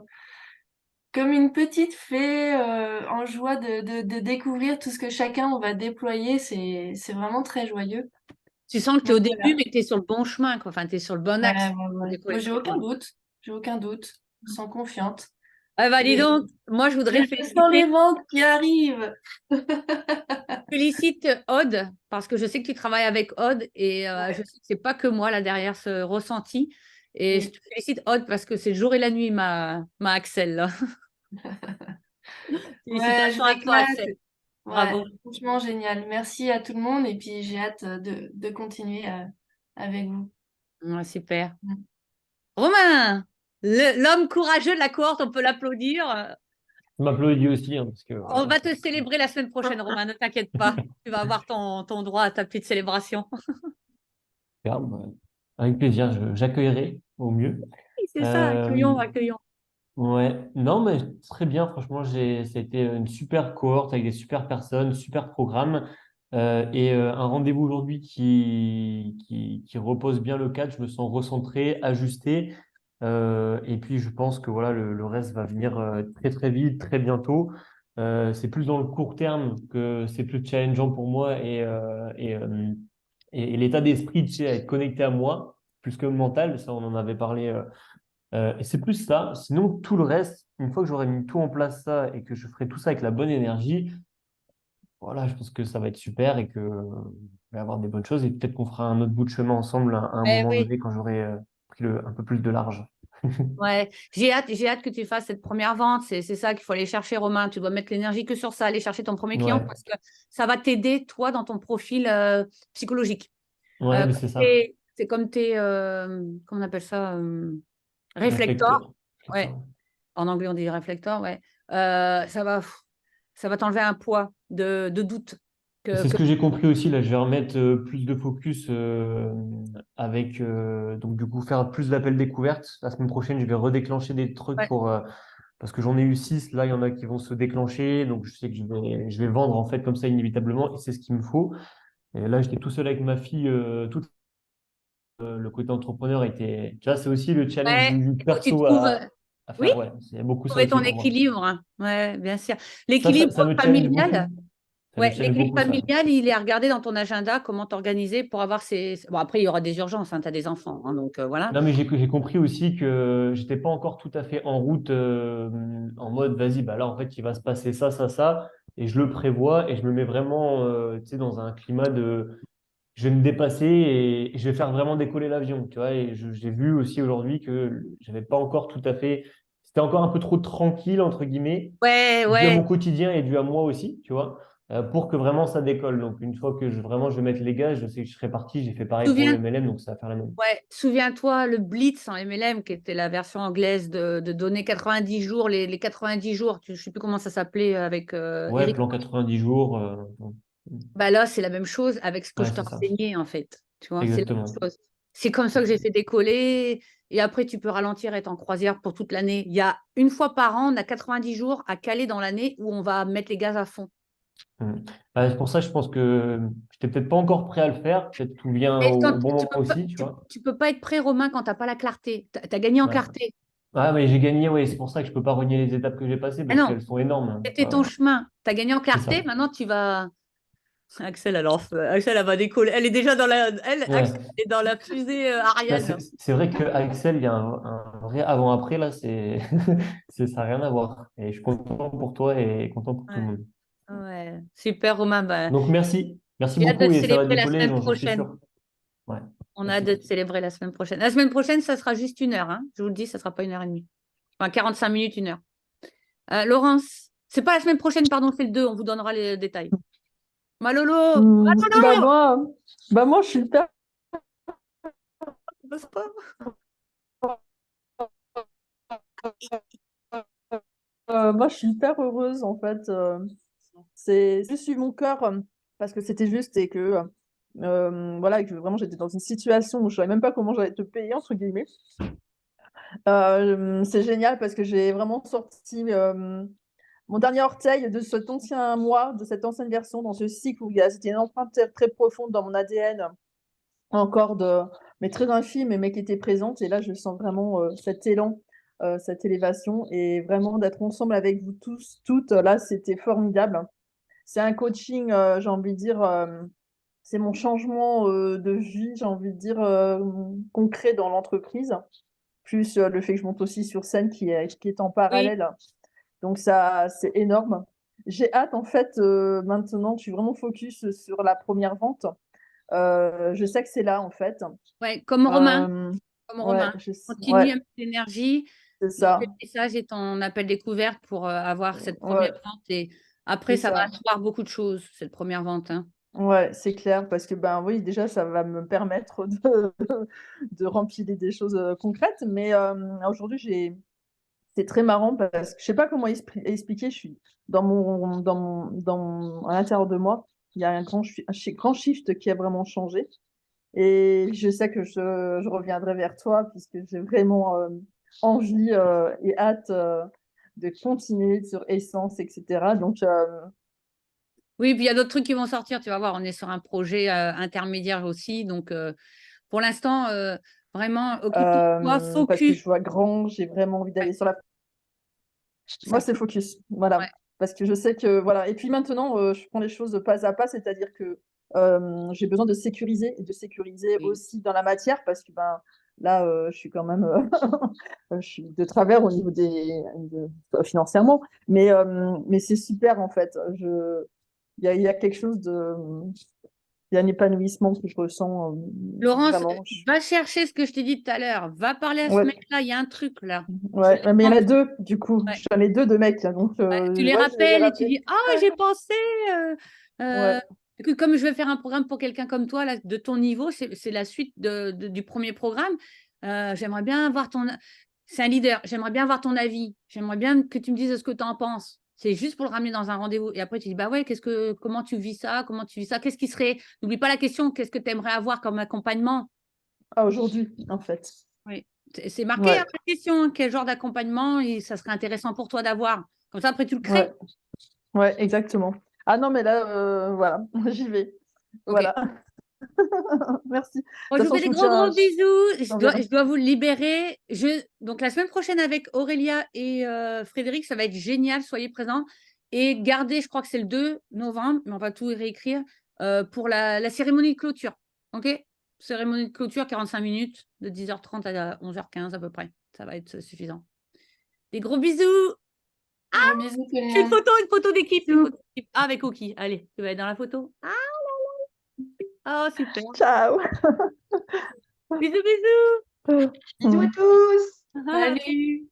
comme une petite fée en joie de découvrir tout ce que chacun on va déployer. C'est vraiment très joyeux. Tu sens que tu es au Donc, début, voilà. mais que tu es sur le bon chemin, quoi. Enfin, tu es sur le bon axe. Ouais. Moi, j'ai aucun doute. J'ai aucun doute. Je me sens confiante. Ah bah dis Et donc, moi je voudrais je sens les féliciter, ventes qui arrivent. félicite Aude, parce que je sais que tu travailles avec Aude et je sais que c'est pas que moi là derrière ce ressenti. Et je te félicite Aude parce que c'est le jour et la nuit ma Axel là. Ouais, je Félicitations à toi m'éclate. Axel. Bravo. Ouais, franchement génial. Merci à tout le monde et puis j'ai hâte de continuer avec vous. Ouais, super. Mm. Romain, l'homme courageux de la cohorte, on peut l'applaudir. Je m'applaudis aussi, hein, parce que On va te célébrer la semaine prochaine, Romain, ne t'inquiète pas. Tu vas avoir ton droit à ta petite célébration. avec plaisir, j'accueillerai au mieux. Oui, c'est ça, Euh, accueillons, accueillons. ouais, non, mais très bien, franchement, ça a été une super cohorte avec des super personnes, super programme, un rendez-vous aujourd'hui qui repose bien le cadre. Je me sens recentré, ajusté, et puis je pense que voilà, le reste va venir très très vite, très bientôt. C'est plus dans le court terme que c'est plus challengeant pour moi et l'état d'esprit, tu sais, à être connecté à moi, plus que mental, ça on en avait parlé. Et c'est plus ça. Sinon, tout le reste, une fois que j'aurai mis tout en place ça et que je ferai tout ça avec la bonne énergie, voilà, je pense que ça va être super et que je vais avoir des bonnes choses. Et peut-être qu'on fera un autre bout de chemin ensemble à un moment Oui, donné quand j'aurai pris un peu plus de large. ouais. J'ai hâte que tu fasses cette première vente. C'est ça qu'il faut aller chercher, Romain. Tu dois mettre l'énergie que sur ça, aller chercher ton premier client Ouais, parce que ça va t'aider, toi, dans ton profil psychologique. ouais, mais c'est ça. C'est comme tes, comment on appelle ça, réflecteurs. Réflecteur. Ouais. Réflecteur. En anglais, on dit réflecteur, ouais. Ça va t'enlever un poids de doute. Et c'est ce Que... que j'ai compris aussi. Là, je vais remettre plus de focus avec, donc du coup, faire plus d'appels découvertes. La semaine prochaine, je vais redéclencher des trucs Ouais. pour, parce que j'en ai eu 6, là il y en a qui vont se déclencher, donc je sais que je vais vendre en fait comme ça inévitablement, et c'est ce qu'il me faut. Et là j'étais tout seul avec ma fille, le côté entrepreneur était, tu vois, c'est aussi le challenge Ouais, du il faut que tu perso trouves, à oui, faire, ouais, c'est beaucoup ça trouver aussi ton pour moi. équilibre, hein. Ouais, bien sûr. Ça, L'équilibre ça me challenge familial. beaucoup, ça me Ouais, challenge l'équilibre beaucoup ça. familial, il est à regarder dans ton agenda, comment t'organiser pour avoir ces. Bon, après, il y aura des urgences, hein, tu as des enfants, hein, donc voilà. Non mais j'ai compris aussi que j'étais pas encore tout à fait en route en mode vas-y, bah là en fait il va se passer ça, ça, ça, et je le prévois et je me mets vraiment tu sais, dans un climat de je vais me dépasser et je vais faire vraiment décoller l'avion, tu vois. Et j'ai vu aussi aujourd'hui que j'avais pas encore tout à fait, c'était encore un peu trop tranquille, entre guillemets, Ouais, dû à mon ouais. quotidien et dû à moi aussi, tu vois, pour que vraiment ça décolle. Donc, une fois que vraiment je vais mettre les gaz, je sais que je serai parti, j'ai fait pareil pour le Souviens, MLM, donc ça va faire la même. ouais, souviens-toi, le Blitz en MLM, qui était la version anglaise de donner 90 jours, les 90 jours, je ne sais plus comment ça s'appelait avec Ouais, Eric. plan 90 jours. Bon. Bah là, c'est la même chose avec ce que Ouais, je t'ai c'est ça. enseigné, en fait. Tu vois, c'est la Exactement. même chose. C'est comme ça que j'ai fait décoller. Et après, tu peux ralentir et être en croisière pour toute l'année. Il y a une fois par an, on a 90 jours à caler dans l'année où on va mettre les gaz à fond. Mm. C'est pour ça, je pense que je n'étais peut-être pas encore prêt à le faire. Peut-être tout vient Et au bon moment aussi, tu vois. tu peux pas être prêt, Romain, quand tu n'as pas la clarté. Tu as gagné en Ouais. clarté. Ah, mais j'ai gagné, oui, c'est pour ça que je peux pas renier les étapes que j'ai passées Ah parce non, qu'elles sont énormes, hein. c'était ton Ouais, chemin. Tu as gagné en c'est clarté. ça. Maintenant, tu vas. Axel, alors, Axel, elle va décoller. Elle est déjà dans la. Axel Ouais. est dans la fusée Là, Ariane. c'est vrai que Axel, il y a un vrai avant-après, là, ça n'a rien à voir. Et je suis content pour toi et content pour tout le Ouais, monde. ouais. Super, Romain. Bah, Donc, merci. Merci j'ai hâte de beaucoup te et ça va célébrer la décoller, semaine j'en suis prochaine. sûr. Ouais, On a hâte merci. de te célébrer la semaine prochaine. La semaine prochaine, ça sera juste 1 heure, hein. Je vous le dis, ça ne sera pas 1 heure et demie. Enfin, 45 minutes, 1 heure. Laurence, c'est pas la semaine prochaine, pardon, c'est le 2. On vous donnera les détails. Malolo, Bah Malolo, moi, je suis hyper, passe pas. moi, je suis hyper heureuse en fait. Je suis mon cœur parce que c'était juste et que voilà, que vraiment j'étais dans une situation où je savais même pas comment j'allais te payer entre guillemets. C'est génial parce que j'ai vraiment sorti mon dernier orteil de cet ancien moi, de cette ancienne version dans ce cycle où c'était une empreinte très profonde dans mon ADN, encore mais très infime, mais qui était présente. Et là, je sens vraiment cet élan, cette élévation, et vraiment d'être ensemble avec vous tous, toutes, là, c'était formidable. C'est un coaching, j'ai envie de dire, c'est mon changement de vie, j'ai envie de dire, concret dans l'entreprise, plus le fait que je monte aussi sur scène qui est en Oui, parallèle. Donc ça, c'est énorme. J'ai hâte, en fait, maintenant, je suis vraiment focus sur la première vente. Je sais que c'est là, en fait. ouais, comme Romain. Euh, Comme ouais, Romain. Continue à mettre l'énergie, c'est montrer ça. le message et ton appel découverte pour avoir cette première Ouais, vente. Et Après, C'est ça va ça. asseoir beaucoup de choses, cette première vente, hein. Ouais, c'est clair, parce que ben oui, déjà, ça va me permettre de rempiler des choses concrètes. Mais aujourd'hui, c'est très marrant parce que je sais pas comment expliquer. Je suis à l'intérieur de moi, il y a un grand shift qui a vraiment changé. Et je sais que je reviendrai vers toi puisque j'ai vraiment envie et hâte de continuer sur Essence, etc. Donc, Oui, puis il y a d'autres trucs qui vont sortir, tu vas voir. On est sur un projet intermédiaire aussi. Donc, pour l'instant, vraiment, occupe-toi, parce que focus. je vois grand, j'ai vraiment envie Ouais, d'aller sur la. Moi, ça, c'est focus, voilà. ouais. Parce que je sais que, voilà. Et puis maintenant, je prends les choses pas à pas, c'est-à-dire que j'ai besoin de sécuriser et de sécuriser Oui. aussi dans la matière parce que ben là, je suis quand même, je suis de travers au niveau financièrement, mais c'est super en fait. Il y a quelque chose il y a un épanouissement que je ressens Laurence, vraiment. va chercher ce que je t'ai dit tout à l'heure. Va parler à ce Ouais, mec-là. Il y a un truc là. ouais, mais il y en a deux, du coup. Ouais. J'en ai deux de mecs, là, donc Ouais, tu les ouais, je vais les rappelles et tu rappeler. dis, ah, j'ai pensé. Ouais. Écoute, comme je vais faire un programme pour quelqu'un comme toi, là, de ton niveau, c'est la suite du premier programme. J'aimerais bien voir C'est un leader. J'aimerais bien voir ton avis. J'aimerais bien que tu me dises ce que tu en penses. C'est juste pour le ramener dans un rendez-vous. Et après, tu dis, bah ouais, comment tu vis ça? Comment tu vis ça? Qu'est-ce qui serait. N'oublie pas la question, qu'est-ce que tu aimerais avoir comme accompagnement? Ah, aujourd'hui, en fait. Oui. C'est marqué Ouais, hein, la question, hein, quel genre d'accompagnement et ça serait intéressant pour toi d'avoir. Comme ça, après, tu le crées. ouais, ouais, exactement. Ah non, mais là, voilà, j'y vais. OK. Voilà. Merci. De Bon, toute je vous façon, fais je des vous gros, tiens, gros bisous. je t'enverrai. Je dois vous libérer. Donc, la semaine prochaine avec Aurélia et Frédéric, ça va être génial. Soyez présents. Et gardez, je crois que c'est le 2 novembre, mais on va tout réécrire pour la cérémonie de clôture. OK? Cérémonie de clôture, 45 minutes, de 10h30 à 11h15 à peu près. Ça va être suffisant. Des gros bisous. Gros bisous, Kéliane. Une photo d'équipe. Bisous. Ah, avec Oki. Allez, tu vas être dans la photo. Ah, super. Ciao. Bisous, bisous. Bisous à tous! Salut.